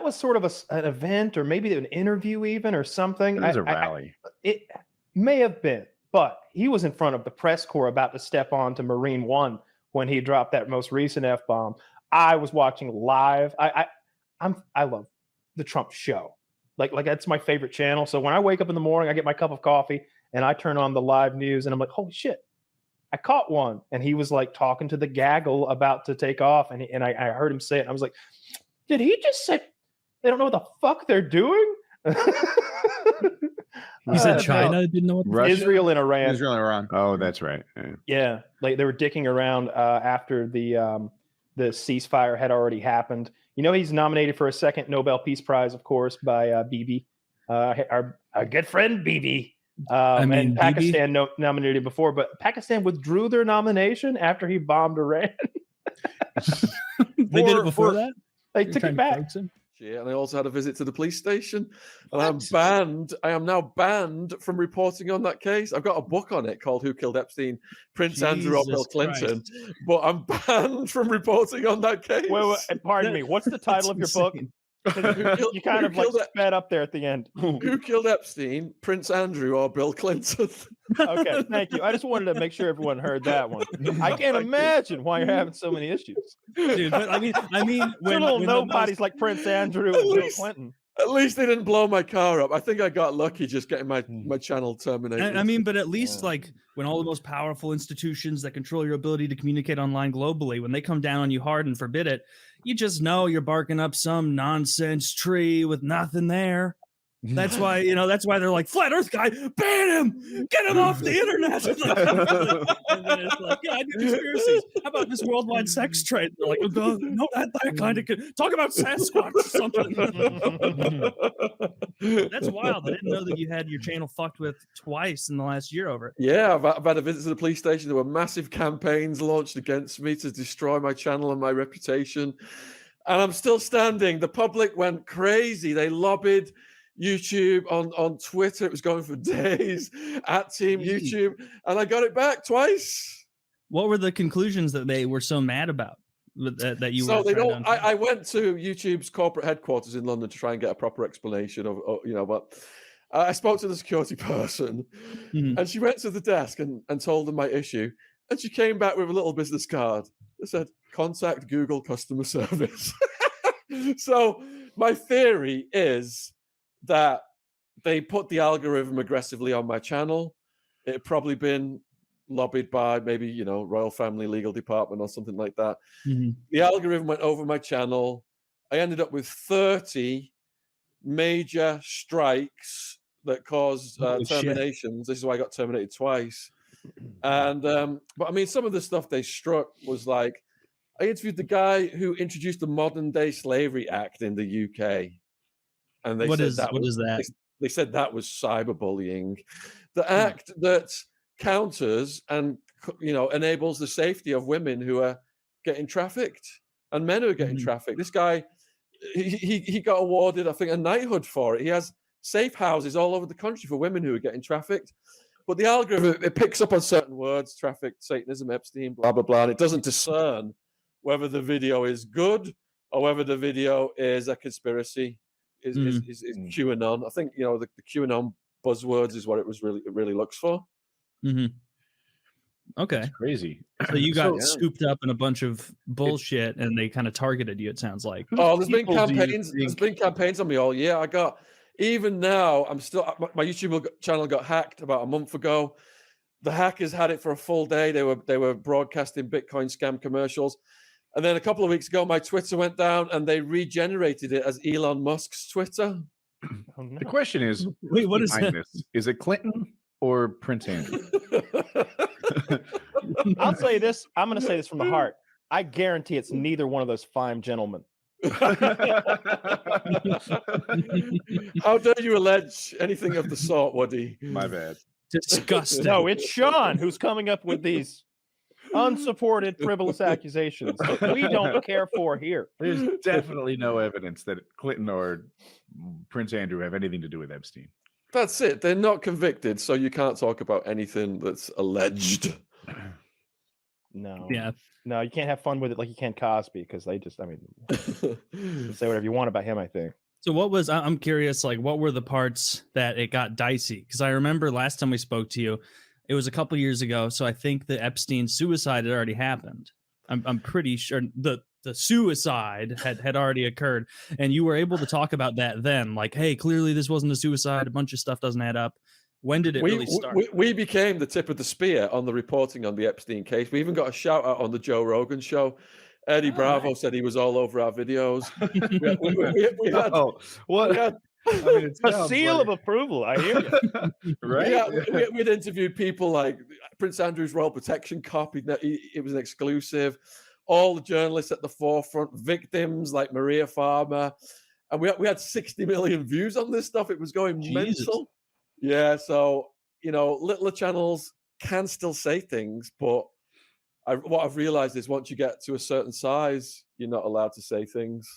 was sort of an event or maybe an interview even or something. It was a rally. It may have been, but he was in front of the press corps about to step on to Marine One when he dropped that most recent F-bomb. I was watching live. I love the Trump show. Like that's my favorite channel. So when I wake up in the morning, I get my cup of coffee and I turn on the live news and I'm like, holy shit, I caught one. And he was like talking to the gaggle about to take off. And I heard him say it. And I was like, did he just say they don't know what the fuck they're doing? He said China didn't know what Russia? Israel and Iran. Israel and Iran. Oh, that's right. Yeah. Like they were dicking around after the ceasefire had already happened. You know, he's nominated for a second Nobel Peace Prize, of course, by Bibi, our good friend Bibi. And Pakistan nominated before, but Pakistan withdrew their nomination after he bombed Iran. They did it before that? They took it back. year, and I also had a visit to the police station. And I'm banned. I am now banned from reporting on that case. I've got a book on it called "Who Killed Epstein: Prince Andrew or Bill Clinton," but I'm banned from reporting on that case. Wait, pardon me. What's the title of your book? You kind of like sped up there at the end. Who killed Epstein, Prince Andrew or Bill Clinton? Okay, thank you. I just wanted to make sure everyone heard that one. I can't imagine why you're having so many issues, dude. But I mean, when little nobodies like Prince Andrew and Bill Clinton. At least they didn't blow my car up. I think I got lucky just getting my channel terminated. I mean, but at least like when all the most powerful institutions that control your ability to communicate online globally, when they come down on you hard and forbid it, you just know you're barking up some nonsense tree with nothing there. That's why, that's why they're like, flat earth guy, ban him, get him off the internet. And then it's like, yeah, I do conspiracies. How about this worldwide sex trade? They're like, oh, God, no, that kind of talk about Sasquatch or something. That's wild. I didn't know that you had your channel fucked with twice in the last year over it. Yeah, I've had a visit to the police station. There were massive campaigns launched against me to destroy my channel and my reputation. And I'm still standing. The public went crazy. They lobbied YouTube on Twitter. It was going for days at Team YouTube, and I got it back twice. What were the conclusions that they were so mad about that you so were? They don't. I went to YouTube's corporate headquarters in London to try and get a proper explanation of but I spoke to the security person, and she went to the desk and told them my issue, and she came back with a little business card that said, "Contact Google customer service." So my theory is that they put the algorithm aggressively on my channel. It had probably been lobbied by maybe, Royal Family Legal Department or something like that. The algorithm went over my channel. I ended up with 30 major strikes that caused terminations. This is why I got terminated twice. And, but I mean, some of the stuff they struck was like, I interviewed the guy who introduced the Modern Day Slavery Act in the UK. And they They said that was cyberbullying. The act that counters and enables the safety of women who are getting trafficked and men who are getting trafficked. This guy, he got awarded, I think, a knighthood for it. He has safe houses all over the country for women who are getting trafficked. But the algorithm, it picks up on certain words, trafficked, Satanism, Epstein, blah, blah, blah. And it doesn't discern whether the video is good or whether the video is a conspiracy. Is QAnon. I think the QAnon buzzwords is what it really looks for. Okay, that's crazy. So you got scooped up in a bunch of bullshit, and they kind of targeted you. It sounds like. Oh, there's been campaigns. There's been campaigns on me all year. I got even now. I'm still my YouTube channel got hacked about a month ago. The hackers had it for a full day. They were broadcasting Bitcoin scam commercials. And then a couple of weeks ago, my Twitter went down and they regenerated it as Elon Musk's Twitter. Oh, no. The question is, wait, what is that? This? Is it Clinton or Prince Andrew? I'll say this. I'm going to say this from the heart. I guarantee it's neither one of those fine gentlemen. How dare you allege anything of the sort, Woody? My bad. Disgusting. No, it's Shaun who's coming up with these unsupported, frivolous accusations that we don't care for here. There's definitely no evidence that Clinton or Prince Andrew have anything to do with Epstein. That's it. They're not convicted, so you can't talk about anything that's alleged. No. Yeah. No, you can't have fun with it like you can Cosby, because they just, say whatever you want about him, I think. So I'm curious, like, what were the parts that it got dicey? Because I remember last time we spoke to you, it was a couple years ago, so I think the Epstein suicide had already happened. I'm pretty sure the suicide had already occurred, and you were able to talk about that then. Like, hey, clearly this wasn't a suicide. A bunch of stuff doesn't add up. When did it really start? We became the tip of the spear on the reporting on the Epstein case. We even got a shout out on the Joe Rogan show. Eddie Bravo said he was all over our videos. A seal of approval. I hear you. Right? Yeah, we'd interviewed people like Prince Andrew's Royal Protection Cop. It was an exclusive. All the journalists at the forefront, victims like Maria Farmer. And we had 60 million views on this stuff. It was going mental. Yeah, so, littler channels can still say things, but what I've realized is once you get to a certain size, you're not allowed to say things.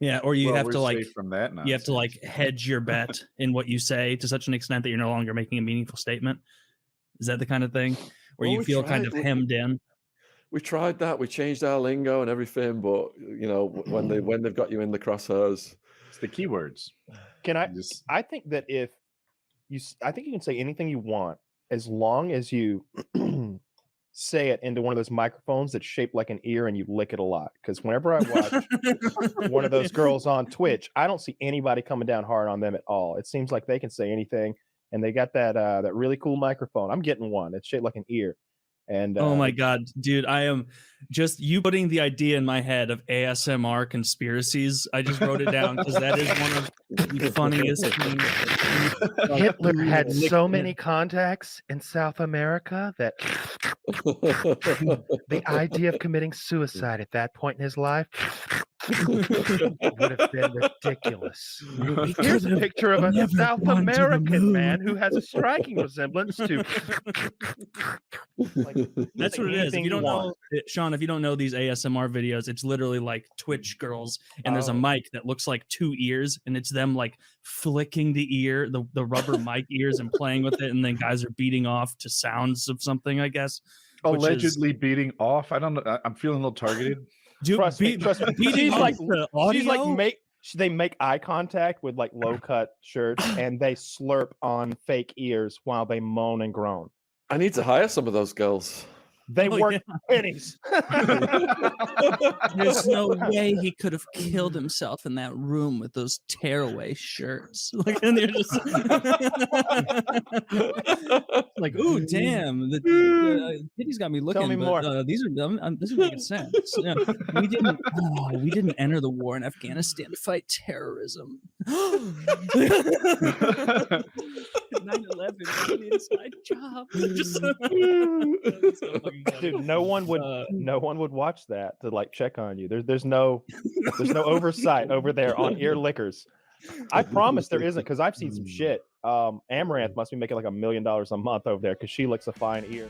Yeah, or you Well, have we're to like safe from that you have to like hedge your bet in what you say to such an extent that you're no longer making a meaningful statement. Is that the kind of thing where Well, you we feel kind tried- of hemmed in? We tried that. We changed our lingo and everything, but you know, when they've got you in the crosshairs, it's the keywords. Can I? I think that if I think you can say anything you want as long as you say it into one of those microphones that's shaped like an ear and you lick it a lot. Because whenever I watch one of those girls on Twitch, I don't see anybody coming down hard on them at all. It seems like they can say anything, and they got that really cool microphone. I'm getting one. It's shaped like an ear. And oh my god, dude, I am just you putting the idea in my head of ASMR conspiracies. I just wrote it down because that is one of the funniest things. Hitler had so many contacts in South America that the idea of committing suicide at that point in his life would have been ridiculous. Here's a picture of a South American man who has a striking resemblance to. That's what it is. If you don't know, Shaun, if you don't know these ASMR videos, it's literally like Twitch girls, and there's a mic that looks like two ears, and it's them like flicking the ear, the rubber mic ears, and playing with it, and then guys are beating off to sounds of something, I guess. Allegedly beating off. I don't know. I'm feeling a little targeted. Dude, trust me. She's like they make eye contact with like low cut shirts, and they slurp on fake ears while they moan and groan. I need to hire some of those girls. They work pennies. There's no way he could have killed himself in that room with those tearaway shirts. Like, and they're just like, "Ooh, damn! The titties got me looking." Tell me more. These are this is making sense. Yeah. We didn't enter the war in Afghanistan to fight terrorism. 9/11 was an inside job. Dude, no one would watch that to like check on you. There's no oversight over there on ear lickers. I promise there isn't, because I've seen some shit. Amaranth must be making like $1 million a month over there because she licks a fine ear.